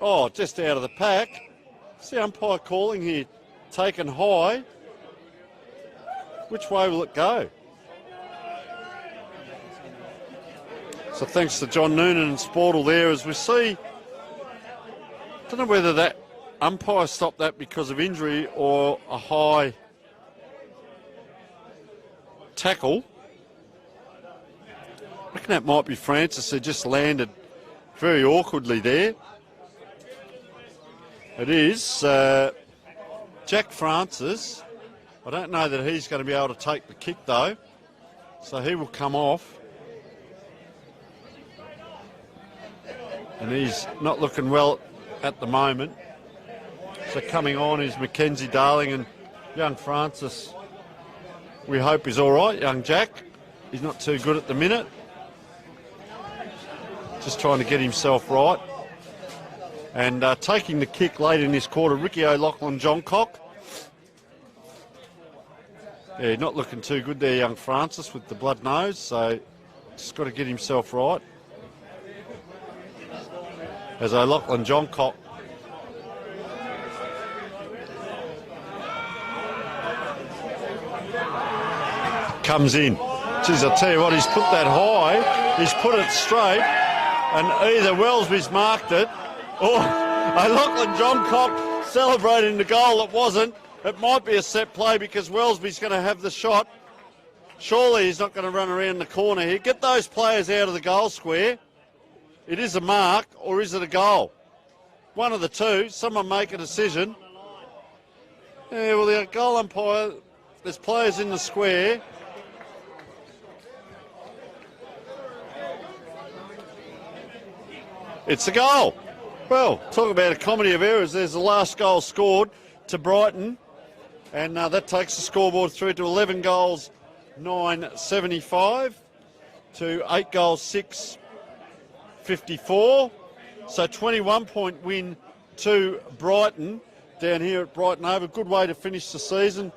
Oh, just out of the pack. What's the umpire calling here? Taken high. Which way will it go? So thanks to John Noonan and Sportle there as we see. Don't know whether that umpire stopped that because of injury or a high tackle. I reckon that might be Francis who just landed very awkwardly there. It is Jack Francis. I don't know that he's going to be able to take the kick though. So he will come off. And he's not looking well at the moment. So coming on is Mackenzie Darling and young Francis. We hope he's all right, young Jack. He's not too good at the minute. Just trying to get himself right. And taking the kick late in this quarter, Ricky O'Loughlin Johncock. Yeah, not looking too good there, young Francis, with the blood nose. So just got to get himself right. As O'Loughlin Johncock comes in. Geez, I tell you what, he's put that high, he's put it straight, and either Wellesby's marked it, or O'Loughlin Johncock celebrating the goal. It wasn't. It might be a set play because Wellesby's going to have the shot. Surely he's not going to run around the corner here. Get those players out of the goal square. It is a mark, or is it a goal? One of the two. Someone make a decision. Yeah, well, the goal umpire, there's players in the square. It's a goal. Well, talk about a comedy of errors. There's the last goal scored to Brighton, and that takes the scoreboard through to 11 goals, 9.75 to 8 goals, 6.54. So 21-point win to Brighton down here at Brighton Oval. Good way to finish the season.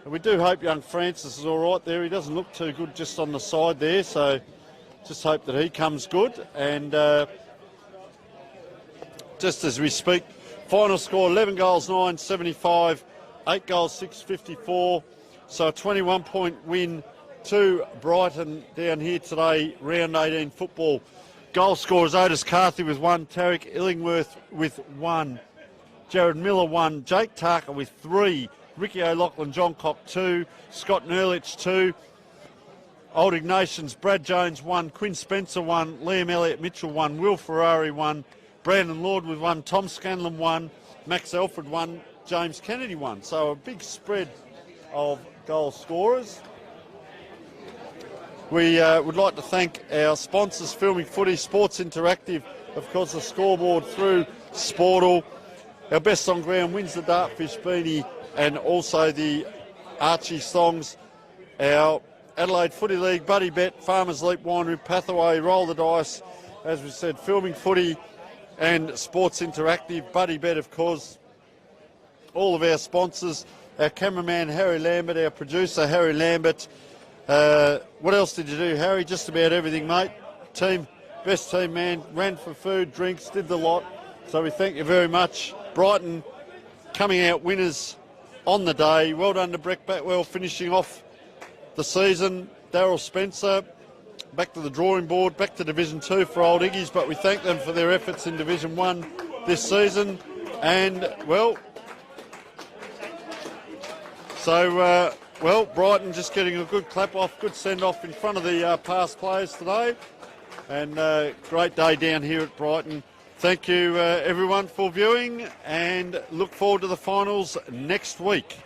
And we do hope young Francis is all right there. He doesn't look too good just on the side there, so just hope that he comes good. And just as we speak, final score 11 goals, 9.75, 8 goals, 6.54. So a 21-point win to Brighton down here today, round 18 football. Goal scorers: Otis Carthy with 1, Tarek Illingworth with 1, Jared Miller 1, Jake Tarker with 3, Ricky O'Loughlin Johncock 2, Scott Nerlich 2, Old Ignatians Brad Jones 1, Quinn Spencer 1, Liam Elliott Mitchell 1, Will Ferrari 1, Brandon Lord with 1, Tom Scanlon 1, Max Alfred 1, James Kennedy 1. So a big spread of goal scorers. We would like to thank our sponsors, Filming Footy, Sports Interactive, of course the scoreboard through Sportle. Our best on ground wins the Dartfish Beanie and also the Archie Songs. Our Adelaide Footy League, Buddy Bet, Farmers Leap Winery, Pathaway, Roll the Dice, as we said, Filming Footy and Sports Interactive. Buddy Bet, of course, all of our sponsors. Our cameraman Harry Lambert, our producer Harry Lambert. What else did you do, Harry? Just about everything, mate. Best team man, ran for food, drinks, did the lot. So we thank you very much. Brighton coming out winners on the day. Well done to Breck Batwell finishing off the season. Daryl Spencer, back to the drawing board, back to Division 2 for Old Iggies, but we thank them for their efforts in Division 1 this season. And, well, so, Brighton just getting a good clap-off, good send-off in front of the past players today. And great day down here at Brighton. Thank you, everyone, for viewing, and look forward to the finals next week.